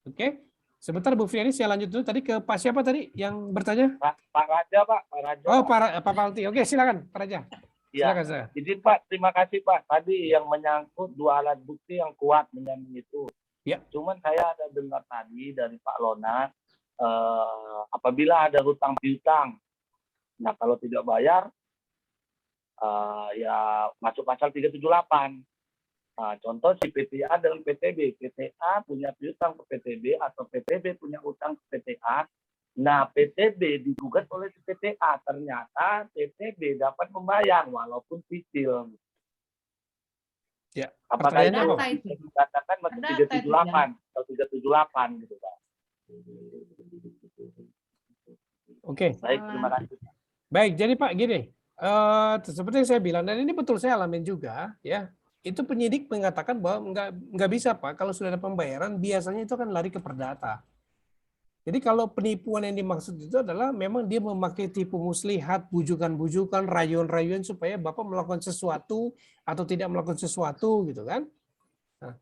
Oke. Sebentar Bu Fiani saya lanjut dulu tadi ke Pak siapa tadi yang bertanya? Pak Raja Pak. Raja. Oh Pak Palti. Oke silakan Pak Raja. Silakan saya. Jadi Pak terima kasih Pak tadi yang menyangkut 2 alat bukti yang kuat menjamin itu. Ya. Cuman saya ada dengar tadi dari Pak Lona apabila ada hutang piutang. Nah, kalau tidak bayar, ya masuk pasal 378. Nah, contoh si PTA dengan PTB. PTA punya piutang ke PTB atau PTB punya utang ke PTA. Nah, PTB digugat oleh si PTA. Ternyata PTB dapat membayar walaupun cicil. Ya, apakah itu dikatakan masuk 378 atau 378 gitu Pak? Oke. Baik, terima kasih. Baik, jadi Pak gini, seperti yang saya bilang dan ini betul saya alamin juga, ya itu penyidik mengatakan bahwa nggak bisa Pak kalau sudah ada pembayaran biasanya itu akan lari ke perdata. Jadi kalau penipuan yang dimaksud itu adalah memang dia memakai tipu muslihat, bujukan-bujukan, rayuan-rayuan supaya Bapak melakukan sesuatu atau tidak melakukan sesuatu gitu kan. Nah,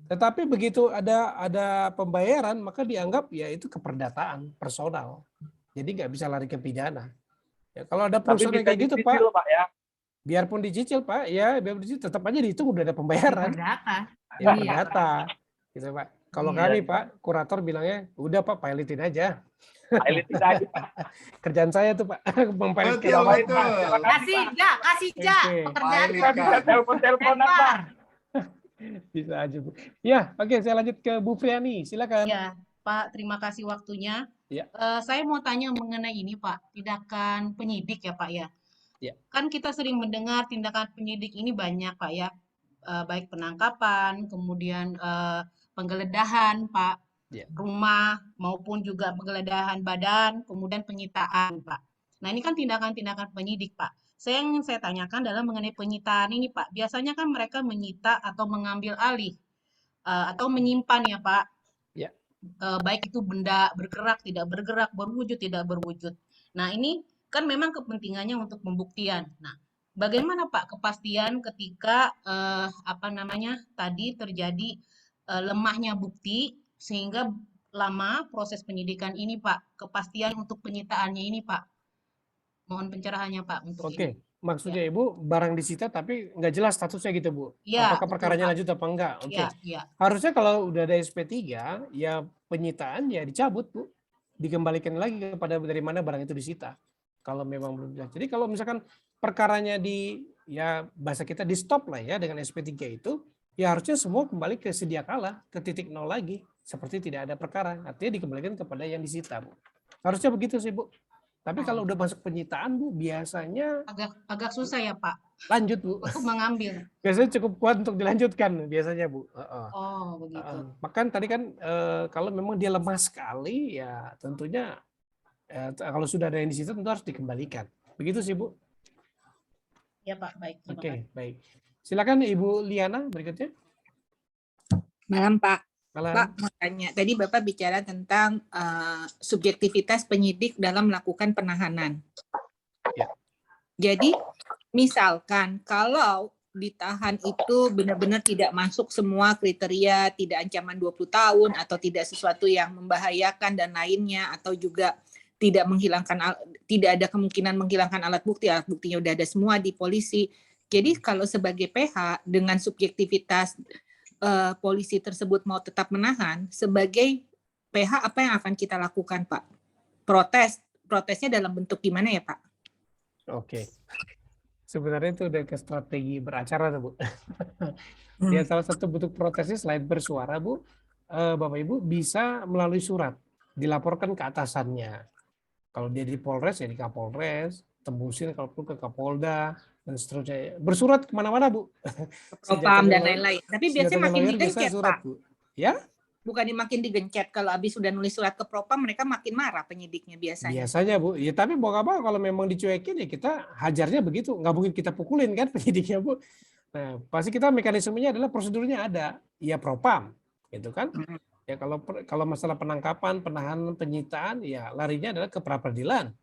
tetapi begitu ada pembayaran maka dianggap ya itu keperdataan personal. Jadi nggak bisa lari ke pidana. Ya, kalau ada perusahaan yang kayak gitu Pak, ya. Biarpun dicicil Pak, ya biarpun dicicil tetap aja dihitung udah ada pembayaran. Perdata. Ya, perdata. Gitu Pak. Kalau kami Pak, kurator bilangnya udah Pak pilotin aja. Pilotin aja. Kerjaan saya tuh Pak, mempilot. Kasih ja pekerjaan. Bisa telepon-teleponan Pak. Bisa aja Bu. Ya, oke saya lanjut ke Bu Friani, silakan. Ya, Pak, terima kasih waktunya. Ya. Saya mau tanya mengenai ini Pak, tindakan penyidik ya Pak ya. Ya. Kan kita sering mendengar tindakan penyidik ini banyak Pak ya, baik penangkapan, kemudian penggeledahan Pak, rumah maupun juga penggeledahan badan, kemudian penyitaan Pak. Nah ini kan tindakan-tindakan penyidik Pak. Yang saya tanyakan adalah mengenai penyitaan ini Pak. Biasanya kan mereka menyita atau mengambil alih atau menyimpan ya Pak. Ya. Baik itu benda bergerak, tidak bergerak, berwujud, tidak berwujud. Nah ini kan memang kepentingannya untuk pembuktian. Nah, bagaimana Pak kepastian ketika tadi terjadi lemahnya bukti sehingga lama proses penyidikan ini Pak, kepastian untuk penyitaannya ini Pak. Mohon pencerahannya Pak untuk ini. Maksudnya Ibu barang disita tapi nggak jelas statusnya gitu Bu. Ya, apakah perkaranya lanjut apa enggak? Oke. Ya. Harusnya kalau udah ada SP3 ya penyitaan ya dicabut Bu. Dikembalikan lagi kepada dari mana barang itu disita. Kalau memang belum jelas. Jadi kalau misalkan perkaranya ya bahasa kita di stop lah ya dengan SP3 itu, ya harusnya semua kembali ke sedia kala, ke titik nol lagi, seperti tidak ada perkara. Artinya dikembalikan kepada yang disita, Bu. Harusnya begitu sih, Bu. Tapi kalau udah masuk penyitaan, Bu, biasanya agak susah ya, Pak. Lanjut, Bu. Untuk mengambil. Biasanya cukup kuat untuk dilanjutkan biasanya, Bu. Oh, begitu. Bahkan tadi kan kalau memang dia lemah sekali, ya tentunya kalau sudah ada yang disita tentu harus dikembalikan. Begitu sih, Bu. Ya, Pak. Baik. Terima Oke, kasih. baik. Silakan Ibu Liana berikutnya. Malam, Pak. Malam. Pak, mau tanya. Tadi Bapak bicara tentang subjektivitas penyidik dalam melakukan penahanan. Ya. Jadi, misalkan kalau ditahan itu benar-benar tidak masuk semua kriteria, tidak ancaman 20 tahun, atau tidak sesuatu yang membahayakan dan lainnya, atau juga tidak ada kemungkinan menghilangkan alat buktinya udah ada semua di polisi. Jadi kalau sebagai PH dengan subjektivitas polisi tersebut mau tetap menahan, sebagai PH apa yang akan kita lakukan, Pak? Protesnya dalam bentuk gimana ya, Pak? Oke. Sebenarnya itu udah ke strategi beracara, Bu. Ya, salah satu bentuk protesnya selain bersuara, Bu, Bapak Ibu bisa melalui surat, dilaporkan ke atasannya. Kalau dia di Polres, ya di Kapolres, tembusin kalau perlu ke Kapolda, dan seterusnya. Bersurat kemana-mana, Bu. Propam dan lain-lain. Tapi biasanya makin digencet, Pak. Bu. Ya? Bukan makin digencet. Kalau habis sudah nulis surat ke Propam, mereka makin marah penyidiknya biasanya. Biasanya, Bu. Ya, tapi mau apa kalau memang dicuekin, ya kita hajarnya begitu. Nggak mungkin kita pukulin kan penyidiknya, Bu. Nah, pasti kita mekanismenya adalah prosedurnya ada. Ya Propam, gitu kan. Ya kalau masalah penangkapan, penahanan, penyitaan, ya larinya adalah ke pra-peradilan.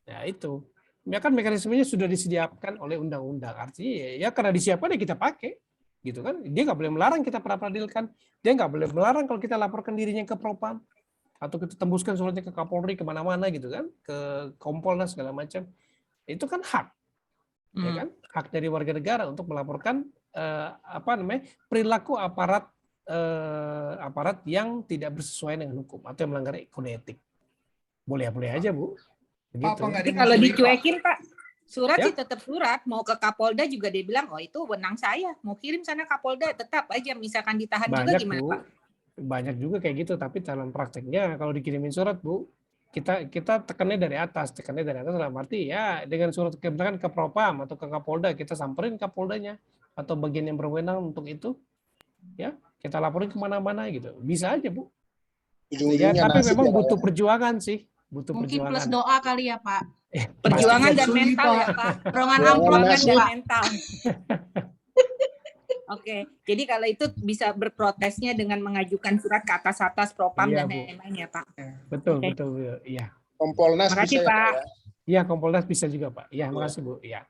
Ya itu. Ya kan mekanismenya sudah disediakan oleh undang-undang. Artinya ya karena disiapkan ya kita pakai. Gitu kan. Dia nggak boleh melarang kita pra-peradilkan. Dia nggak boleh melarang kalau kita laporkan dirinya ke Propam. Atau kita tembuskan suratnya ke Kapolri kemana-mana gitu kan. Ke Kompolnas segala macam. Itu kan hak. Ya kan? Hak dari warga negara untuk melaporkan perilaku aparat yang tidak bersesuaian dengan hukum atau yang melanggar kode etik. Boleh-boleh aja, Bu. Begitu. Tapi kalau dicuekin, Pak, surat sih tetap surat. Mau ke Kapolda juga dia bilang, oh itu wewenang saya. Mau kirim sana Kapolda, tetap aja. Misalkan ditahan juga gimana, Bu. Pak? Banyak juga kayak gitu. Tapi dalam prakteknya kalau dikirimin surat, Bu, kita tekannya dari atas. Tekannya dari atas dalam arti ya dengan surat misalkan ke Propam atau ke Kapolda, kita samperin Kapoldanya atau bagian yang berwenang untuk itu. Ya, kita laporin kemana-mana gitu. Bisa aja, Bu. Ya, tapi memang butuh perjuangan sih. Butuh Mungkin perjuangan. plus doa kali ya, Pak. Perjuangan dan mental ya, Pak. Dorongan amplop kan, dan Pak. mental. Oke, jadi kalau itu bisa berprotesnya dengan mengajukan surat ke atas Propam Iya, dan Bu. lain-lain ya, Pak. Betul, Oke. betul. Iya. Kompolnas Makasih, bisa ya, Pak. ya. Iya, Kompolnas bisa juga, Pak. Iya, makasih, Bu. Iya.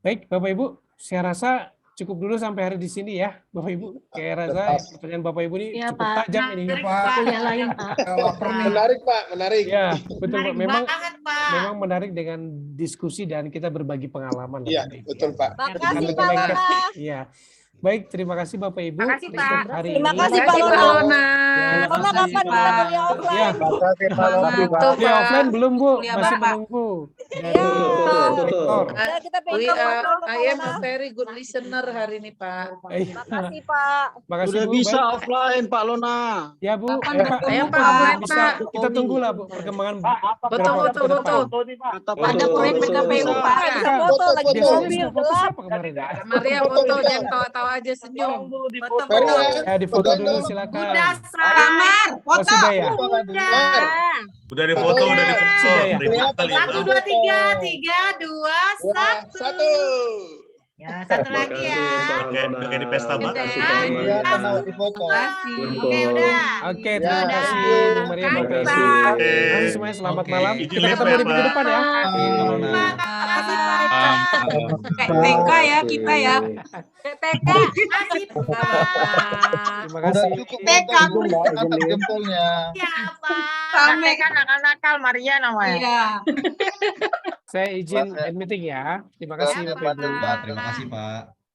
Baik, Bapak Ibu, saya rasa cukup dulu sampai hari di sini ya, Bapak Ibu. Kayak rasa pertanyaan Bapak Ibu ini Iya, cukup Pak. tajam ini. Menarik, Pak. Yang lain, Pak. Menarik, Pak. Menarik. Ya, betul, Pak. Menarik banget, Pak. Memang menarik dengan diskusi dan kita berbagi pengalaman. Iya, betul, Pak. Makasih, Pak Lona. Iya. Baik, terima kasih Bapak Ibu Makasih, untuk Pak. hari Terima ini. kasih, Pak Lona. Ya, Lona kapan kita kuliah offline? Ya, kuliah offline belum, Bu? Kuliah Masih Bapak. menunggu. Iya. Rektor. Ya, kita pengen We ngobrol are, sama I am Lona. a very good listener hari ini, Pak. Makasih, Pak. Makasih, Sudah Bu. bisa Baik. offline, Pak Lona. Ya, Bu. Kapan Pak, bertemu, Bu, Pak? bisa kita tunggulah, Bu, perkembangan Betul, beberapa betul, waktu ke betul. depan. Ada proyek PKPU, Pak. Pak, bisa foto lagi di Biasanya mobil, suka foto gelap. siapa kemarin ya? Maria foto, jangan tawa-tawa aja senyum. Betul. Ya, di foto dulu silakan. Udah, Samar. Oh, Foto. sudah ya? Udah. Udah difoto, udah difoto. Sudah ya? Ribut kali ya, 1, Bang. 2, 3. 3, 2, 1. Ya, satu lagi ya. Kayak di pesta, Bang. Iya, karena difoto. Oke, udah. Oke, terima kasih Bu Maria, Bapak Ibu. Makasih, Terima Pak. kasih semuanya, selamat Oke. malam. Izin Kita live ketemu ya, di minggu Pak. depan ya. Makasih, Pak. TK ya kita ya. TK. Makasih, Pak. Terima kasih. TK. Jempolnya. Siapa? Sampai kan nakal-nakal Maria namanya. Iya. Saya izin end meeting ya. Terima kasih Bapak Ibu. Terima kasih, Pak.